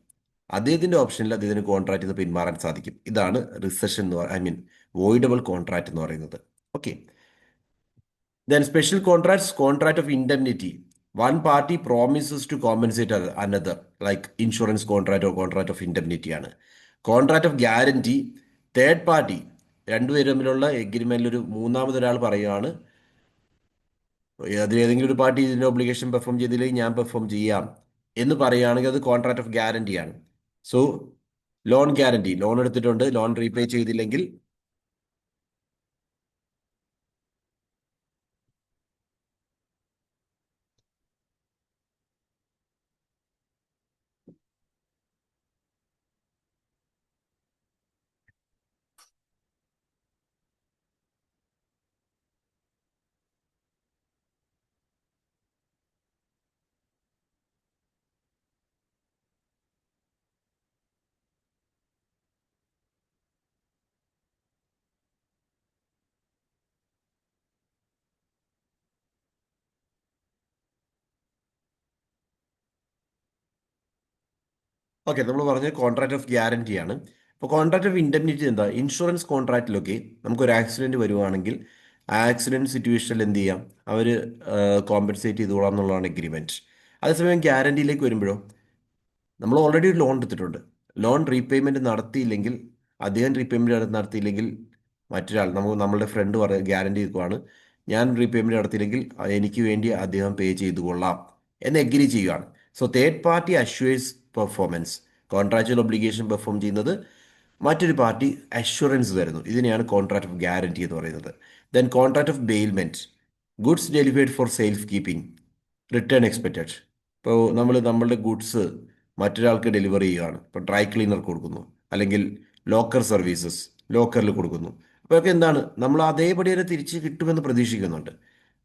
അദ്ദേഹത്തിന്റെ ഓപ്ഷനിൽ അദ്ദേഹത്തിന് കോൺട്രാക്ട് നിന്ന് പിന്മാറാൻ സാധിക്കും. ഇതാണ് റിസഷൻ എന്ന് ഐ മീൻ വോയിഡബിൾ കോൺട്രാക്ട് എന്ന് പറയുന്നത്. Okay. Then special contracts, contract of indemnity. One party promises to compensate another, like insurance contract or contract of indemnity ആണ്. Contract of guarantee, third party രണ്ടുപേരും തമ്മിലുള്ള എഗ്രിമെന്റിൽ ഒരു മൂന്നാമതൊരാൾ പറയുകയാണ് അതിലേതെങ്കിലും ഒരു പാർട്ടി ഇതിന്റെ ഒബ്ലിഗേഷൻ പെർഫോം ചെയ്തില്ലെങ്കിൽ ഞാൻ പെർഫോം ചെയ്യാം എന്ന് പറയുകയാണെങ്കിൽ അത് കോൺട്രാക്ട് ഓഫ് ഗ്യാരണ്ടി ആണ്. സോ ലോൺ ഗ്യാരണ്ടി, ലോൺ എടുത്തിട്ടുണ്ട്, ലോൺ റീപേ ചെയ്തില്ലെങ്കിൽ ഓക്കെ. നമ്മൾ പറഞ്ഞ കോൺട്രാക്ട് ഓഫ് ഗ്യാരണ്ടി ആണ്. ഇപ്പോൾ കോൺട്രാക്ട് ഓഫ് ഇൻഡെംനിറ്റി എന്താ? ഇൻഷുറൻസ് കോൺട്രാക്റ്റിലൊക്കെ നമുക്കൊരു ആക്സിഡന്റ് വരുവാണെങ്കിൽ ആ ആക്സിഡന്റ് സിറ്റുവേഷനിൽ എന്ത് ചെയ്യാം, അവർ കോമ്പൻസേറ്റ് ചെയ്തോളാം എന്നുള്ളതാണ് എഗ്രിമെന്റ്. അതേസമയം ഗ്യാരണ്ടിയിലേക്ക് വരുമ്പോഴോ നമ്മൾ ഓൾറെഡി ഒരു ലോൺ എടുത്തിട്ടുണ്ട്. ലോൺ റീപേയ്മെന്റ് നടത്തിയില്ലെങ്കിൽ, അദ്ദേഹം റീപേയ്മെന്റ് നടത്തിയില്ലെങ്കിൽ മറ്റൊരാൾ നമ്മളുടെ ഫ്രണ്ട് ഗ്യാരണ്ടി നിൽക്കുവാണ്, ഞാൻ റീപേയ്മെന്റ് നടത്തിയില്ലെങ്കിൽ എനിക്ക് വേണ്ടി അദ്ദേഹം പേ ചെയ്തു കൊള്ളാം എന്ന് എഗ്രി ചെയ്യുകയാണ്. So third party assures performance. Contractual obligation perform ചെയ്യുന്നത് മറ്റൊരു പാർട്ടി അഷ്വറൻസ് തരുന്നു. ഇതിനെയാണ് കോൺട്രാക്ട് ഓഫ് ഗ്യാരണ്ടി എന്ന് പറയുന്നത്. Then contract of bailment, goods delivered four safe keeping, return expected. ഇപ്പോൾ നമ്മളുടെ ഗുഡ്സ് മറ്റൊരാൾക്ക് ഡെലിവറി ചെയ്യുകയാണ്. ഇപ്പോൾ ഡ്രൈ ക്ലീനർ കൊടുക്കുന്നു, അല്ലെങ്കിൽ ലോക്കർ സർവീസസ് ലോക്കറിൽ കൊടുക്കുന്നു. അപ്പോഴൊക്കെ എന്താണ്, നമ്മൾ അതേപടി തന്നെ തിരിച്ച് കിട്ടുമെന്ന് പ്രതീക്ഷിക്കുന്നുണ്ട്.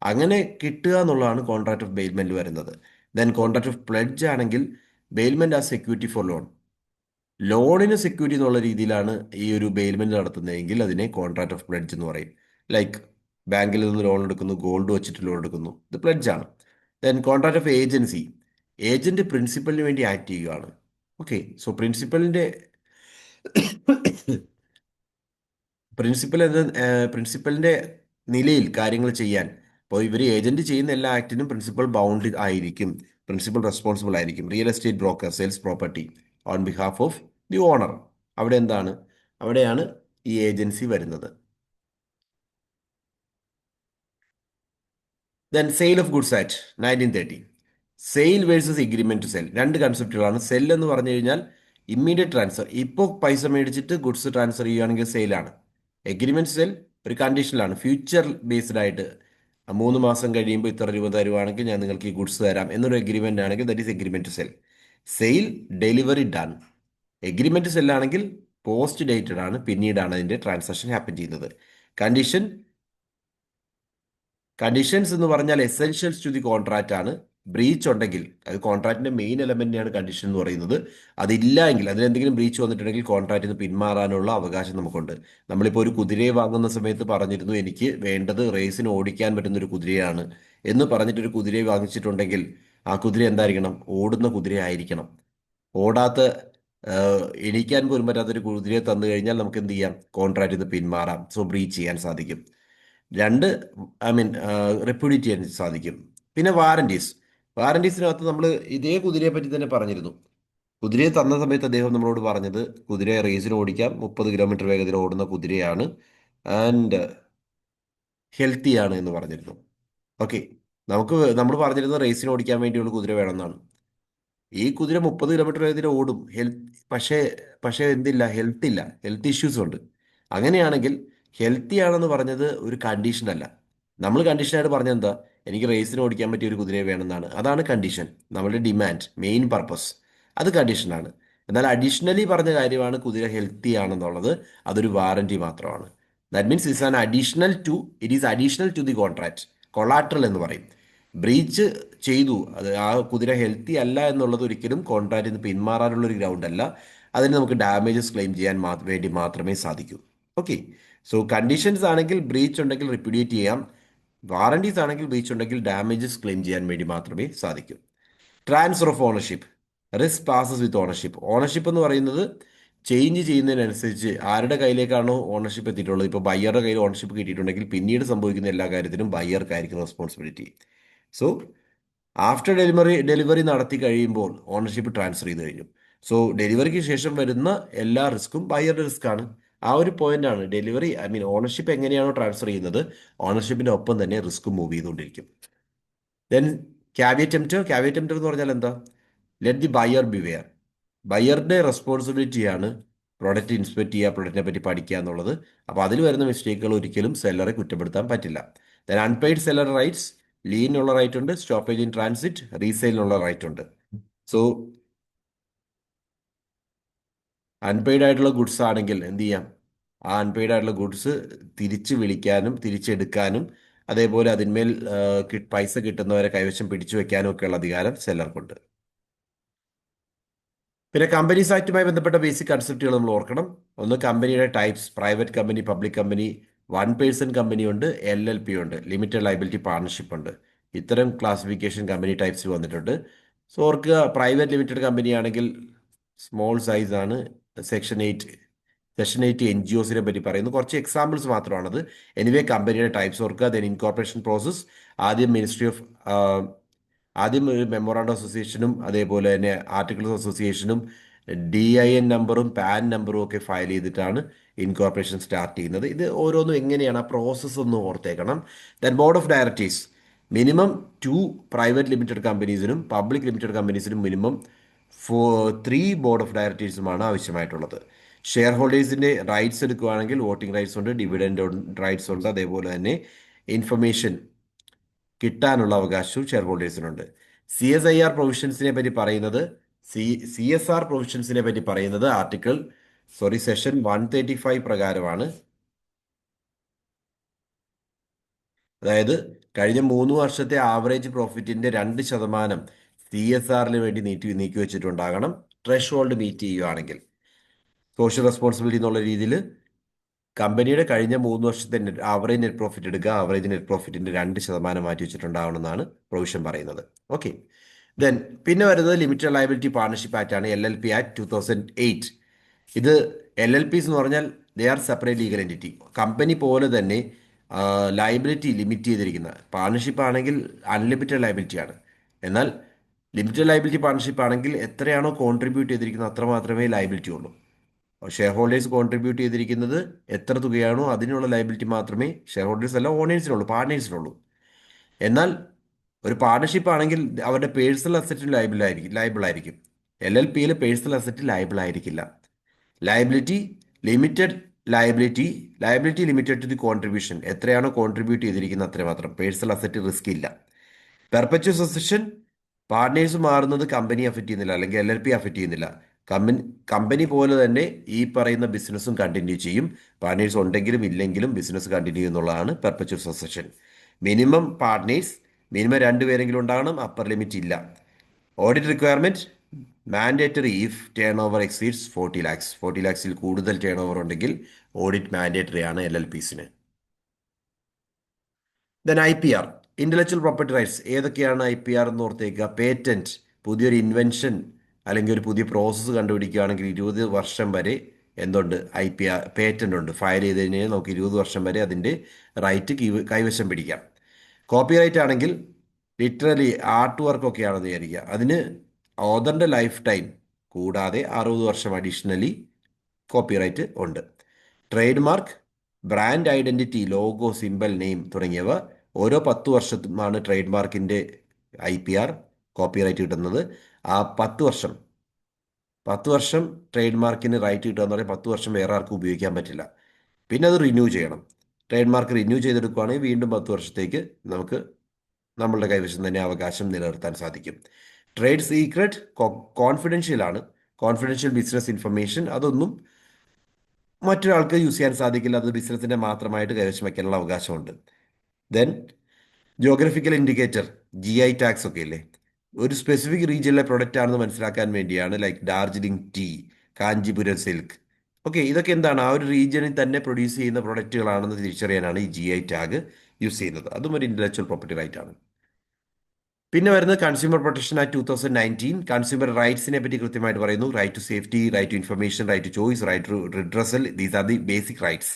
അങ്ങനെ കിട്ടുക എന്നുള്ളതാണ് കോൺട്രാക്ട് ഓഫ് ബെയിൽമെന്റ് വരുന്നത്. ദെൻ കോൺട്രാക്ട് ഓഫ് പ്ലെഡ്ജ് ആണെങ്കിൽ bailment as security for loan. ലോണിന് സെക്യൂരിറ്റി എന്നുള്ള രീതിയിലാണ് ഈ ഒരു ബെയിൽമെന്റ് നടത്തുന്നതെങ്കിൽ അതിനെ കോൺട്രാക്ട് ഓഫ് പ്ലെഡ്ജ് എന്ന് പറയും. ലൈക്ക് ബാങ്കിൽ നിന്ന് ലോൺ എടുക്കുന്നു, ഗോൾഡ് വെച്ചിട്ട് ലോൺ എടുക്കുന്നു, ഇത് പ്ലെഡ്ജ് ആണ്. Then contract of agency, agent പ്രിൻസിപ്പലിന് വേണ്ടി ആക്ട് ചെയ്യുകയാണ്. ഓക്കെ. സോ പ്രിൻസിപ്പൽ എന്ന പ്രിൻസിപ്പലിന്റെ നിലയിൽ കാര്യങ്ങൾ ചെയ്യാൻ, ഇപ്പോൾ ഇവർ ഏജന്റ് ചെയ്യുന്ന എല്ലാ ആക്ടിനും പ്രിൻസിപ്പൽ ബൗണ്ട് ആയിരിക്കും, പ്രിൻസിപ്പൽ റെസ്പോൺസിബിൾ ആയിരിക്കും. Real estate broker sales property on behalf of the owner. അവിടെ എന്താണ്, അവിടെയാണ് ഈ ഏജൻസി വരുന്നത്. Then sale of goods act 1930. Sale versus agreement to sell, രണ്ട് കൺസെപ്റ്റുകളാണ്. സെൽ എന്ന് പറഞ്ഞു കഴിഞ്ഞാൽ ഇമ്മീഡിയറ്റ് ട്രാൻസ്ഫർ, ഇപ്പോൾ പൈസ മേടിച്ചിട്ട് ഗുഡ്സ് ട്രാൻസ്ഫർ ചെയ്യുകയാണെങ്കിൽ സെയിലാണ്. എഗ്രിമെന്റ് സെൽ ഒരു കണ്ടീഷനിലാണ്, ഫ്യൂച്ചർ ബേസ്ഡ് ആയിട്ട് 3 മാസം കഴിയുമ്പോൾ ഇത്ര രൂപ തരുവാണെങ്കിൽ ഞാൻ നിങ്ങൾക്ക് ഈ ഗുഡ്സ് തരാം എന്നൊരു എഗ്രിമെന്റ് ആണെങ്കിൽ that is agreement sell. Sale delivery done. Agreement സെല്ലാണെങ്കിൽ പോസ്റ്റ് ഡേറ്റഡ് ആണ്, പിന്നീടാണ് അതിന്റെ ട്രാൻസാക്ഷൻ ഹാപ്പൻ ചെയ്യുന്നത്. കണ്ടീഷൻ കണ്ടീഷൻസ് എന്ന് പറഞ്ഞാൽ എസെൻഷ്യൽസ് ടു ദി കോൺട്രാക്റ്റ് ആണ്. ബ്രീച്ച് ഉണ്ടെങ്കിൽ, അത് കോൺട്രാക്റ്റിന്റെ മെയിൻ എലമെന്റിനെയാണ് കണ്ടീഷൻ എന്ന് പറയുന്നത്. അതില്ല എങ്കിൽ, അതിലെന്തെങ്കിലും ബ്രീച്ച് വന്നിട്ടുണ്ടെങ്കിൽ കോൺട്രാക്റ്റിൽ നിന്ന് പിന്മാറാനുള്ള അവകാശം നമുക്കുണ്ട്. നമ്മളിപ്പോൾ ഒരു കുതിരയെ വാങ്ങുന്ന സമയത്ത് പറഞ്ഞിരുന്നു എനിക്ക് വേണ്ടത് റേസിന് ഓടിക്കാൻ പറ്റുന്ന ഒരു കുതിരയാണ് എന്ന് പറഞ്ഞിട്ടൊരു കുതിരയെ വാങ്ങിച്ചിട്ടുണ്ടെങ്കിൽ ആ കുതിര എന്തായിരിക്കണം? ഓടുന്ന കുതിര ആയിരിക്കണം. ഓടാത്ത എണീക്കാൻ പോലും പറ്റാത്തൊരു കുതിരയെ തന്നു കഴിഞ്ഞാൽ നമുക്ക് എന്ത് ചെയ്യാം? കോൺട്രാക്റ്റിൽ നിന്ന് പിന്മാറാം. സോ ബ്രീച്ച് ചെയ്യാൻ സാധിക്കും. രണ്ട്, ഐ മീൻ റെപ്യൂഡിറ്റ് ചെയ്യാൻ സാധിക്കും. പിന്നെ വാറന്റീസ്. വാറന്റീസിനകത്ത് നമ്മൾ ഇതേ കുതിരയെ പറ്റി തന്നെ പറഞ്ഞിരുന്നു. കുതിരയെ തന്ന സമയത്ത് അദ്ദേഹം നമ്മളോട് പറഞ്ഞത് കുതിരയെ റേസിന് ഓടിക്കാം, 30 കിലോമീറ്റർ വേഗത്തിൽ ഓടുന്ന കുതിരയാണ്, ആൻഡ് ഹെൽത്തി ആണ് എന്ന് പറഞ്ഞിരുന്നു. ഓക്കെ, നമ്മൾ പറഞ്ഞിരുന്നത് റേസിന് ഓടിക്കാൻ വേണ്ടിയുള്ള കുതിര വേണമെന്നാണ്. ഈ കുതിര 30 കിലോമീറ്റർ വേഗത്തിൽ ഓടും, പക്ഷേ പക്ഷേ എന്തില്ല? ഹെൽത്ത് ഇല്ല, ഹെൽത്ത് ഇഷ്യൂസ് ഉണ്ട്. അങ്ങനെയാണെങ്കിൽ ഹെൽത്തി ആണെന്ന് പറഞ്ഞത് ഒരു കണ്ടീഷൻ അല്ല. നമ്മൾ കണ്ടീഷനായിട്ട് പറഞ്ഞത് എന്താ? എനിക്ക് റേസിന് ഓടിക്കാൻ പറ്റിയ ഒരു കുതിരയെ വേണമെന്നാണ്. അതാണ് കണ്ടീഷൻ, നമ്മുടെ ഡിമാൻഡ്, മെയിൻ പർപ്പസ്. അത് കണ്ടീഷനാണ്. എന്നാൽ അഡീഷണലി പറഞ്ഞ കാര്യമാണ് കുതിര ഹെൽത്തി ആണെന്നുള്ളത്. അതൊരു വാറന്റി മാത്രമാണ്. That means it is additional to the contract. Collateral എന്ന് പറയും. ബ്രീച്ച് ചെയ്തു, അത് ആ കുതിര ഹെൽത്തി അല്ല എന്നുള്ളത് ഒരിക്കലും കോൺട്രാക്റ്റിൽ നിന്ന് പിന്മാറാനുള്ള ഒരു ഗ്രൗണ്ട് അല്ല. അതിന് നമുക്ക് ഡാമേജസ് ക്ലെയിം ചെയ്യാൻ വേണ്ടി മാത്രമേ സാധിക്കൂ. ഓക്കെ, സോ കണ്ടീഷൻസ് ആണെങ്കിൽ ബ്രീച്ച് ഉണ്ടെങ്കിൽ റിപ്യൂഡിയേറ്റ് ചെയ്യാം. വാറണ്ടീസ് ആണെങ്കിൽ ബ്രീച്ച് ഉണ്ടെങ്കിൽ ഡാമേജസ് ക്ലെയിം ചെയ്യാൻ വേണ്ടി മാത്രമേ സാധിക്കൂ. Transfer of ownership. Risk passes with ownership. Ownership എന്ന് പറയുന്നത് ചേഞ്ച് ചെയ്യുന്നതിനനുസരിച്ച് ആരുടെ കയ്യിലേക്കാണോ ഓണർഷിപ്പ് എത്തിയിട്ടുള്ളത്, ഇപ്പോൾ ബയ്യറുടെ കയ്യിൽ ഓണർഷിപ്പ് കിട്ടിയിട്ടുണ്ടെങ്കിൽ പിന്നീട് സംഭവിക്കുന്ന എല്ലാ കാര്യത്തിനും ബയ്യർക്കായിരിക്കും റെസ്പോൺസിബിലിറ്റി. സോ ആഫ്റ്റർ ഡെലിവറി നടത്തി കഴിയുമ്പോൾ ഓണർഷിപ്പ് ട്രാൻസ്ഫർ ചെയ്ത് കഴിഞ്ഞു. സോ ഡെലിവറിക്ക് ശേഷം വരുന്ന എല്ലാ റിസ്ക്കും ബയ്യറുടെ റിസ്ക് ആണ്. ആ ഒരു പോയിന്റ് ആണ് ഡെലിവറി, ഐ മീൻ ഓണർഷിപ്പ് എങ്ങനെയാണോ ട്രാൻസ്ഫർ ചെയ്യുന്നത്, ഓണർഷിപ്പിന്റെ ഒപ്പം തന്നെ റിസ്ക് മൂവ് ചെയ്തുകൊണ്ടിരിക്കും. ദെൻ ക്യാവിയറ്റ് എന്ന് പറഞ്ഞാൽ എന്താ? Let the buyer beware. ബയറുടെ റെസ്പോൺസിബിലിറ്റിയാണ് പ്രൊഡക്റ്റ് ഇൻസ്പെക്ട് ചെയ്യുക, പ്രൊഡക്റ്റിനെ പറ്റി പഠിക്കുക എന്നുള്ളത്. അപ്പോൾ അതിൽ വരുന്ന മിസ്റ്റേക്കുകൾ ഒരിക്കലും സെല്ലറെ കുറ്റപ്പെടുത്താൻ പറ്റില്ല. ദെൻ അൺപെയ്ഡ് സെല്ലർ റൈറ്റ്സ്. ലീനിനുള്ള റൈറ്റ് ഉണ്ട്, സ്റ്റോപ്പേജ് ഇൻ ട്രാൻസിറ്റ്, റീസെയിലിനുള്ള റൈറ്റ് ഉണ്ട്. സോ അൺപെയ്ഡ് ആയിട്ടുള്ള ഗുഡ്സ് ആണെങ്കിൽ എന്ത് ചെയ്യാം? ആ അൺപെയ്ഡ് ആയിട്ടുള്ള ഗുഡ്സ് തിരിച്ച് വിളിക്കാനും തിരിച്ചെടുക്കാനും അതേപോലെ അതിന്മേൽ പൈസ കിട്ടുന്നവരെ കൈവശം പിടിച്ചു വെക്കാനും ഒക്കെയുള്ള അധികാരം സെല്ലർക്കുണ്ട്. പിന്നെ കമ്പനീസ് ആക്റ്റുമായി ബന്ധപ്പെട്ട ബേസിക് കൺസെപ്റ്റുകൾ നമ്മൾ ഓർക്കണം. ഒന്ന്, കമ്പനിയുടെ types: private company, public company, one person company ഉണ്ട്, LLP ഉണ്ട്, ലിമിറ്റഡ് ലയബിലിറ്റി പാർട്ണർഷിപ്പ് ഉണ്ട്. ഇത്തരം ക്ലാസിഫിക്കേഷൻ കമ്പനി ടൈപ്സ് വന്നിട്ടുണ്ട്. സോ ഓർക്കുക, പ്രൈവറ്റ് ലിമിറ്റഡ് കമ്പനി ആണെങ്കിൽ സ്മോൾ സൈസ് ആണ്. സെക്ഷൻ 8 സെക്ഷൻ 8 NGOസിനെ പറ്റി പറയുന്നു. കുറച്ച് എക്സാമ്പിൾസ് മാത്രമാണത്. എനിവേ കമ്പനിയുടെ ടൈപ്സ് ഓർക്കുക. Then incorporation process. ആദ്യം മിനിസ്ട്രി ഓഫ് ആദ്യം ഒരു മെമ്മോറാണ്ടം അസോസിയേഷനും അതേപോലെ തന്നെ ആർട്ടിക്കിൾസ് അസോസിയേഷനും DIN നമ്പറും പാൻ നമ്പറും ഒക്കെ ഫയൽ ചെയ്തിട്ടാണ് ഇൻകോർപ്പറേഷൻ സ്റ്റാർട്ട് ചെയ്യുന്നത്. ഇത് ഓരോന്നും എങ്ങനെയാണ്, ആ പ്രോസസ്സ് ഒന്ന് ഓർത്തേക്കണം. Then board of directors. Minimum 2 private limited കമ്പനീസിനും പബ്ലിക് ലിമിറ്റഡ് കമ്പനീസിനും മിനിമം 3 ബോർഡ് ഓഫ് ഡയറക്ടേഴ്സുമാണ് ആവശ്യമായിട്ടുള്ളത്. ഷെയർ ഹോൾഡേഴ്സിൻ്റെ റൈറ്റ്സ് എടുക്കുകയാണെങ്കിൽ വോട്ടിംഗ് റൈറ്റ്സ് ഉണ്ട്, ഡിവിഡൻഡ് റൈറ്റ്സ് ഉണ്ട്, അതേപോലെ തന്നെ ഇൻഫർമേഷൻ കിട്ടാനുള്ള അവകാശവും ഷെയർ ഹോൾഡേഴ്സിനുണ്ട്. CSIR പ്രൊവിഷൻസിനെ പറ്റി പറയുന്നത് CSR പ്രൊവിഷൻസിനെ പറ്റി പറയുന്നത് സെഷൻ 135 പ്രകാരമാണ്. അതായത് കഴിഞ്ഞ 3 വർഷത്തെ ആവറേജ് പ്രോഫിറ്റിന്റെ 2% CSRന് വേണ്ടി നീക്കി വെച്ചിട്ടുണ്ടാകണം, ത്രെഷ് ഹോൾഡ് മീറ്റ് ചെയ്യുകയാണെങ്കിൽ. സോഷ്യൽ റെസ്പോൺസിബിലിറ്റി എന്നുള്ള രീതിയിൽ കമ്പനിയുടെ കഴിഞ്ഞ 3 വർഷത്തെ ആവറേജ് നെറ്റ് പ്രോഫിറ്റ് എടുക്കുക, ആവറേജ് നെറ്റ് പ്രോഫിറ്റിന്റെ 2% മാറ്റി വെച്ചിട്ടുണ്ടാവണമെന്നാണ് പ്രൊവിഷൻ പറയുന്നത്. ഓക്കെ, ദെൻ പിന്നെ വരുന്നത് ലിമിറ്റഡ് ലയബിലിറ്റി പാർട്ണർഷിപ്പ് ആക്ട് ആണ്, LLP ആക്ട് 2008. ഇത് LLPs എന്ന് പറഞ്ഞാൽ they are separate legal entity. Company പോലെ തന്നെ ലയബിലിറ്റി ലിമിറ്റ് ചെയ്തിരിക്കുന്ന. പാർട്ണർഷിപ്പ് ആണെങ്കിൽ അൺലിമിറ്റഡ് ലയബിലിറ്റി ആണ്. എന്നാൽ ലിമിറ്റഡ് ലയബിലിറ്റി പാർട്ണർഷിപ്പ് ആണെങ്കിൽ എത്രയാണോ കോൺട്രിബ്യൂട്ട് ചെയ്തിരിക്കുന്നത് അത്ര മാത്രമേ ലയബിലിറ്റി ഉള്ളൂ. ഷെയർ ഹോൾഡേഴ്സ് കോൺട്രിബ്യൂട്ട് ചെയ്തിരിക്കുന്നത് എത്ര തുകയാണോ അതിനുള്ള ലയബിലിറ്റി മാത്രമേ ഷെയർ ഹോൾഡേഴ്സ് അല്ല ഓണേഴ്സിനുള്ളൂ, പാർട്ട്നേഴ്സിനുള്ളൂ. എന്നാൽ ഒരു പാർട്ണർഷിപ്പ് ആണെങ്കിൽ അവരുടെ പേഴ്സണൽ അസറ്റ് ലയബിൾ ആയിരിക്കും. LLPയിൽ പേഴ്സണൽ അസറ്റ് ലയബിൾ ആയിരിക്കില്ല. Liability limited liability limited to the contribution. എത്രയാണോ കോൺട്രിബ്യൂട്ട് ചെയ്തിരിക്കുന്നത് അത്ര മാത്രം. പേഴ്സണൽ അസറ്റ് റിസ്ക് ഇല്ല. Perpetual succession. പാർട്ട്നേഴ്സ് മാറുന്നത് കമ്പനി അഫക്റ്റ് ചെയ്യുന്നില്ല, അല്ലെങ്കിൽ LLP അഫക്റ്റ് ചെയ്യുന്നില്ല. കമ്പനി പോലെ തന്നെ ഈ പറയുന്ന ബിസിനസ്സും കണ്ടിന്യൂ ചെയ്യും. പാർട്ട്നേഴ്സ് ഉണ്ടെങ്കിലും ഇല്ലെങ്കിലും ബിസിനസ് കണ്ടിന്യൂ ചെയ്യുന്നുള്ളതാണ് perpetual succession. Minimum partners minimum 2 പേരെങ്കിലും ഉണ്ടാകണം, അപ്പർ ലിമിറ്റ് ഇല്ല. Audit requirement mandatory if turnover exceeds 40 lakhs. 40 lakhsൽ കൂടുതൽ ടേൺ ഓവർ ഉണ്ടെങ്കിൽ ഓഡിറ്റ് മാൻഡേറ്ററി ആണ് LLPസിന്. Then IPR. Intellectual property rights ഏതൊക്കെയാണ് IPR എന്ന് ഓർത്തേക്കുക. പേറ്റന്റ്, പുതിയൊരു ഇൻവെൻഷൻ അല്ലെങ്കിൽ ഒരു പുതിയ പ്രോസസ്സ് കണ്ടുപിടിക്കുകയാണെങ്കിൽ 20 വർഷം വരെ എന്തുണ്ട്, IPR പേറ്റന്റ് ഉണ്ട്. ഫയൽ ചെയ്ത് കഴിഞ്ഞാൽ നമുക്ക് 20 വർഷം വരെ അതിൻ്റെ റൈറ്റ് കൈവശം പിടിക്കാം. കോപ്പിറൈറ്റ് ആണെങ്കിൽ ലിറ്ററലി ആർട്ട് വർക്ക് ഒക്കെ ആണെന്ന് വിചാരിക്കുക, അതിന് ഓതറിൻ്റെ ലൈഫ് ടൈം കൂടാതെ 60 വർഷം അഡീഷണലി കോപ്പിറൈറ്റ് ഉണ്ട്. Trade mark, brand identity, logo, symbol, name തുടങ്ങിയവ ഓരോ 10 വർഷത്തുമാണ് ട്രേഡ് മാർക്കിൻ്റെ IPR കോപ്പിറൈറ്റ് കിട്ടുന്നത്. ആ 10 വർഷം ട്രേഡ് മാർക്കിന് റൈറ്റ് കിട്ടുക എന്ന് പറഞ്ഞാൽ 10 വർഷം വേറെ ആർക്കും ഉപയോഗിക്കാൻ പറ്റില്ല. പിന്നെ അത് റിന്യൂ ചെയ്യണം. ട്രേഡ് മാർക്ക് റിന്യൂ ചെയ്തെടുക്കുകയാണെങ്കിൽ വീണ്ടും 10 വർഷത്തേക്ക് നമുക്ക് നമ്മളുടെ കൈവശം തന്നെ അവകാശം നിലനിർത്താൻ സാധിക്കും. ട്രേഡ് സീക്രട്ട് കോൺഫിഡൻഷ്യൽ ആണ്. കോൺഫിഡൻഷ്യൽ ബിസിനസ് ഇൻഫർമേഷൻ അതൊന്നും മറ്റൊരാൾക്ക് യൂസ് ചെയ്യാൻ സാധിക്കില്ല. അത് ബിസിനസിൻ്റെ മാത്രമായിട്ട് കൈവശം വയ്ക്കാനുള്ള അവകാശമുണ്ട്. Then geographical indicator, GI tags ഒക്കെ ഇല്ലേ, ഒരു സ്പെസിഫിക് റീജിയനിലെ പ്രൊഡക്റ്റ് ആണെന്ന് മനസ്സിലാക്കാൻ വേണ്ടിയാണ്. Like Darjeeling tea, Kanchipuram silk, okay, ഇതൊക്കെ എന്താണ്, ആ ഒരു റീജിയനിൽ തന്നെ പ്രൊഡ്യൂസ് ചെയ്യുന്ന പ്രൊഡക്റ്റുകളാണെന്ന് തിരിച്ചറിയാനാണ് ഈ GI ടാഗ് യൂസ് ചെയ്യുന്നത്. അതും ഒരു ഇന്റലക്ച്വൽ പ്രോപ്പർട്ടി റൈറ്റ് ആണ്. പിന്നെ വരുന്നത് കൺസ്യൂമർ പ്രൊട്ടക്ഷൻ ആക്ട് 2019. കൺസ്യൂമർ റൈറ്റ്സിനെ പറ്റി കൃത്യമായിട്ട് പറയുന്നു. Right to safety, right to information, right to choice, right to redressal, these are the basic rights.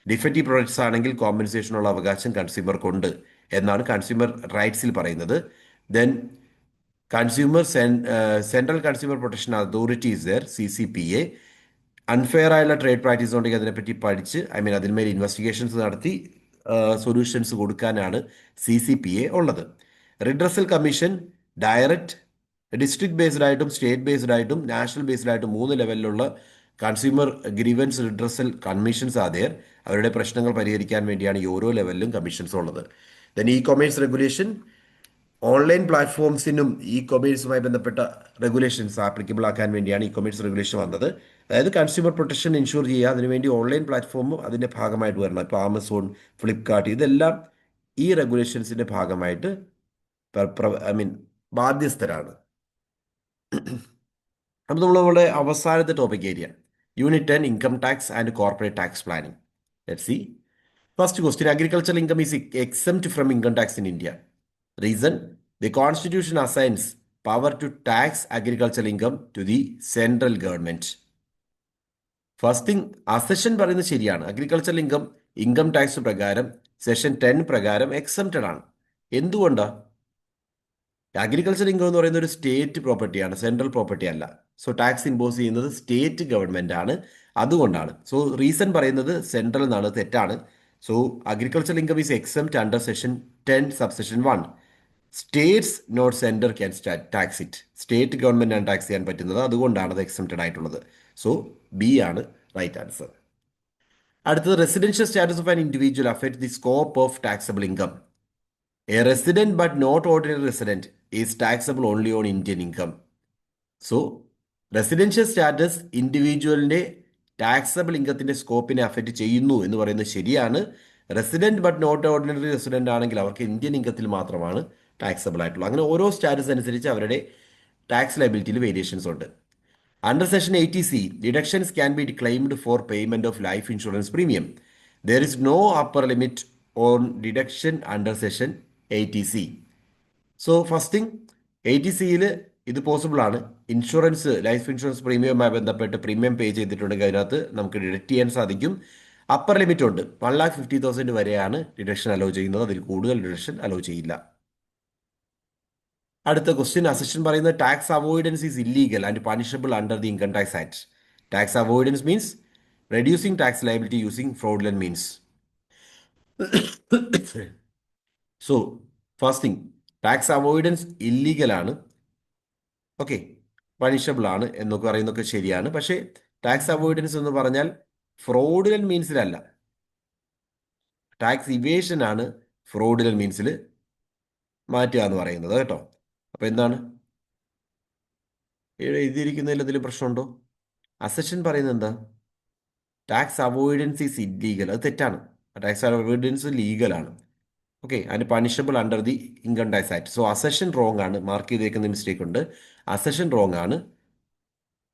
Defective products ആണെങ്കിൽ കോമ്പൻസേഷനുള്ള അവകാശം കൺസ്യൂമർക്കുണ്ട് എന്നാണ് കൺസ്യൂമർ റൈറ്റ്സിൽ പറയുന്നത്. Then consumer central consumer protection authority is there, CCPA. Unfair ആയുള്ള ട്രേഡ് പ്രാക്ടീസ് ഉണ്ടെങ്കിൽ അതിനെപ്പറ്റി പഠിച്ച് അതിന്മേൽ ഇൻവെസ്റ്റിഗേഷൻസ് നടത്തി സൊല്യൂഷൻസ് കൊടുക്കാനാണ് CCPA ഉള്ളത്. Redressal commission direct, district based ആയിട്ടും സ്റ്റേറ്റ് ബേസ്ഡ് ആയിട്ടും നാഷണൽ ബേസ്ഡ് ആയിട്ടും 3 ലെവലിലുള്ള കൺസ്യൂമർ ഗ്രീവൻസ് റിഡ്രസൽ കമ്മീഷൻസ് ആദ്യം അവരുടെ പ്രശ്നങ്ങൾ പരിഹരിക്കാൻ വേണ്ടിയാണ് ഈ ഓരോ ലെവലിലും കമ്മീഷൻസ് ഉള്ളത്. ദെൻ കൊമേഴ്സ് റെഗുലേഷൻ, ഓൺലൈൻ പ്ലാറ്റ്ഫോംസിനും കൊമേഴ്സുമായി ബന്ധപ്പെട്ട റെഗുലേഷൻസ് ആപ്ലിക്കബിൾ ആക്കാൻ വേണ്ടിയാണ് കൊമേഴ്സ് റെഗുലേഷൻ വന്നത്. അതായത് കൺസ്യൂമർ പ്രൊട്ടക്ഷൻ ഇൻഷുർ ചെയ്യുക, അതിനുവേണ്ടി ഓൺലൈൻ പ്ലാറ്റ്ഫോമും അതിൻ്റെ ഭാഗമായിട്ട് വരണം. ഇപ്പോൾ ആമസോൺ, ഫ്ലിപ്കാർട്ട്, ഇതെല്ലാം ഈ റെഗുലേഷൻസിൻ്റെ ഭാഗമായിട്ട് ഐ മീൻ ബാധ്യസ്ഥരാണ്. അപ്പോൾ നമ്മളുടെ അവസാനത്തെ topic area unit 10 income tax and corporate tax planning. Let's C. First question, agricultural income is exempt from income tax in India. Reason, the Constitution assigns power to tax agricultural income to the central government. First thing, assertion പറയുന്നത് ശരിയാണ്. Agricultural income tax പ്രകാരം section 10 പ്രകാരം exempted ആണ്. എന്തുകൊണ്ടാണ്? Agriculture income എന്ന് പറയുന്ന ഒരു state പ്രോപ്പർട്ടിയാണ്, സെൻട്രൽ പ്രോപ്പർട്ടി അല്ല. സോ ടാക്സ് ഇമ്പോസ് ചെയ്യുന്നത് സ്റ്റേറ്റ് ഗവൺമെന്റ് ആണ്, അതുകൊണ്ടാണ്. സോ റീസൺ പറയുന്നത് സെൻട്രൽ എന്നാണ്, തെറ്റാണ്. So agriculture income is exempt under section 10 subsection 1. States not centre can tax it. State government ആണ് ടാക്സ് ചെയ്യാൻ പറ്റുന്നത്, അതുകൊണ്ടാണ് അത് എക്സംപ്റ്റഡ് ആയിട്ടുള്ളത്. സോ B ആണ് റൈറ്റ് ആൻസർ. അടുത്തത്, residential status of an individual affect the scope of taxable income. A resident but not ordinary resident is taxable only on Indian income. So residential status ഇൻഡിവിജ്വലിന്റെ taxable ഇൻകത്തിന്റെ സ്കോപ്പിനെ affect ചെയ്യുന്നു എന്ന് പറയുന്നത് ശരിയാണ്. Resident but not ordinary resident ആണെങ്കിൽ അവർക്ക് Indian ഇൻകത്തിൽ മാത്രമാണ് ടാക്സബിൾ ആയിട്ടുള്ളത്. അങ്ങനെ ഓരോ സ്റ്റാറ്റസ് അനുസരിച്ച് അവരുടെ ടാക്സ് ലയബിലിറ്റിയിൽ വേരിയേഷൻസ് ഉണ്ട്. Under section 80C, deductions can be claimed for payment of life insurance premium. There is no upper limit on deduction under section 80C. So first thing, 80Cയിൽ ഇത് പോസിബിൾ ആണ്. ഇൻഷുറൻസ്, ലൈഫ് ഇൻഷുറൻസ് പ്രീമിയവുമായി ബന്ധപ്പെട്ട് premium പേ ചെയ്തിട്ടുണ്ടെങ്കിൽ അതിനകത്ത് നമുക്ക് deduct ചെയ്യാൻ സാധിക്കും. Upper limit ഉണ്ട്, 1,50,000 വരെയാണ് ഡിഡക്ഷൻ അലോ ചെയ്യുന്നത്, അതിൽ കൂടുതൽ ഡിഡക്ഷൻ അലോ ചെയ്യില്ല. അടുത്ത ക്വസ്റ്റ്യൻ, അസെഷൻ പറയുന്നത് tax avoidance is illegal and punishable under the income tax act. Tax avoidance means reducing tax liability using fraudulent means. So first thing, tax avoidance ഇല്ലീഗലാണ്, okay, punishable ആണ് എന്നൊക്കെ പറയുന്നതൊക്കെ ശരിയാണ്. പക്ഷേ tax avoidance എന്ന് പറഞ്ഞാൽ fraudulent മീൻസിലല്ല, ടാക്സ് ഇവേഷൻ ആണ് ഫ്രോഡുലന്റ് മീൻസിൽ മാറ്റുക എന്ന് പറയുന്നത് കേട്ടോ. അപ്പോൾ എന്താണ് എഴുതിയിരിക്കുന്നതിൽ എന്തെങ്കിലും പ്രശ്നമുണ്ടോ? അസെഷൻ പറയുന്നത് എന്താ? ടാക്സ് അവോയ്ഡൻസ് ഈസ് ഇല്ലീഗൽ, അത് തെറ്റാണ്. ടാക്സ് അവോയ്ഡൻസ് ലീഗലാണ്, ഓക്കെ, അതിന് punishable under the income tax act. So assertion wrong ആണ്, മാർക്ക് ചെയ്തേക്കുന്ന മിസ്റ്റേക്ക് ഉണ്ട്, അസെഷൻ റോങ് ആണ്.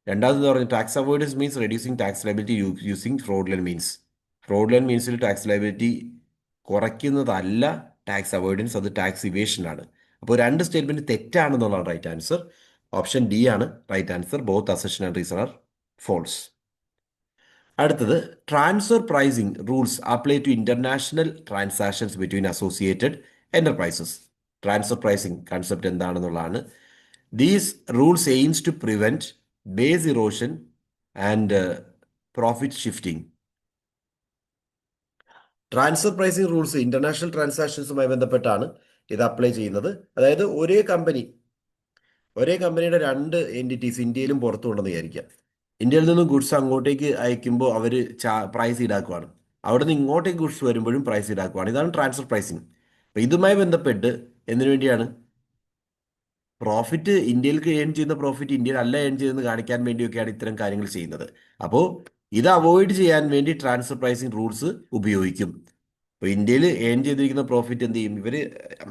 രണ്ടാമത് പറഞ്ഞു tax avoidance means reducing tax liability using fraudulent means. Fraudulent മീൻസിൽ ടാക്സ് ലയബിലിറ്റി കുറയ്ക്കുന്നതല്ല ടാക്സ് അവോയ്ഡൻസ്, അത് ടാക്സ് ഇവേഷനാണ്. അപ്പോൾ രണ്ട് സ്റ്റേറ്റ്മെന്റ് തെറ്റാണെന്നുള്ളതാണ് റൈറ്റ് ആൻസർ. ഓപ്ഷൻ ഡി ആണ് right answer. Both assertion and reason are false. അടുത്തത്, transfer pricing rules apply to international transactions between associated enterprises. Transfer pricing concept എന്താണെന്നുള്ളതാണ്. These rules aims to prevent base erosion and profit shifting. Transfer pricing rules international ട്രാൻസാക്ഷൻസുമായി ബന്ധപ്പെട്ടാണ് ഇത് apply ചെയ്യുന്നത്. അതായത് ഒരേ കമ്പനിയുടെ രണ്ട് എൻറ്റിറ്റീസ് ഇന്ത്യയിലും പുറത്തും ഉണ്ടെന്ന് വിചാരിക്കാം. ഇന്ത്യയിൽ നിന്ന് ഗുഡ്സ് അങ്ങോട്ടേക്ക് അയക്കുമ്പോൾ അവർ പ്രൈസ് ഈടാക്കുവാണ്. അവിടെ നിന്ന് ഇങ്ങോട്ടേക്ക് ഗുഡ്സ് വരുമ്പോഴും പ്രൈസ് ഈടാക്കുവാണ്. ഇതാണ് ട്രാൻസ്ഫർ പ്രൈസിങ്. അപ്പം ഇതുമായി ബന്ധപ്പെട്ട് എന്തിനു വേണ്ടിയാണ്? പ്രോഫിറ്റ് ഇന്ത്യയിലേക്ക് ഏൺ ചെയ്യുന്ന പ്രോഫിറ്റ് ഇന്ത്യയിൽ അല്ല ഏൺ ചെയ്തെന്ന് കാണിക്കാൻ വേണ്ടിയൊക്കെയാണ് ഇത്തരം കാര്യങ്ങൾ ചെയ്യുന്നത്. അപ്പോൾ ഇത് അവോയ്ഡ് ചെയ്യാൻ വേണ്ടി ട്രാൻസ്ഫർ പ്രൈസിങ് റൂൾസ് ഉപയോഗിക്കും. ഇപ്പോൾ ഇന്ത്യയിൽ ഏൺ ചെയ്തിരിക്കുന്ന പ്രോഫിറ്റ് എന്ത് ചെയ്യും? ഇവർ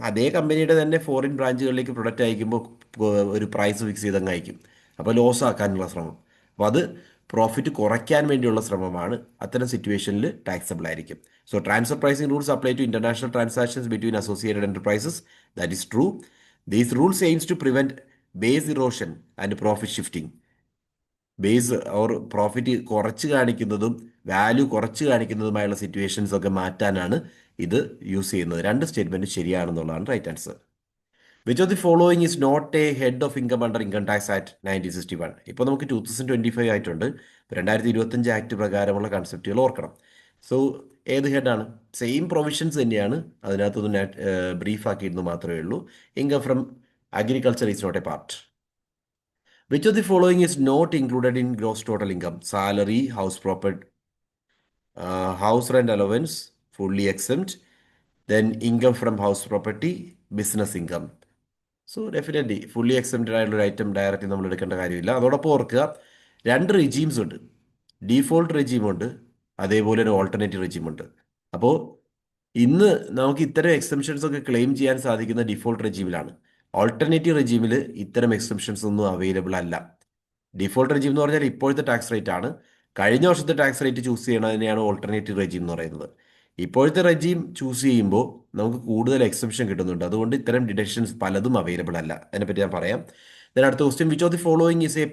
അതേ കമ്പനിയുടെ തന്നെ ഫോറിൻ ബ്രാഞ്ചുകളിലേക്ക് പ്രൊഡക്റ്റ് അയക്കുമ്പോൾ ഒരു പ്രൈസ് ഫിക്സ് ചെയ്തങ്ങ് അയക്കും. അപ്പോൾ ലോസ് ആക്കാനുള്ള ശ്രമം. അപ്പോൾ അത് പ്രോഫിറ്റ് കുറയ്ക്കാൻ വേണ്ടിയുള്ള ശ്രമമാണ്. അത്തരം സിറ്റുവേഷനിൽ ടാക്സബിൾ ആയിരിക്കും. So transfer pricing rules apply to international transactions between associated enterprises. That is true. These rules aims to prevent base erosion and profit shifting. Base or profit കുറച്ച് കാണിക്കുന്നതും വാല്യൂ കുറച്ച് കാണിക്കുന്നതുമായുള്ള സിറ്റുവേഷൻസ് ഒക്കെ മാറ്റാനാണ് ഇത് യൂസ് ചെയ്യുന്നത്. രണ്ട് statement ശരിയാണെന്നുള്ളതാണ് right answer. Which of the following is not a head of income under income tax act 1961. ഇപ്പോൾ നമുക്ക് 2025 ആയിട്ടുണ്ട്. 2025 ആക്ട് പ്രകാരമുള്ള കൺസെപ്റ്റുകൾ ഓർക്കണം. സോ ഏത് ഹെഡാണ്? സെയിം പ്രൊവിഷൻസ് തന്നെയാണ്, അതിനകത്തൊന്ന് ബ്രീഫ് ആക്കിയിരുന്നു മാത്രമേ ഉള്ളൂ. Income from agriculture is not a part. Which of the following is not included in gross total income? Salary, house property, house rent allowance, fully exempt. Then income from house property, business income. So definitely fully excepted ആയിട്ടുള്ള ഒരു item direct നമ്മൾ എടുക്കേണ്ട കാര്യമില്ല. അതോടൊപ്പം ഓർക്കുക, രണ്ട് regimes ഉണ്ട്. Default റെജീമുണ്ട്, അതേപോലെ ഒരു ഓൾട്ടർനേറ്റീവ് റെജീമുണ്ട്. അപ്പോൾ ഇന്ന് നമുക്ക് ഇത്തരം എക്സെപ്ഷൻസ് ഒക്കെ ക്ലെയിം ചെയ്യാൻ സാധിക്കുന്ന ഡിഫോൾട്ട് റെജീമിലാണ്. ഓൾട്ടർനേറ്റീവ് റെജീമിൽ ഇത്തരം എക്സെപ്ഷൻസ് ഒന്നും അവൈലബിൾ അല്ല. ഡിഫോൾട്ട് റെജീം എന്ന് പറഞ്ഞാൽ ഇപ്പോഴത്തെ ടാക്സ് റേറ്റ് ആണ്. കഴിഞ്ഞ വർഷത്തെ ടാക്സ് റേറ്റ് ചൂസ് ചെയ്യണതിനെയാണ് ഓൾട്ടർനേറ്റീവ് റെജീം എന്ന് പറയുന്നത്. ഇപ്പോഴത്തെ റെജീം ചൂസ് ചെയ്യുമ്പോൾ നമുക്ക് കൂടുതൽ എക്സെപ്ഷൻ കിട്ടുന്നുണ്ട്. അതുകൊണ്ട് ഇത്തരം ഡിഡക്ഷൻസ് പലതും അവൈലബിൾ അല്ല. അതിനെപ്പറ്റി ഞാൻ പറയാം. അടുത്ത question, which of the following is A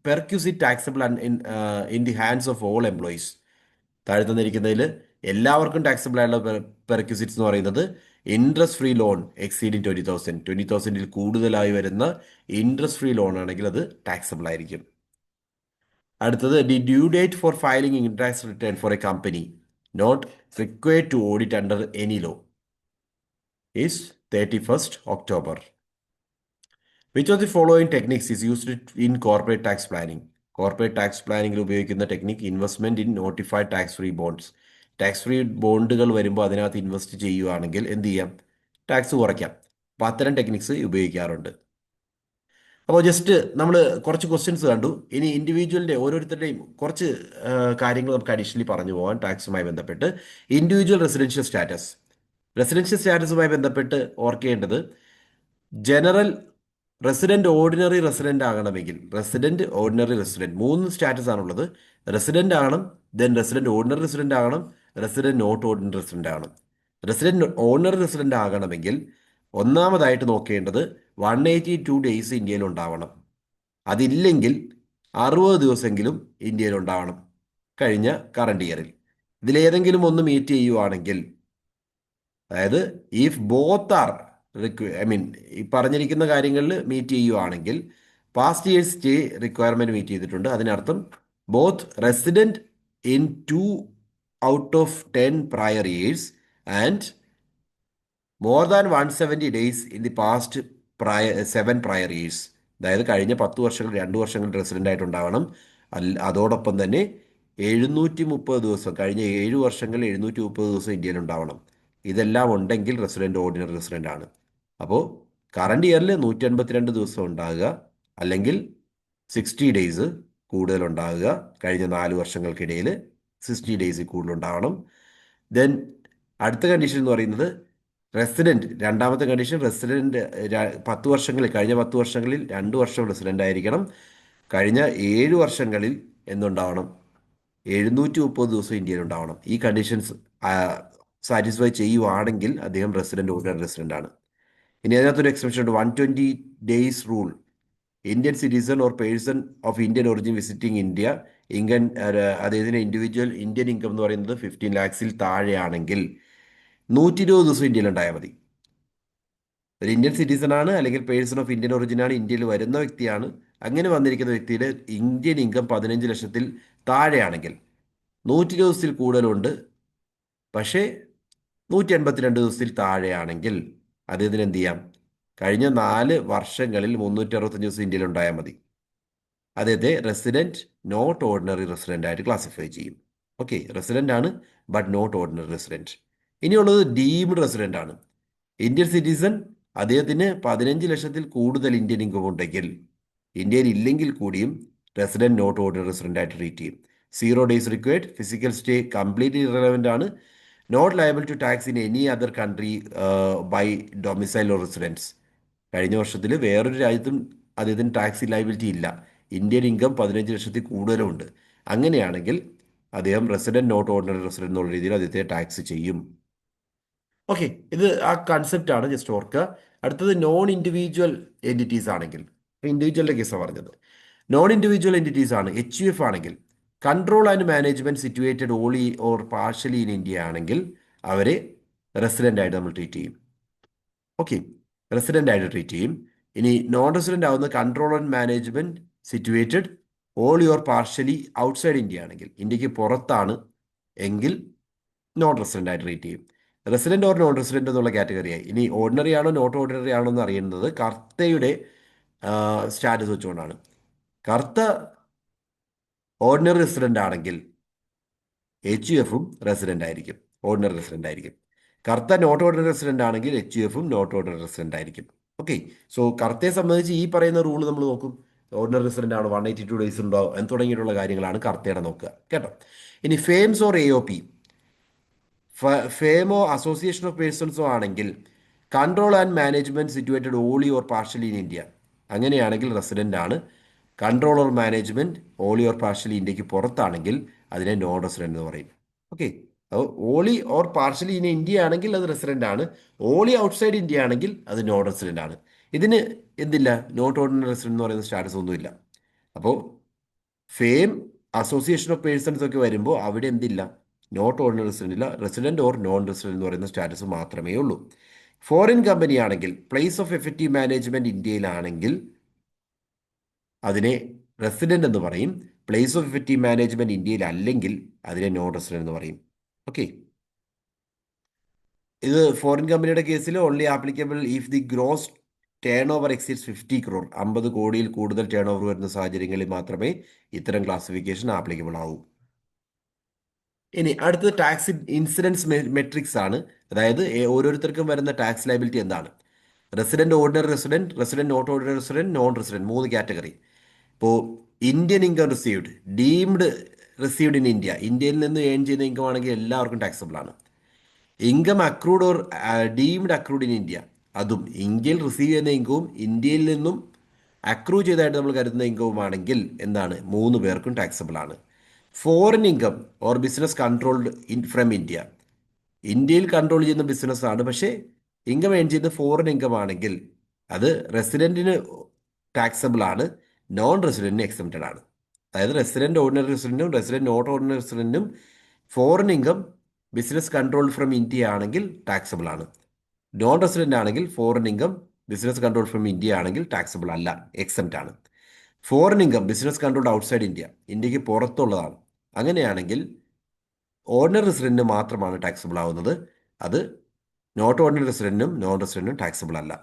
perquisite taxable in the hands of all employees? താഴെ തന്നിരിക്കുന്നതിൽ എല്ലാവർക്കും ടാക്സബിൾ ആയിട്ടുള്ള പെർക്യൂസിറ്റ്സ് എന്ന് പറയുന്നത് ഇൻട്രസ്റ്റ് ഫ്രീ ലോൺ എക്സീഡിങ് 20,000 കൂടുതലായി വരുന്ന ഇൻട്രസ്റ്റ് ഫ്രീ ലോൺ ആണെങ്കിൽ അത് ടാക്സബിൾ ആയിരിക്കും. അടുത്തത്, the due date for filing income tax return for a company not required to audit under any law is 31st October. Which of the following techniques is used in corporate tax planning? Corporate tax പ്ലാനിങ്ങിൽ ഉപയോഗിക്കുന്ന technique investment in notified tax free bonds. Tax free ബോണ്ടുകൾ വരുമ്പോൾ അതിനകത്ത് invest ചെയ്യുകയാണെങ്കിൽ എന്ത് ചെയ്യാം? Tax കുറയ്ക്കാം. അപ്പോൾ അത്തരം ടെക്നിക്സ് ഉപയോഗിക്കാറുണ്ട്. അപ്പോൾ ജസ്റ്റ് നമ്മൾ കുറച്ച് ക്വസ്റ്റ്യൻസ് കണ്ടു. ഇനി ഇൻഡിവിജ്വലിൻ്റെ ഓരോരുത്തരുടെയും കുറച്ച് കാര്യങ്ങൾ നമുക്ക് അഡീഷണലി പറഞ്ഞു പോകാൻ ടാക്സുമായി ബന്ധപ്പെട്ട്. Individual residential status. റെസിഡൻഷ്യൽ സ്റ്റാറ്റസുമായി ബന്ധപ്പെട്ട് ഓർക്കേണ്ടത്, ജനറൽ റെസിഡന്റ് ഓർഡിനറി റെസിഡന്റ് ആകണമെങ്കിൽ ഓർഡിനറി റെസിഡന്റ് 3 സ്റ്റാറ്റസ് ആണുള്ളത്. റെസിഡന്റ് ആകണം, ദെൻ റെസിഡന്റ് ഓർഡിനറി റെസിഡന്റ് ആകണം, റെസിഡന്റ് നോട്ട് ഓർഡിനറി റെസിഡന്റ് ആകണം. റെസിഡന്റ് ഓർഡിനറി റെസിഡന്റ് ആകണമെങ്കിൽ ഒന്നാമതായിട്ട് നോക്കേണ്ടത് 182 ഡേയ്സ് ഇന്ത്യയിൽ ഉണ്ടാവണം. അതില്ലെങ്കിൽ 60 ദിവസമെങ്കിലും ഇന്ത്യയിൽ ഉണ്ടാവണം കഴിഞ്ഞ കറണ്ട് ഇയറിൽ. ഇതിലേതെങ്കിലും ഒന്ന് മീറ്റ് ചെയ്യുവാണെങ്കിൽ, അതായത് ഇഫ് ബോത്ത് ആർ ഈ പറഞ്ഞിരിക്കുന്ന കാര്യങ്ങളിൽ മീറ്റ് ചെയ്യുവാണെങ്കിൽ, past years stay requirement meet ചെയ്തിട്ടുണ്ട്. അതിനർത്ഥം both resident in 2 out of 10 prior years and more than 170 days in the past 7 prior years. അതായത് കഴിഞ്ഞ 10 വർഷങ്ങൾ 2 വർഷങ്ങൾ റെസിഡന്റ് ആയിട്ടുണ്ടാവണം. അതോടൊപ്പം തന്നെ 730 ദിവസം, കഴിഞ്ഞ 7 വർഷങ്ങളിൽ 730 ദിവസം ഇന്ത്യയിൽ ഉണ്ടാവണം. ഇതെല്ലാം ഉണ്ടെങ്കിൽ റെസിഡന്റ് ഓർഡിനറി റെസിഡന്റ് ആണ്. അപ്പോൾ കറണ്ട് ഇയറിൽ 182 ദിവസം ഉണ്ടാകുക, അല്ലെങ്കിൽ 60 ഡേയ്സ് കൂടുതൽ ഉണ്ടാകുക. കഴിഞ്ഞ 4 വർഷങ്ങൾക്കിടയിൽ 60 ഡേയ്സ് കൂടുതൽ ഉണ്ടാവണം. ദെൻ അടുത്ത കണ്ടീഷൻ എന്ന് പറയുന്നത് റെസിഡന്റ്. രണ്ടാമത്തെ കണ്ടീഷൻ, റെസിഡന്റ് 10 വർഷങ്ങളിൽ, കഴിഞ്ഞ 10 വർഷങ്ങളിൽ 2 വർഷം റെസിഡന്റ് ആയിരിക്കണം. കഴിഞ്ഞ 7 വർഷങ്ങളിൽ എന്തുണ്ടാവണം? 730 ദിവസം ഇന്ത്യയിൽ ഉണ്ടാവണം. ഈ കണ്ടീഷൻസ് സാറ്റിസ്ഫൈ ചെയ്യുവാണെങ്കിൽ അദ്ദേഹം റെസിഡന്റ് ഓർഡിനറി റെസിഡന്റ് ആണ്. ഇനി അതിനകത്തൊരു എക്സ്പ്രഷൻ ഉണ്ട്, 120 days rule. Indian citizen or person of Indian origin visiting India, income അദ്ദേഹത്തിന് ഇൻഡിവിജ്വൽ ഇന്ത്യൻ ഇൻകം എന്ന് പറയുന്നത് 15 lakhs താഴെയാണെങ്കിൽ 120 ദിവസം ഇന്ത്യയിൽ ഉണ്ടായാൽ മതി. ഒരു ഇന്ത്യൻ സിറ്റിസൺ ആണ്, അല്ലെങ്കിൽ പേഴ്സൺ ഓഫ് ഇന്ത്യൻ ഒറിജിൻ ആണ്, ഇന്ത്യയിൽ വരുന്ന വ്യക്തിയാണ്. അങ്ങനെ വന്നിരിക്കുന്ന വ്യക്തിയുടെ ഇന്ത്യൻ ഇൻകം 15 ലക്ഷത്തിൽ താഴെയാണെങ്കിൽ, 120 ദിവസത്തിൽ കൂടുതലുണ്ട് പക്ഷേ 182 ദിവസത്തിൽ താഴെയാണെങ്കിൽ അദ്ദേഹത്തിന് എന്ത് ചെയ്യാം? കഴിഞ്ഞ 4 വർഷങ്ങളിൽ 365 ദിവസം ഇന്ത്യയിൽ ഉണ്ടായാൽ മതി. അദ്ദേഹത്തെ റെസിഡന്റ് നോട്ട് ഓർഡിനറി റെസിഡന്റ് ആയിട്ട് ക്ലാസിഫൈ ചെയ്യും. ഓക്കെ, റെസിഡന്റ് ആണ് ബട്ട് നോട്ട് ഓർഡിനറി റെസിഡന്റ്. ഇനിയുള്ളത് ഡീംഡ് റെസിഡന്റ് ആണ്. ഇന്ത്യൻ സിറ്റിസൺ, അദ്ദേഹത്തിന് 15 ലക്ഷത്തിൽ കൂടുതൽ ഇന്ത്യൻ ഇൻകം ഉണ്ടെങ്കിൽ, ഇന്ത്യയിൽ ഇല്ലെങ്കിൽ കൂടിയും റെസിഡന്റ് നോട്ട് ഓർഡിനറി റെസിഡന്റ് ആയിട്ട് ട്രീറ്റ് ചെയ്യും. 0 days required, physical stay completely irrelevant ആണ്, not liable to tax in any other country by domicile or residence. കഴിഞ്ഞ വർഷത്തിൽ വേറൊരു രാജ്യത്തും അദ്ദേഹത്തിന് ടാക്സ് ലയബിലിറ്റി ഇല്ല, ഇന്ത്യൻ ഇൻകം 15 ലക്ഷത്തിൽ കൂടുതലുണ്ട്. അങ്ങനെയാണെങ്കിൽ അദ്ദേഹം റെസിഡന്റ് നോട്ട് ഓർഡിനറി റെസിഡന്റ് എന്നുള്ള രീതിയിൽ അദ്ദേഹത്തെ ടാക്സ് ചെയ്യും. ഓക്കെ, ഇത് ആ കൺസെപ്റ്റ് ആണ്, ജസ്റ്റ് ഓർക്കുക. അടുത്തത് നോൺ ഇൻഡിവിജ്വൽ എൻറ്റിറ്റീസ് ആണെങ്കിൽ, ഇൻഡിവിജ്വലിൻ്റെ കേസാണ് പറഞ്ഞത്. നോൺ ഇൻഡിവിജ്വൽ എൻറ്റിറ്റീസ് ആണ്, HUF ആണെങ്കിൽ, control and management situated only or partially in India ആണെങ്കിൽ അവരെ റെസിഡന്റ് ആയിട്ട് നമ്മൾ ട്രീറ്റ് ചെയ്യും. ഓക്കെ, റെസിഡന്റ് ആയിട്ട് ട്രീറ്റ് ചെയ്യും. ഇനി നോൺ റെസിഡന്റ് ആവുന്ന control and management situated all your partially outside India ആണെങ്കിൽ, ഇന്ത്യക്ക് പുറത്താണ് എങ്കിൽ നോൺ റെസിഡന്റ് ആയിട്ട് ട്രീറ്റ് ചെയ്യും. റെസിഡന്റ് ഓർ നോൺ റെസിഡന്റ് എന്നുള്ള കാറ്റഗറിയായി. ഇനി ഓർഡിനറി ആണോ നോട്ട് ഓർഡിനറി ആണോ എന്ന് അറിയുന്നത് കർത്തയുടെ സ്റ്റാറ്റസ് വെച്ചുകൊണ്ടാണ്. കർത്ത ഓർഡിനറി റെസിഡന്റ് ആണെങ്കിൽ HUFും റെസിഡന്റ് ആയിരിക്കും, ഓർഡിനറി റെസിഡന്റ് ആയിരിക്കും. കർത്ത നോട്ട് ഓർഡിനറി റെസിഡന്റ് ആണെങ്കിൽ HUFും നോട്ട് ഓർഡിനറി റെസിഡന്റ് ആയിരിക്കും. ഓക്കെ, സോ കർത്തയെ സംബന്ധിച്ച് ഈ പറയുന്ന റൂൾ നമ്മൾ നോക്കും. ഓർഡിനറി റെസിഡന്റ് ആണ്, 182 days ഉണ്ടോ എന്ന് തുടങ്ങിയിട്ടുള്ള കാര്യങ്ങളാണ് കർത്തയുടെ നോക്കുക കേട്ടോ. ഇനി ഫേംസ് ഓർ AOP, ഫേമോ അസോസിയേഷൻ ഓഫ് പേഴ്സൺസോ ആണെങ്കിൽ control and management situated wholly or partially in India, അങ്ങനെയാണെങ്കിൽ റെസിഡന്റ് ആണ്. Control or management wholly or partially ഇന്ത്യക്ക് പുറത്താണെങ്കിൽ അതിനെ നോൺ റെസിഡന്റ് എന്ന് പറയും. ഓക്കെ, അപ്പോൾ wholly or partially in India ആണെങ്കിൽ അത് റെസിഡന്റ് ആണ്, ഓളി ഔട്ട്സൈഡ് ഇന്ത്യ ആണെങ്കിൽ അത് നോൺ റെസിഡന്റ് ആണ്. ഇതിന് എന്തില്ല, നോട്ട് ഓർഡിനറി റെസിഡന്റ് എന്ന് പറയുന്ന സ്റ്റാറ്റസ് ഒന്നുമില്ല. അപ്പോൾ ഫെയിം അസോസിയേഷൻ ഓഫ് പേഴ്സൺസ് ഒക്കെ വരുമ്പോൾ അവിടെ എന്തില്ല, നോട്ട് ഓർഡിനറി റെസിഡന്റ് ഇല്ല, റെസിഡന്റ് ഓർ നോൺ റെസിഡന്റ് എന്ന് പറയുന്ന സ്റ്റാറ്റസ് മാത്രമേ ഉള്ളൂ. ഫോറിൻ കമ്പനി ആണെങ്കിൽ, പ്ലേസ് ഓഫ് എഫക്റ്റീവ് മാനേജ്മെന്റ് ഇന്ത്യയിലാണെങ്കിൽ അതിനെ റെസിഡന്റ് എന്ന് പറയും. പ്ലേസ് ഓഫ് എഫക്റ്റീവ് മാനേജ്മെന്റ് ഇന്ത്യയിൽ അല്ലെങ്കിൽ അതിനെ നോൺ റെസിഡന്റ് എന്ന് പറയും. ഓക്കെ, ഇത് ഫോറിൻ കമ്പനിയുടെ കേസിൽ only applicable if the gross turn over exceeds 50 crore, 50 കോടിയിൽ കൂടുതൽ ടേൺ ഓവർ വരുന്ന സാഹചര്യങ്ങളിൽ മാത്രമേ ഇത്തരം ക്ലാസിഫിക്കേഷൻ ആപ്ലിക്കബിൾ ആവൂ. ഇനി അടുത്തത് ടാക്സ് ഇൻസിഡൻസ് മെട്രിക്സ് ആണ്. അതായത് ഓരോരുത്തർക്കും വരുന്ന ടാക്സ് ലയബിലിറ്റി എന്താണ്. Resident ordinary resident, resident not ordinary resident, non resident, 3 category. ഇപ്പോൾ Indian income received, deemed received in India, ഇന്ത്യയിൽ നിന്ന് ഏൺ ചെയ്യുന്ന ഇൻകം ആണെങ്കിൽ എല്ലാവർക്കും ടാക്സബിൾ ആണ്. Income accrued or deemed accrued in India, അതും ഇന്ത്യയിൽ റിസീവ് ചെയ്യുന്ന ഇൻകവും ഇന്ത്യയിൽ നിന്നും അക്രൂ ചെയ്തതായിട്ട് നമ്മൾ കരുതുന്ന ഇൻകവുമാണെങ്കിൽ എന്താണ്, 3 പേർക്കും ടാക്സബിൾ ആണ്. Foreign income or business controlled from India, ഇന്ത്യയിൽ കൺട്രോൾ ചെയ്യുന്ന ബിസിനസ്സാണ് പക്ഷേ ഇൻകം ഏൺ ചെയ്യുന്ന ഫോറിൻ ഇൻകം ആണെങ്കിൽ അത് റെസിഡൻറ്റിന് ടാക്സബിൾ ആണ്, നോൺ റെസിഡൻറ്റിന് എക്സംപ്റ്റഡ് ആണ്. അതായത് റെസിഡന്റ് ഓർഡിനറി റെസിഡൻറ്റും റെസിഡന്റ് നോട്ട് ഓർഡിനറി റെസിഡൻറ്റും foreign income business control from India ആണെങ്കിൽ ടാക്സബിൾ ആണ്. നോൺ റെസിഡന്റ് ആണെങ്കിൽ foreign income business control from India ആണെങ്കിൽ ടാക്സബിൾ അല്ല, എക്സംപ്റ്റ് ആണ്. Foreign income business controlled outside India, ഇന്ത്യക്ക് പുറത്തുള്ളതാണ്, അങ്ങനെയാണെങ്കിൽ ഓർഡിനറി റെസിഡന്റിന് മാത്രമാണ് ടാക്സബിൾ ആവുന്നത്. അത് നോട്ട് ഓർഡിനറി റെസിഡന്റിനും നോൺ റെസിഡന്റിനും ടാക്സബിൾ അല്ല.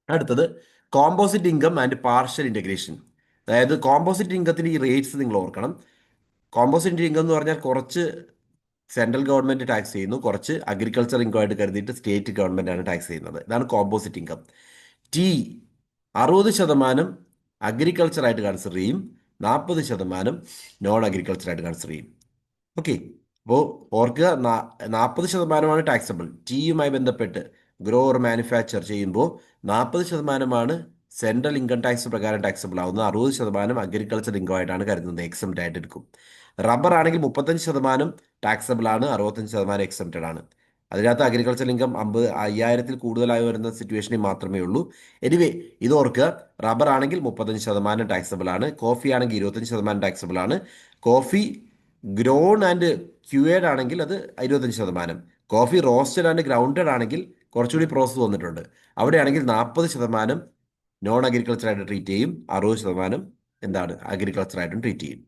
അടുത്തത് composite income and partial integration. അതായത് കോമ്പോസിറ്റ് ഇൻകത്തിന് ഈ റേറ്റ്സ് നിങ്ങൾ ഓർക്കണം. കോമ്പോസിറ്റ് ഇൻകം എന്ന് പറഞ്ഞാൽ കുറച്ച് സെൻട്രൽ ഗവൺമെൻറ് ടാക്സ് ചെയ്യുന്നു, കുറച്ച് അഗ്രികൾച്ചർ ഇൻകം ആയിട്ട് കരുതിയിട്ട് സ്റ്റേറ്റ് ഗവൺമെൻറ് ആണ് ടാക്സ് ചെയ്യുന്നത്. ഇതാണ് കോമ്പോസിറ്റ് ഇൻകം. 60% അഗ്രികൾച്ചറായിട്ട് കൺസിഡർ ചെയ്യും, 40% നോൺ അഗ്രികൾച്ചറായിട്ട് കൺസിഡർ ചെയ്യും. ഓക്കെ, അപ്പോൾ ഓർക്കുക, 40%ആണ് ടാക്സബിൾ. ടിയുമായി ബന്ധപ്പെട്ട് ഗ്രോ ഓർ മാനുഫാക്ചർ ചെയ്യുമ്പോൾ 40%ആണ് സെൻട്രൽ ഇൻകം ടാക്സ് പ്രകാരം ടാക്സബിൾ ആവുന്നത്, 60% അഗ്രികൾച്ചർ ഇൻകം ആയിട്ടാണ് കരുതുന്നത്, എക്സംപ്റ്റ് ആയിട്ട് എടുക്കും. റബ്ബർ ആണെങ്കിൽ 35% ടാക്സബിൾ ആണ്, 65% എക്സംപ്റ്റഡ് ആണ്. അതിനകത്ത് അഗ്രികൾച്ചർ ഇൻകം 50,000 കൂടുതലായി വരുന്ന സിറ്റുവേഷനിൽ മാത്രമേ ഉള്ളൂ. എനിവേ ഇത് ഓർക്കുക, റബ്ബർ ആണെങ്കിൽ 35% ടാക്സബിൾ ആണ്, കോഫി ആണെങ്കിൽ 25% ടാക്സബിൾ ആണ്. കോഫി ഗ്രോൺ ആൻഡ് ക്യൂവേഡ് ആണെങ്കിൽ അത് 25%. കോഫി റോസ്റ്റഡ് ആൻഡ് ഗ്രൗണ്ടഡ് ആണെങ്കിൽ കുറച്ചുകൂടി പ്രോസസ്സ് വന്നിട്ടുണ്ട്. അവിടെയാണെങ്കിൽ 40% നോൺ അഗ്രികൾച്ചർ ആയിട്ട് ട്രീറ്റ് ചെയ്യും, 60% എന്താണ് അഗ്രികൾച്ചർ ആയിട്ടും ട്രീറ്റ് ചെയ്യും.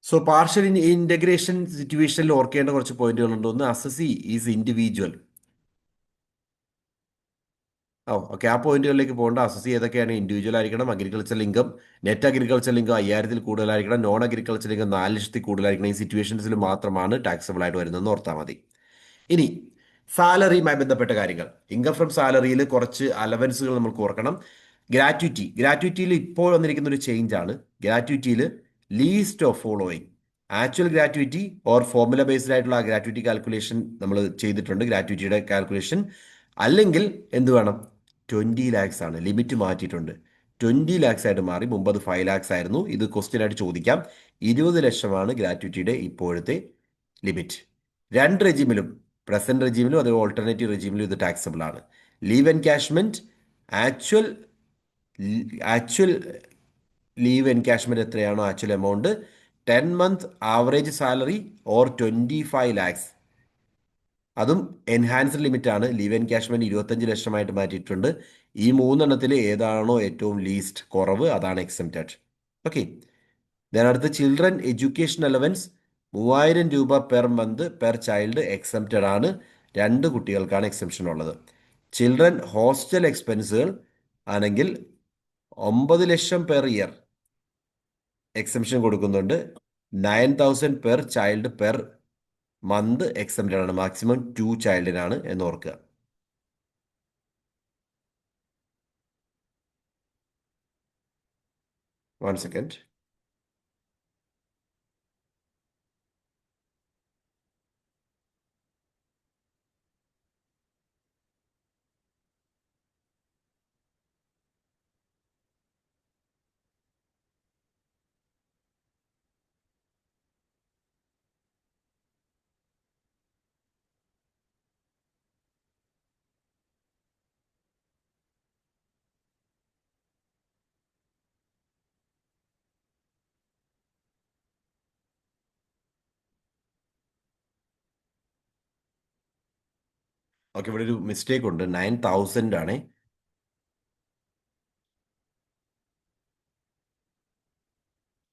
സോ പാർഷ്യൽ ഇന്റഗ്രേഷൻ സിറ്റുവേഷനിൽ ഓർക്കേണ്ട കുറച്ച് പോയിന്റുകളുണ്ട്. ഒന്ന്, അസസി ഈസ് ഇൻഡിവിജ്വൽ. ഓക്കെ, ആ പോയിന്റുകളിലേക്ക് പോകേണ്ട. അസസി ഏതൊക്കെയാണ്? ഇൻഡിവിജ്വൽ ആയിരിക്കണം, agriculture income, net agriculture income 5,000 കൂടുതലായിരിക്കണം, നോൺ അഗ്രികൾച്ചർ ഇൻകം 4,00,000 കൂടുതലായിരിക്കണം. ഈ സിറ്റുവേഷൻസിൽ മാത്രമാണ് ടാക്സബിൾ ആയിട്ട് വരുന്നതെന്ന് ഓർത്താൽ മതി. ഇനി സാലറിയുമായി ബന്ധപ്പെട്ട കാര്യങ്ങൾ. ഇൻകം ഫ്രം സാലറിയിൽ കുറച്ച് അലവൻസുകൾ നമുക്ക് ഓർക്കണം. ഗ്രാറ്റുവിറ്റിയിൽ ഇപ്പോൾ വന്നിരിക്കുന്ന ഒരു ചേഞ്ച് ആണ്. ഗ്രാറ്റുവിറ്റിയിൽ least of following actual gratuity or formula based ആയിട്ടുള്ള ആ ഗ്രാറ്റുവിറ്റി കാൽക്കുലേഷൻ നമ്മൾ ചെയ്തിട്ടുണ്ട്. ഗ്രാറ്റുവിറ്റിയുടെ കാൽക്കുലേഷൻ അല്ലെങ്കിൽ എന്ത് വേണം? 20 lakhs ആണ്. ലിമിറ്റ് മാറ്റിയിട്ടുണ്ട്, 20 lakhs ആയിട്ട് മാറി. മുമ്പ് അത് 5 lakhs ആയിരുന്നു. ഇത് ക്വസ്റ്റ്യൻ ആയിട്ട് ചോദിക്കാം. 20 ലക്ഷമാണ് ഗ്രാറ്റുവിറ്റിയുടെ ഇപ്പോഴത്തെ ലിമിറ്റ്. രണ്ട് റെജിമിലും, പ്രസന്റ് റെജിമിലും അതേ ഓൾട്ടർനേറ്റീവ് റെജിമിലും ഇത് ടാക്സബിൾ ആണ്. Leave encashment, actual actual leave encashment എത്രയാണോ actual amount, 10 month average salary or 25 lakhs, അതും എൻഹാൻസ്ഡ് ലിമിറ്റ് ആണ്. ലീവ് എൻകാഷ്മെന്റ് 25 ലക്ഷമായിട്ട് മാറ്റിയിട്ടുണ്ട്. ഈ മൂന്നെണ്ണത്തിൽ ഏതാണോ ഏറ്റവും ലീസ്റ്റ് കുറവ് അതാണ് എക്സംപ്റ്റഡ്. ഓക്കെ, അടുത്ത് ചിൽഡ്രൻ എഡ്യൂക്കേഷൻ അലവൻസ് 3,000 രൂപ per month per child exempted ആണ്. 2 കുട്ടികൾക്കാണ് എക്സംഷൻ ഉള്ളത്. ചിൽഡ്രൻ ഹോസ്റ്റൽ എക്സ്പെൻസുകൾ ആണെങ്കിൽ 9 ലക്ഷം പെർ ഇയർ എക്സംഷൻ കൊടുക്കുന്നുണ്ട്. 9,000 per child per month exempted ആണ്. മാക്സിമം 2 ചൈൽഡിനാണ് എന്ന് ഓർക്കുക. One second. ഓക്കെ, ഇവിടെ ഒരു മിസ്റ്റേക്ക് ഉണ്ട്. 9,000 ആണ്.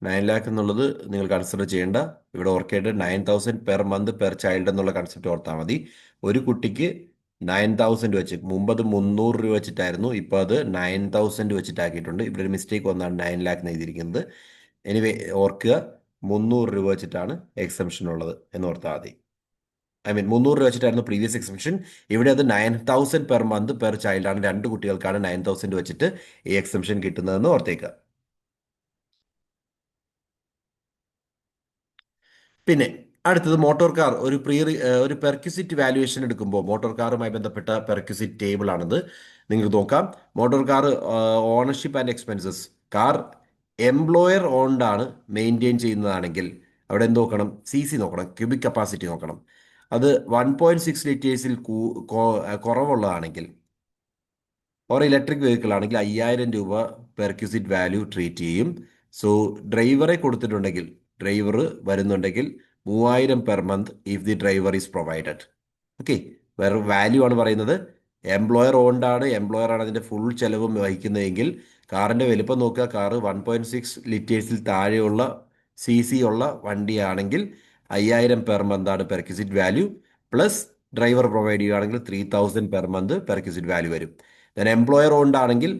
9 lakh എന്നുള്ളത് നിങ്ങൾ കൺസിഡർ ചെയ്യേണ്ട. ഇവിടെ ഓർക്കേണ്ടത് 9,000 പെർ മന്ത് പെർ ചൈൽഡ് എന്നുള്ള കൺസെപ്റ്റ് ഓർത്താൽ മതി. ഒരു കുട്ടിക്ക് 9,000 വെച്ച്, മുമ്പ് അത് 300 രൂപ വെച്ചിട്ടായിരുന്നു, ഇപ്പോൾ അത് 9,000 വെച്ചിട്ടാക്കിയിട്ടുണ്ട്. ഇവിടെ ഒരു മിസ്റ്റേക്ക് വന്നാണ് 9 lakh എന്ന് എഴുതിയിരിക്കുന്നത്. എനിവേ ഓർക്കുക, 300 രൂപ വെച്ചിട്ടാണ് എക്സംഷൻ ഉള്ളത് എന്ന് ഓർത്താൽ മതി. ഐ മീൻ 300 രൂപ വെച്ചിട്ടായിരുന്നു പ്രീവിയസ് എക്സംഷൻ. ഇവിടെ അത് 9,000 പെർ മന്ത് പെർ ചൈൽഡ് ആണ്. 2 കുട്ടികൾക്കാണ് 9,000 വെച്ചിട്ട് ഈ എക്സംഷൻ കിട്ടുന്നതെന്ന് ഓർത്തേക്കുക. പിന്നെ അടുത്തത് മോട്ടോർ കാർ. ഒരു പെർക്വിസിറ്റ് വാല്യുവേഷൻ എടുക്കുമ്പോൾ മോട്ടോർ കാറുമായി ബന്ധപ്പെട്ട പെർക്വിസിറ്റ് ടേബിൾ ആണിത്. നിങ്ങൾക്ക് നോക്കാം. Motor car ownership and expenses. Car employer owned ആണ്, മെയിൻറ്റെയിൻ ചെയ്യുന്നതാണെങ്കിൽ അവിടെ എന്ത് നോക്കണം? CC നോക്കണം, ക്യൂബിക് കപ്പാസിറ്റി നോക്കണം. അത് 1.6 ലിറ്റേഴ്സിൽ കുറവുള്ളതാണെങ്കിൽ ഓർ ഇലക്ട്രിക് വെഹിക്കിൾ ആണെങ്കിൽ 5,000 രൂപ പെർക്വിസിറ്റ് വാല്യൂ ട്രീറ്റ് ചെയ്യും. സോ ഡ്രൈവറെ കൊടുത്തിട്ടുണ്ടെങ്കിൽ, ഡ്രൈവർ വരുന്നുണ്ടെങ്കിൽ 3,000 per month if the driver is provided. Okay, വേറെ വാല്യൂ ആണ് പറയുന്നത്. എംപ്ലോയർ ഓൺഡ് ആണ്, എംപ്ലോയർ ആണ് അതിൻ്റെ ഫുൾ ചെലവും വഹിക്കുന്നതെങ്കിൽ കാറിൻ്റെ വലിപ്പം നോക്കുക. കാറ് 1.6 ലിറ്റേഴ്സിൽ താഴെയുള്ള CC ഉള്ള വണ്ടിയാണെങ്കിൽ 5,000 പെർ മന്ത് ആണ് perquisite value. Plus driver provide ചെയ്യുകയാണെങ്കിൽ 3,000 പെർ മന്ത് പെർക്വിസിറ്റ് വാല്യൂ വരും. എംപ്ലോയർ ഓൺഡ് ആണെങ്കിൽ,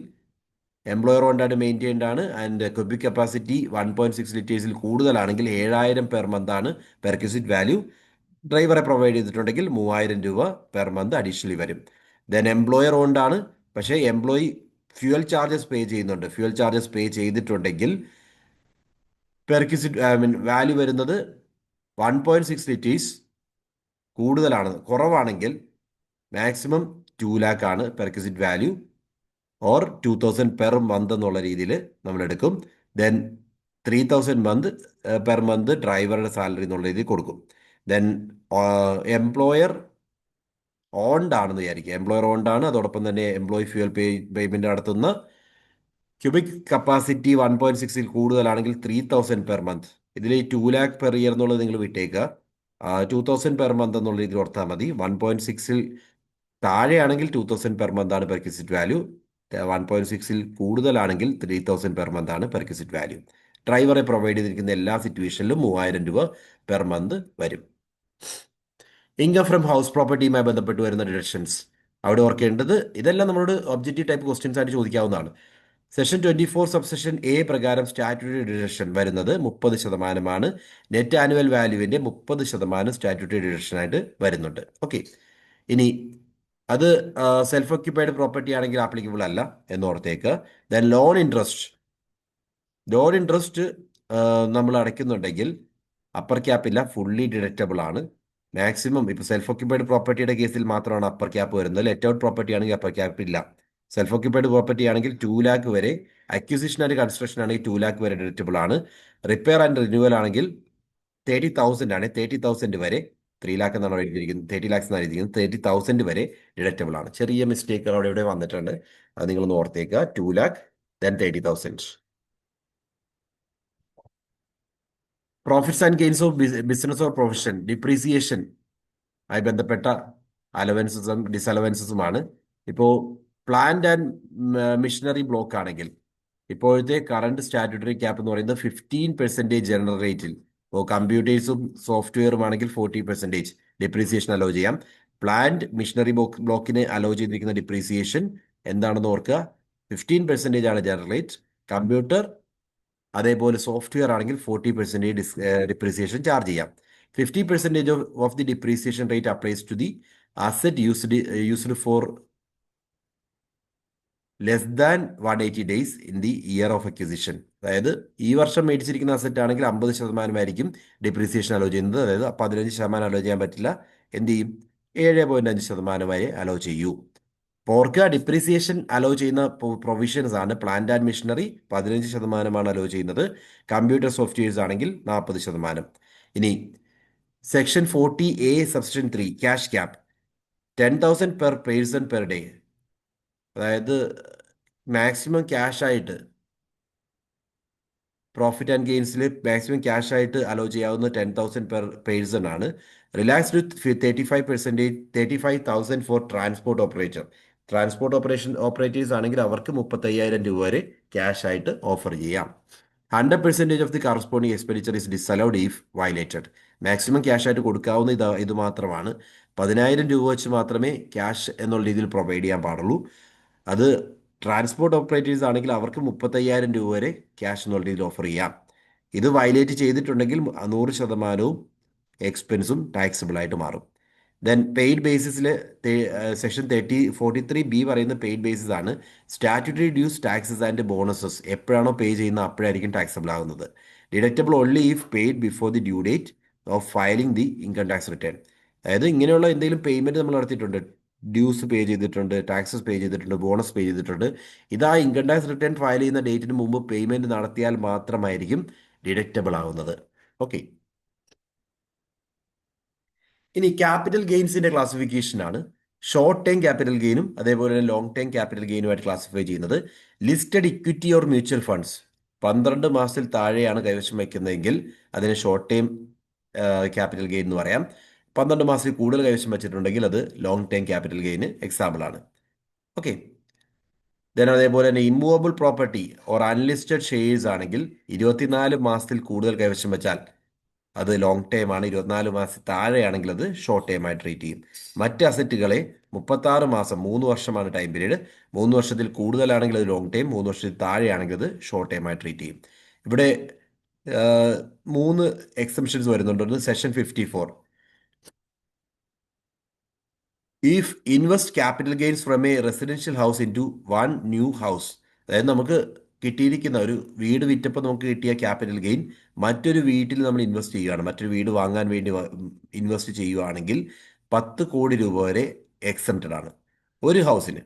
എംപ്ലോയർ ഓൺഡ് മെയിൻറ്റെയിൻഡ് ആണ് ആൻഡ് ക്യൂബിക് കപ്പാസിറ്റി 1.6 ലിറ്റേഴ്സിൽ കൂടുതലാണെങ്കിൽ 7,000 പെർ മന്ത് ആണ് പെർക്വിസിറ്റ് വാല്യൂ. ഡ്രൈവറെ പ്രൊവൈഡ് ചെയ്തിട്ടുണ്ടെങ്കിൽ 3,000 രൂപ പെർ മന്ത് അഡീഷണലി വരും. എംപ്ലോയർ ഓൺഡ് ആണ്, പക്ഷേ എംപ്ലോയി ഫ്യൂവൽ ചാർജസ് പേ ചെയ്യുന്നുണ്ട്. ഫ്യൂവൽ ചാർജസ് പേ ചെയ്തിട്ടുണ്ടെങ്കിൽ പെർക്വിസിറ്റ് ഐ മീൻ വാല്യൂ വരുന്നത് 1.6 ലിറ്റേഴ്സ് കുറവാണെങ്കിൽ മാക്സിമം 2 lakh ആണ് perquisite value, or 2,000 per month എന്നുള്ള രീതിയിൽ നമ്മൾ എടുക്കും. ദെൻ 3000 പെർ മന്ത് ഡ്രൈവറുടെ സാലറി എന്നുള്ള രീതിയിൽ കൊടുക്കും. ദെൻ എംപ്ലോയർ ഓൺഡ് ആണെന്ന് വിചാരിക്കുക, എംപ്ലോയർ ഓൺഡ് ആണ്, അതോടൊപ്പം തന്നെ എംപ്ലോയി ഫ്യൂൽ പേയ്മെന്റ് നടത്തുന്ന ക്യൂബിക് കപ്പാസിറ്റി 1.6 കൂടുതലാണെങ്കിൽ 3000 പെർ മന്ത്. ഇതിൽ 2 lakh പെർ ഇയർ എന്നുള്ളത് നിങ്ങൾ വിട്ടേക്കുക, 2000 പെർ മന്ത് എന്നുള്ള രീതിയിൽ ഓർത്താൽ മതി. 1.6 താഴെയാണെങ്കിൽ 2000 പെർ മന്ത് ആണ് പെർക്വിസിറ്റ് വാല്യൂ, 1.6 കൂടുതലാണെങ്കിൽ 3000 പെർ മന്ത് ആണ് പെർക്വിസിറ്റ് വാല്യൂ. ഡ്രൈവറെ പ്രൊവൈഡ് ചെയ്തിരിക്കുന്ന എല്ലാ സിറ്റുവേഷനിലും 3000 രൂപ പെർ മന്ത് വരും. ഇൻകം ഫ്രം ഹൗസ് പ്രോപ്പർട്ടിയുമായി ബന്ധപ്പെട്ട് വരുന്ന ഡിഡക്ഷൻസ് അവിടെ ഓർക്കേണ്ടത്, ഇതെല്ലാം നമ്മളോട് ഒബ്ജക്റ്റീവ് ടൈപ്പ് ക്വസ്റ്റ്യൻസ് ആയിട്ട് ചോദിക്കാവുന്നതാണ്. സെഷൻ 24 സബ്സെഷൻ എ പ്രകാരം സ്റ്റാറ്റ്യൂട്ടറി ഡിഡക്ഷൻ വരുന്നത് 30%. നെറ്റ് ആനുവൽ വാല്യൂവിന്റെ 30% സ്റ്റാറ്റ്യൂട്ടറി ഡിഡക്ഷൻ ആയിട്ട് വരുന്നുണ്ട്. ഓക്കെ, ഇനി അത് സെൽഫ് ഓക്യുപ്പൈഡ് പ്രോപ്പർട്ടി ആണെങ്കിൽ ആപ്ലിക്കബിൾ അല്ല എന്ന് ഓർത്തേക്ക്. ദെൻ ലോൺ ഇൻട്രസ്റ്റ് നമ്മൾ അടയ്ക്കുന്നുണ്ടെങ്കിൽ അപ്പർ ക്യാപ്പ് ഇല്ല, ഫുള്ളി ഡിഡക്റ്റബിൾ ആണ്. മാക്സിമം ഇപ്പോൾ സെൽഫ് ഓക്യുപ്പൈഡ് പ്രോപ്പർട്ടിയുടെ കേസിൽ മാത്രമാണ് അപ്പർ ക്യാപ്പ് വരുന്നത്. ലെറ്റ് ഔട്ട് പ്രോപ്പർട്ടി ആണെങ്കിൽ അപ്പർ ക്യാപ്പ് ഇല്ല. സെൽഫ് ഓക്യുപ്പൈഡ് പ്രോപ്പർട്ടി ആണെങ്കിൽ 2 lakh വരെ, അക്വിസിഷൻ ആൻഡ് കൺസ്ട്രക്ഷൻ ആണെങ്കിൽ 2 lakh വരെ ഡിഡക്റ്റബിൾ ആണ്. റിപ്പയർ ആൻഡ് റിന്യൂവൽ ആണെങ്കിൽ 30,000 ആണ്, 30,000 വരെ. 3 lakh എന്നാണ് എഴുതിയിരിക്കുന്നത്, 30 lakhs എന്നാണ് എഴുതിയിരിക്കുന്നത്, 30,000 വരെ ഡിഡക്റ്റബിൾ ആണ്. ചെറിയ മിസ്റ്റേക്ക് അവിടെ ഇവിടെ വന്നിട്ടുണ്ട്, അത് നിങ്ങളൊന്ന് ഓർത്തേക്കുക. 2 lakh then 30,000. Profits and gains of business or profession, depreciation ആയി ബന്ധപ്പെട്ട അലവൻസസും ഡിസലവൻസസുമാണ്. ഇപ്പോൾ പ്ലാന്റ് ആൻഡ് മിഷനറി ബ്ലോക്ക് ആണെങ്കിൽ ഇപ്പോഴത്തെ കറണ്ട് സ്റ്റാറ്റ്യൂട്ടറി ക്യാപ്പ് എന്ന് പറയുന്നത് 15% ജനറൽ റേറ്റിൽ. ഇപ്പോൾ കമ്പ്യൂട്ടേഴ്സും സോഫ്റ്റ്വെയറും ആണെങ്കിൽ 40% ഡിപ്രീസിയേഷൻ അലോ ചെയ്യാം. പ്ലാന്റ് മിഷനറി ബ്ലോക്കിന് അലോ ചെയ്തിരിക്കുന്ന ഡിപ്രീസിയേഷൻ എന്താണെന്ന് ഓർക്കുക, 15% ആണ് ജനറൽ റേറ്റ്. കമ്പ്യൂട്ടർ അതേപോലെ സോഫ്റ്റ്വെയർ ആണെങ്കിൽ 40% ഡിപ്രീസിയേഷൻ ചാർജ് ചെയ്യാം. 50% of the depreciation rate applies to the asset used for less than 180 days in the year of acquisition. അതായത് ഈ വർഷം മേടിച്ചിരിക്കുന്ന അസറ്റ് ആണെങ്കിൽ 50% ഡിപ്രീസിയേഷൻ അലോ ചെയ്യുന്നത്, അതായത് 15% അലോ ചെയ്യാൻ പറ്റില്ല. എന്ത് ചെയ്യും? 7.5% വരെ അലോ ചെയ്യൂ. ഓർക്കുക, ഡിപ്രീസിയേഷൻ അലോ ചെയ്യുന്ന പ്രൊവിഷൻസ് ആണ്. പ്ലാന്റ് ആൻഡ് മെഷീനറി 15% അലോ ചെയ്യുന്നത്, കമ്പ്യൂട്ടർ സോഫ്റ്റ്വെയർസ് ആണെങ്കിൽ 40%. ഇനി section 40A subsection 3 cash cap 10,000 per person per day. അതായത് മാക്സിമം ക്യാഷ് ആയിട്ട് പ്രോഫിറ്റ് ആൻഡ് ഗെയിൻസിൽ മാക്സിമം ക്യാഷ് ആയിട്ട് അലോ ചെയ്യാവുന്ന 10,000 പെർ പേഴ്സൺ ആണ്. Relaxed with 35,000 for transport operator. Transport operators ആണെങ്കിൽ അവർക്ക് 35,000 രൂപ വരെ ക്യാഷ് ആയിട്ട് ഓഫർ ചെയ്യാം. 100% of the corresponding expenditure is disallowed if violated. Maximum cash ആയിട്ട് കൊടുക്കാവുന്ന ഇത് മാത്രമാണ്. 10,000 രൂപ വെച്ച് മാത്രമേ ക്യാഷ് എന്നുള്ള രീതിയിൽ പ്രൊവൈഡ് ചെയ്യാൻ പാടുള്ളൂ. അത് ട്രാൻസ്പോർട്ട് ഓപ്പറേറ്റേഴ്സ് ആണെങ്കിൽ അവർക്ക് 35,000 രൂപ വരെ ക്യാഷ് എന്നുള്ള രീതിയിൽ ഓഫർ ചെയ്യാം. ഇത് വയലേറ്റ് ചെയ്തിട്ടുണ്ടെങ്കിൽ 100% എക്സ്പെൻസും ടാക്സിബിൾ ആയിട്ട് മാറും. ദെൻ പെയ്ഡ് ബേസിസിൽ സെക്ഷൻ 43B പറയുന്ന പെയ്ഡ് ബേസിസ് ആണ്. Statutory dues, taxes and bonuses എപ്പോഴാണോ പേ ചെയ്യുന്നത് അപ്പോഴായിരിക്കും ടാക്സബിൾ ആകുന്നത്. Deductible only if paid before the due date of filing the income tax return. അതായത് ഇങ്ങനെയുള്ള എന്തെങ്കിലും പേയ്മെന്റ് നമ്മൾ നടത്തിയിട്ടുണ്ട്, ഡ്യൂസ് പേ ചെയ്തിട്ടുണ്ട്, ടാക്സസ് പേ ചെയ്തിട്ടുണ്ട്, ബോണസ് പേ ചെയ്തിട്ടുണ്ട്, ഇതാ ഇൻകം ടാക്സ് റിട്ടേൺ ഫയൽ ചെയ്യുന്ന ഡേറ്റിന് മുമ്പ് പേയ്മെന്റ് നടത്തിയാൽ മാത്രമായിരിക്കും ഡിഡക്റ്റബിൾ ആവുന്നത്. ഓക്കെ, ഇനി ക്യാപിറ്റൽ ഗെയിൻസിന്റെ ക്ലാസിഫിക്കേഷൻ ആണ്. ഷോർട്ട് ടേം ക്യാപിറ്റൽ ഗെയിനും അതേപോലെ തന്നെ ലോങ് ടേം ക്യാപിറ്റൽ ഗെയിനുമായിട്ട് ക്ലാസിഫൈ ചെയ്യുന്നത്. Listed equity or mutual funds 12 മാസത്തിൽ താഴെയാണ് കൈവശം വയ്ക്കുന്നതെങ്കിൽ അതിന് ഷോർട്ട് ടേം ക്യാപിറ്റൽ ഗെയിൻ എന്ന് പറയാം. 12 മാസത്തിൽ കൂടുതൽ കൈവശം വെച്ചിട്ടുണ്ടെങ്കിൽ അത് long term capital gain example ആണ്. ഓക്കെ, ദെൻ അതേപോലെ തന്നെ immovable property or unlisted shares ആണെങ്കിൽ 24 മാസത്തിൽ കൂടുതൽ കൈവശം വെച്ചാൽ അത് ലോങ് ടൈം ആണ്. 24 മാസത്തിൽ താഴെയാണെങ്കിൽ അത് ഷോർട്ട് ടൈം ആയി ട്രീറ്റ് ചെയ്യും. മറ്റ് അസറ്റുകളെ 36 മാസം, 3 വർഷമാണ് ടൈം പീരീഡ്. 3 വർഷത്തിൽ കൂടുതലാണെങ്കിൽ അത് ലോങ് ടൈം, 3 വർഷത്തിൽ താഴെയാണെങ്കിൽ അത് ഷോർട്ട് ടൈം ആയി ട്രീറ്റ് ചെയ്യും. ഇവിടെ 3 എക്സംഷൻസ് വരുന്നുണ്ട്. Section 54, if invest capital gains from a residential house into one new house. അതായത് നമുക്ക് കിട്ടിയിരിക്കുന്ന ഒരു വീട് വിറ്റപ്പോൾ നമുക്ക് കിട്ടിയ ക്യാപിറ്റൽ ഗെയിൻ മറ്റൊരു വീട്ടിൽ നമ്മൾ ഇൻവെസ്റ്റ് ചെയ്യുകയാണ്, മറ്റൊരു വീട് വാങ്ങാൻ വേണ്ടി ഇൻവെസ്റ്റ് ചെയ്യുകയാണെങ്കിൽ 10 കോടി രൂപ വരെ എക്സംപ്റ്റഡ് ആണ് ഒരു ഹൗസിന്.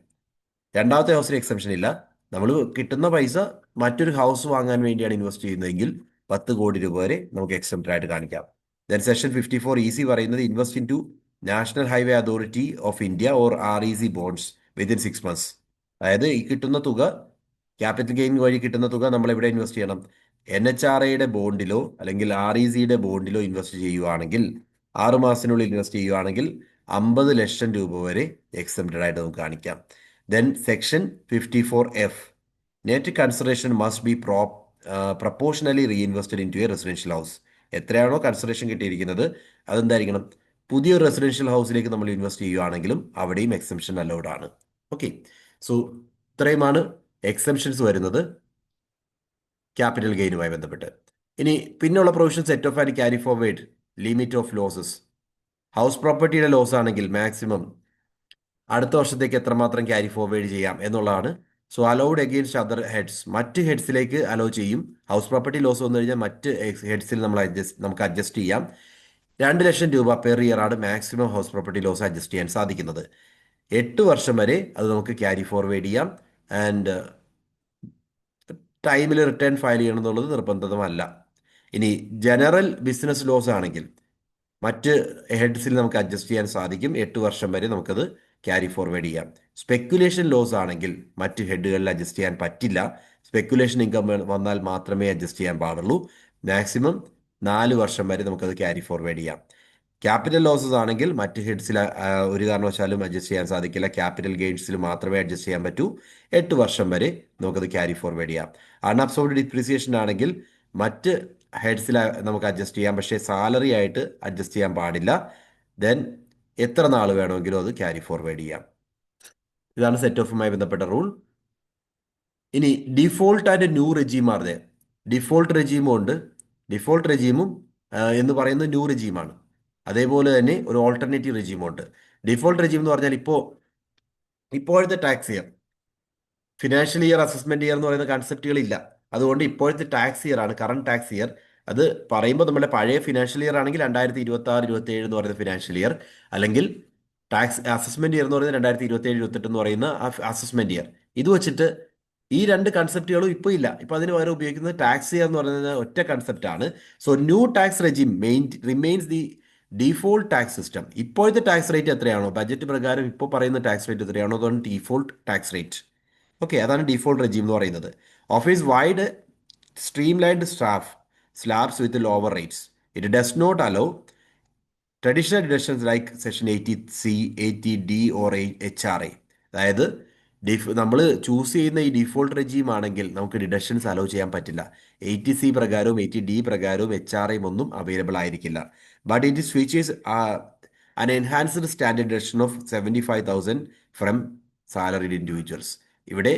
രണ്ടാമത്തെ ഹൗസിന് എക്സംഷൻ ഇല്ല. നമ്മൾ കിട്ടുന്ന പൈസ മറ്റൊരു ഹൗസ് വാങ്ങാൻ വേണ്ടിയാണ് ഇൻവെസ്റ്റ് ചെയ്യുന്നതെങ്കിൽ 10 കോടി രൂപ വരെ നമുക്ക് എക്സംപ്റ്റഡ് ആയിട്ട് കാണിക്കാം. ദെൻ സെക്ഷൻ 54 പറയുന്നത് invest into national highway authority of India or REC bonds within 6 months. അതായത് ഈ കിട്ടുന്ന തുക, ക്യാപിറ്റൽ ഗെയിൻ വഴി കിട്ടുന്ന തുക നമ്മൾ എവിടെ ഇൻവെസ്റ്റ് ചെയ്യണം? NHRAയുടെ ബോണ്ടിലോ അല്ലെങ്കിൽ RECയുടെ ബോണ്ടിലോ ഇൻവെസ്റ്റ് ചെയ്യുവാണെങ്കിൽ, 6 മാസത്തിനുള്ളിൽ ഇൻവെസ്റ്റ് ചെയ്യുവാണെങ്കിൽ 50 ലക്ഷം രൂപ വരെ എക്സംപ്റ്റഡ് ആയിട്ട് നമുക്ക് കാണിക്കാം. Then section 54F, net consideration must be proportionally reinvested in to a residential house. എത്രയാണോ കൺസിഡറേഷൻ കിട്ടിയിരിക്കുന്നത് അതെന്തായിരിക്കണം? പുതിയൊരു റെസിഡൻഷ്യൽ ഹൗസിലേക്ക് നമ്മൾ ഇൻവെസ്റ്റ് ചെയ്യുകയാണെങ്കിലും അവിടെയും എക്സംഷൻ അലൗഡ് ആണ്. ഓക്കെ, സോ ഇത്രയുമാണ് എക്സംഷൻസ് വരുന്നത് ക്യാപിറ്റൽ ഗെയിനുമായി ബന്ധപ്പെട്ട്. ഇനി പിന്നെയുള്ള provision set off and carry forward limit of losses. House പ്രോപ്പർട്ടിയുടെ ലോസ് ആണെങ്കിൽ മാക്സിമം അടുത്ത വർഷത്തേക്ക് എത്രമാത്രം ക്യാരി ഫോർവേഡ് ചെയ്യാം എന്നുള്ളതാണ്. So allowed against other heads, മറ്റ് ഹെഡ്സിലേക്ക് അലോ ചെയ്യും. ഹൗസ് പ്രോപ്പർട്ടി ലോസ് വന്നു കഴിഞ്ഞാൽ മറ്റ് ഹെഡ്സിൽ നമുക്ക് അഡ്ജസ്റ്റ് ചെയ്യാം. 2 ലക്ഷം രൂപ പെർ ഇയർ ആണ് maximum house property loss adjust ചെയ്യാൻ സാധിക്കുന്നത്. 8 വർഷം വരെ അത് നമുക്ക് ക്യാരി ഫോർവേഡ് ചെയ്യാം. ആൻഡ് ടൈമിൽ റിട്ടേൺ ഫയൽ ചെയ്യണം എന്നുള്ളത് നിർബന്ധമല്ല. ഇനി ജനറൽ ബിസിനസ് ലോസ് ആണെങ്കിൽ മറ്റ് ഹെഡ്സിൽ നമുക്ക് അഡ്ജസ്റ്റ് ചെയ്യാൻ സാധിക്കും. 8 വർഷം വരെ നമുക്കത് ക്യാരി ഫോർവേഡ് ചെയ്യാം. സ്പെക്കുലേഷൻ ലോസ് ആണെങ്കിൽ മറ്റ് ഹെഡുകളിൽ അഡ്ജസ്റ്റ് ചെയ്യാൻ പറ്റില്ല. സ്പെക്കുലേഷൻ ഇൻകം വന്നാൽ മാത്രമേ അഡ്ജസ്റ്റ് ചെയ്യാൻ പാടുള്ളൂ. മാക്സിമം 4 വർഷം വരെ നമുക്കത് ക്യാരി ഫോർവേഡ് ചെയ്യാം. ക്യാപിറ്റൽ ലോസസ് ആണെങ്കിൽ മറ്റ് ഹെഡ്സിൽ ഒരു കാരണവശാലും അഡ്ജസ്റ്റ് ചെയ്യാൻ സാധിക്കില്ല. ക്യാപിറ്റൽ ഗെയിൻസിൽ മാത്രമേ അഡ്ജസ്റ്റ് ചെയ്യാൻ പറ്റൂ. 8 വർഷം വരെ നമുക്കത് ക്യാരി ഫോർവേഡ് ചെയ്യാം. അൺഅബ്സോർബ്ഡ് ഡിപ്രീസിയേഷൻ ആണെങ്കിൽ മറ്റ് ഹെഡ്സിൽ നമുക്ക് അഡ്ജസ്റ്റ് ചെയ്യാം, പക്ഷേ സാലറി ആയിട്ട് അഡ്ജസ്റ്റ് ചെയ്യാൻ പാടില്ല. ദെൻ എത്ര നാൾ വേണമെങ്കിലും അത് ക്യാരി ഫോർവേഡ് ചെയ്യാം. ഇതാണ് സെറ്റ് ഓഫുമായി ബന്ധപ്പെട്ട റൂൾ. ഇനി default and new regime are they. Default റെജീമും ഉണ്ട്. ഡിഫോൾട്ട് റെജീമും എന്ന് പറയുന്നത് ന്യൂ റെജീമാണ്. അതേപോലെ തന്നെ ഒരു ഓൾട്ടർനേറ്റീവ് റെജീമും ഉണ്ട്. ഡിഫോൾട്ട് റെജീം എന്ന് പറഞ്ഞാൽ ഇപ്പോഴത്തെ tax year, financial year, assessment year എന്ന് പറയുന്ന കൺസെപ്റ്റുകളില്ല. അതുകൊണ്ട് ഇപ്പോഴത്തെ ടാക്സ് ഇയർ ആണ് കറണ്ട് ടാക്സ് ഇയർ. അത് പറയുമ്പോൾ നമ്മുടെ പഴയ ഫിനാൻഷ്യൽ ഇയർ ആണെങ്കിൽ 2026-27 എന്ന് പറയുന്ന ഫിനാൻഷ്യൽ ഇയർ, അല്ലെങ്കിൽ ടാക്സ് അസസ്മെന്റ് ഇയർ എന്ന് പറയുന്നത് 2027-28 എന്ന് പറയുന്ന അസസ്മെന്റ് ഇയർ. ഇത് വെച്ചിട്ട് ഈ രണ്ട് കൺസെപ്റ്റുകളും ഇപ്പോൾ ഇല്ല. ഇപ്പോൾ അതിന് പകരം ഉപയോഗിക്കുന്നത് ടാക്സ് ഇയർ എന്ന് പറയുന്നത് ഒറ്റ കൺസെപ്റ്റ് ആണ്. So new tax regime remains the default tax system. ഇപ്പോഴത്തെ ടാക്സ് റേറ്റ് എത്രയാണോ, ബജറ്റ് പ്രകാരം ഇപ്പോൾ പറയുന്ന ടാക്സ് റേറ്റ് എത്രയാണോ, അതാണ് ഡീഫോൾട്ട് ടാക്സ് റേറ്റ്. ഓക്കെ, അതാണ് ഡീഫോൾട്ട് റെജീം എന്ന് പറയുന്നത്. Offers wide streamlined slabs with lower rates. It does not allow traditional deductions like section 80C, 80D or HRA. അതായത് നമ്മൾ ചൂസ് ചെയ്യുന്ന ഈ ഡിഫോൾട്ട് റെജീം ആണെങ്കിൽ നമുക്ക് ഡിഡക്ഷൻസ് അലോ ചെയ്യാൻ പറ്റില്ല. 80C പ്രകാരവും 80D പ്രകാരവും HRA ഒന്നും അവൈലബിൾ ആയിരിക്കില്ല. But it is features an enhanced standard deduction of 75,000 from salaried individuals. ഇവിടെ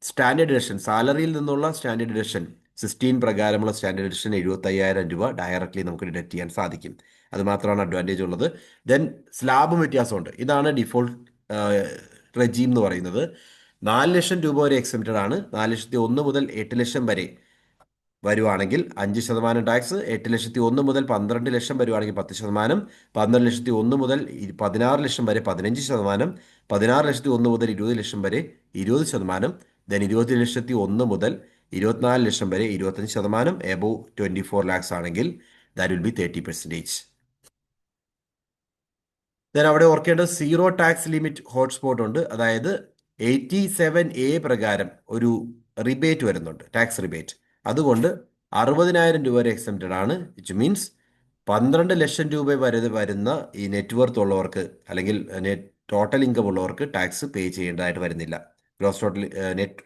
സ്റ്റാൻഡേർഡ് ഡിഡക്ഷൻ, സാലറിയിൽ നിന്നുള്ള സ്റ്റാൻഡേർഡ് ഡിഡക്ഷൻ 16 പ്രകാരമുള്ള സ്റ്റാൻഡേർഡ് ഡിഡക്ഷൻ 75,000 രൂപ ഡയറക്റ്റ്ലി നമുക്ക് ഡിഡക്ട് ചെയ്യാൻ സാധിക്കും. അത് മാത്രമാണ് അഡ്വാൻറ്റേജ് ഉള്ളത്. ദെൻ സ്ലാബും വ്യത്യാസമുണ്ട്. ഇതാണ് ഡിഫോൾട്ട് റെജീം എന്ന് പറയുന്നത്. 4 ലക്ഷം രൂപ വരെ എക്സെപ്റ്റഡ് ആണ്. 4,01,000 മുതൽ 8 ലക്ഷം വരെ വരുവാണെങ്കിൽ 5% ടാക്സ്, 8,01,000 മുതൽ 12 ലക്ഷം വരുവാണെങ്കിൽ 10%, 12,01,000 മുതൽ 16 ലക്ഷം വരെ 15%, 16,01,000 മുതൽ 20 ലക്ഷം വരെ 20%, ദെൻ 20,01,000 മുതൽ 24 ലക്ഷം വരെ 25%, എബോവ് 24 lakhs ആണെങ്കിൽ ദാറ്റ് വിൽ ബി 30%. ദെൻ അവിടെ ഓർക്കേണ്ടത് സീറോ ടാക്സ് ലിമിറ്റ് ഹോട്ട്സ്പോട്ട് ഉണ്ട്. അതായത് 87A പ്രകാരം ഒരു റിബേറ്റ് വരുന്നുണ്ട്, ടാക്സ് റിബേറ്റ്. അതുകൊണ്ട് 60,000 രൂപ വരെ എക്സെപ്റ്റഡ് ആണ്. വിച്ച് മീൻസ് 12 ലക്ഷം രൂപ വരെ വരുന്ന ഈ നെറ്റ്വർത്ത് ഉള്ളവർക്ക് അല്ലെങ്കിൽ ടോട്ടൽ ഇൻകം ഉള്ളവർക്ക് ടാക്സ് പേ ചെയ്യേണ്ടതായിട്ട് വരുന്നില്ല. Gross total net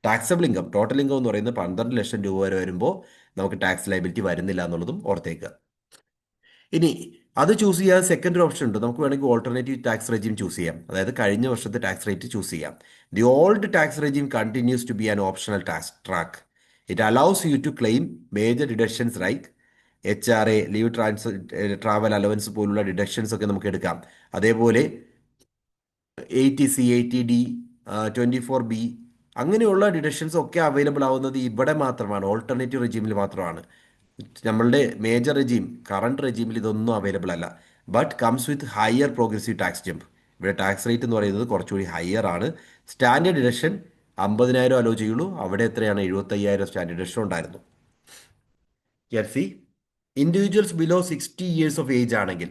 taxable income, total income എന്ന് പറയുന്നത് 12 ലക്ഷം രൂപ വരെ വരുമ്പോൾ നമുക്ക് ടാക്സ് ലയബിലിറ്റി വരുന്നില്ല എന്നുള്ളതും ഓർത്തേക്കുക. ഇനി അത് ചൂസ് ചെയ്യാൻ സെക്കൻഡറി ഓപ്ഷൻ ഉണ്ട്. നമുക്ക് വേണമെങ്കിൽ ഓൾട്ടർനേറ്റീവ് ടാക്സ് റെജീം ചൂസ് ചെയ്യാം. അതായത് കഴിഞ്ഞ വർഷത്തെ ടാക്സ് റേറ്റ് ചൂസ് ചെയ്യാം. The old tax regime continues to be an optional tax track. It allows you to claim major deductions like HRA, leave travel allowance പോലുള്ള deductions ഒക്കെ നമുക്ക് എടുക്കാം. അതേപോലെ 80C, 80D, 24B അങ്ങനെയുള്ള ഡിഡക്ഷൻസ് ഒക്കെ available ആവുന്നത് ഇവിടെ മാത്രമാണ്, ഓൾട്ടർനേറ്റീവ് റെജീമിൽ മാത്രമാണ്. നമ്മളുടെ മേജർ റെജീം, കറണ്ട് റെജീമിൽ ഇതൊന്നും അവൈലബിൾ അല്ല. But comes with higher progressive tax jump. ഇവിടെ ടാക്സ് റേറ്റ് എന്ന് പറയുന്നത് കുറച്ചുകൂടി ഹയർ ആണ്. സ്റ്റാൻഡേർഡ് ഡിഡക്ഷൻ 50,000 അലോ ചെയ്യുള്ളൂ. അവിടെ എത്രയാണ്? 75,000 സ്റ്റാൻഡേർഡ് ഡെഷൻ ഉണ്ടായിരുന്നു. C individuals below 60 years of age ആണെങ്കിൽ,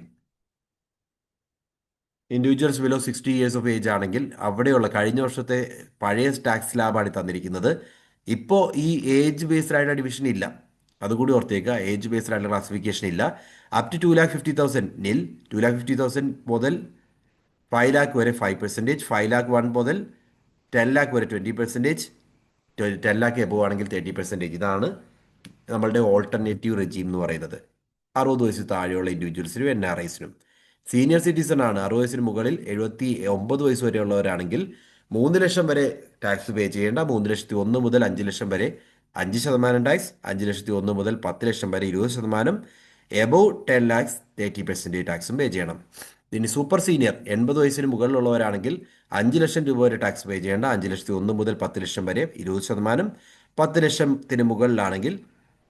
ആണെങ്കിൽ അവിടെയുള്ള കഴിഞ്ഞ വർഷത്തെ പഴയ ടാക്സ് സ്ലാബാണ് തന്നിരിക്കുന്നത്. ഇപ്പോൾ ഈ ഏജ് ബേസ്ഡ് ആയിട്ടുള്ള ഡിവിഷൻ ഇല്ല, അതുകൂടി ഓർത്തേക്കുക. ഏജ് ബേസ്ഡ് ആയിട്ടുള്ള ക്ലാസിഫിക്കേഷൻ ഇല്ല. അപ് ടു 2,50,000 നിൽ, 2,50,000 മുതൽ 5 lakh വരെ 5%, 5 lakh 1 മുതൽ 10 lakh വരെ 20%, 10 lakh എബോ ആണെങ്കിൽ 30%. ഇതാണ് നമ്മളുടെ ഓൾട്ടർനേറ്റീവ് റെജീം എന്ന് പറയുന്നത്. 60 വയസ്സ് താഴെയുള്ള ഇൻഡിവിജ്വൽസിനും NRIസിനും. സീനിയർ സിറ്റിസൺ ആണ് 60 വയസ്സിന് മുകളിൽ 79 വയസ്സ് വരെയുള്ളവരാണെങ്കിൽ 3 ലക്ഷം വരെ ടാക്സ് പേ ചെയ്യേണ്ട. 3,01,000 മുതൽ 5 ലക്ഷം വരെ 5% ടാക്സ്, 5,01,000 മുതൽ 10 ലക്ഷം വരെ 20%, എബോവ് 10 lakhs 30% ടാക്സും പേ ചെയ്യണം. ഇനി സൂപ്പർ സീനിയർ 80 വയസ്സിന് മുകളിലുള്ളവരാണെങ്കിൽ 5 ലക്ഷം രൂപ വരെ ടാക്സ് പേ ചെയ്യേണ്ട. 5,01,000 മുതൽ 10 ലക്ഷം വരെ 20%, 10 ലക്ഷത്തിന് മുകളിലാണെങ്കിൽ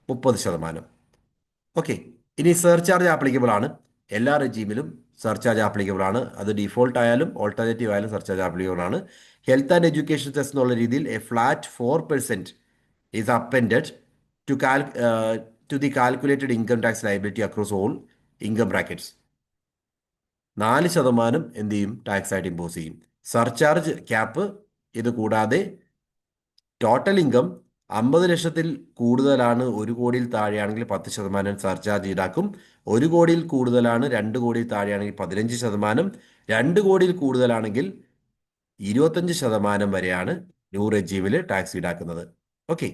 30%. ഓക്കെ. ഇനി സർചാർജ് ആപ്ലിക്കബിൾ ആണ്. എല്ലാ റെജീമിലും സർചാർജ് ആപ്ലിക്കബിൾ ആണ്. അത് ഡിഫോൾട്ട് ആയാലും ഓൾട്ടർനേറ്റീവ് ആയാലും സർചാർജ് ആപ്ലിക്കബിൾ ആണ്. ഹെൽത്ത് ആൻഡ് എഡ്യൂക്കേഷൻ സെസ് എന്നുള്ള രീതിയിൽ a flat 4% is appended to to the calculated income tax liability across all income brackets. 4% എന്ത് ചെയ്യും? ടാക്സ് ആയിട്ട് ഇമ്പോസ് ചെയ്യും. സർചാർജ് ക്യാപ്പ് ഇത് കൂടാതെ ടോട്ടൽ ഇൻകം 50 ലക്ഷത്തിൽ കൂടുതലാണ്, 1 കോടിയിൽ താഴെയാണെങ്കിൽ 10% സർചാർജ് ഈടാക്കും. 1 കോടിയിൽ കൂടുതലാണ്, 2 കോടിയിൽ താഴെയാണെങ്കിൽ 15%, 2 കോടിയിൽ കൂടുതലാണെങ്കിൽ 25% വരെയാണ് ന്യൂ റെജീമിൽ ടാക്സ് ഈടാക്കുന്നത്. ഓക്കെ.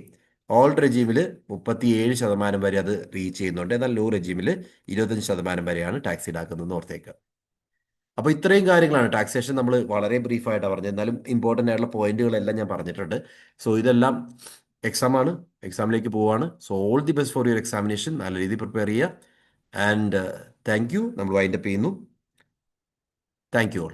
ഓൾഡ് റെജീമിൽ 37% വരെ അത് റീച്ച് ചെയ്യുന്നുണ്ട്. എന്നാൽ ന്യൂ റെജീമിൽ 25% വരെയാണ് ടാക്സ് ഈടാക്കുന്നതെന്ന് ഓർത്തേക്കുക. അപ്പോൾ ഇത്രയും കാര്യങ്ങളാണ് ടാക്സേഷൻ. നമ്മൾ വളരെ ബ്രീഫായിട്ടാണ് പറഞ്ഞത്, എന്നാലും ഇമ്പോർട്ടൻ്റ് ആയിട്ടുള്ള പോയിന്റുകളെല്ലാം ഞാൻ പറഞ്ഞിട്ടുണ്ട്. സോ ഇതെല്ലാം എക്സാമാണ്, എക്സാമിലേക്ക് പോവാണ്. So all the best for your examination. നല്ല രീതിയിൽ പ്രിപ്പയർ ചെയ്യുക. And thank you. നമ്മൾ വൈൻഡപ്പ് ചെയ്യുന്നു. Thank you all.